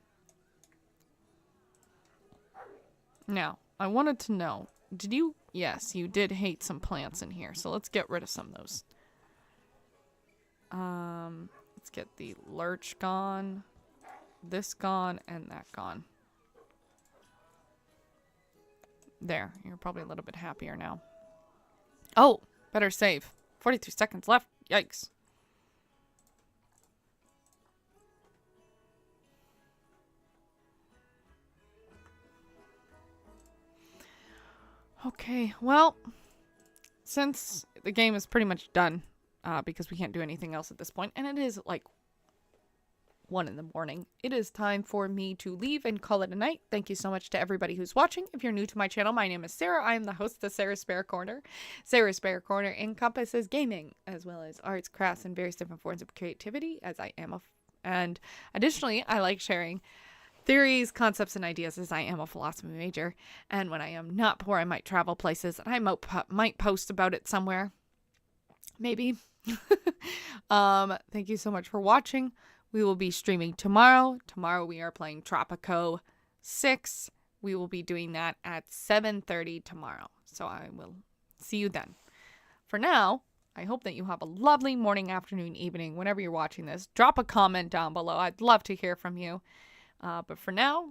Now, I wanted to know, did you... Yes, you did hate some plants in here, so let's get rid of some of those. Let's get the lurch gone, this gone, and that gone. There, you're probably a little bit happier now. Oh, better save. 42 seconds left. Yikes. Okay, well, since the game is pretty much done, because we can't do anything else at this point, and it is like 1 in the morning. It is time for me to leave and call it a night. Thank you so much to everybody who's watching. If you're new to my channel, my name is Sarah. I am the host of Sarah's Spare Corner. Sarah's Spare Corner encompasses gaming, as well as arts, crafts, and various different forms of creativity, as I am and additionally, I like sharing theories, concepts, and ideas, as I am a philosophy major. And when I am not poor, I might travel places, and I might post about it somewhere. Maybe. Thank you so much for watching. We will be streaming tomorrow. Tomorrow we are playing Tropico 6. We will be doing that at 7:30 tomorrow. So I will see you then. For now, I hope that you have a lovely morning, afternoon, evening, whenever you're watching this. Drop a comment down below. I'd love to hear from you. But for now,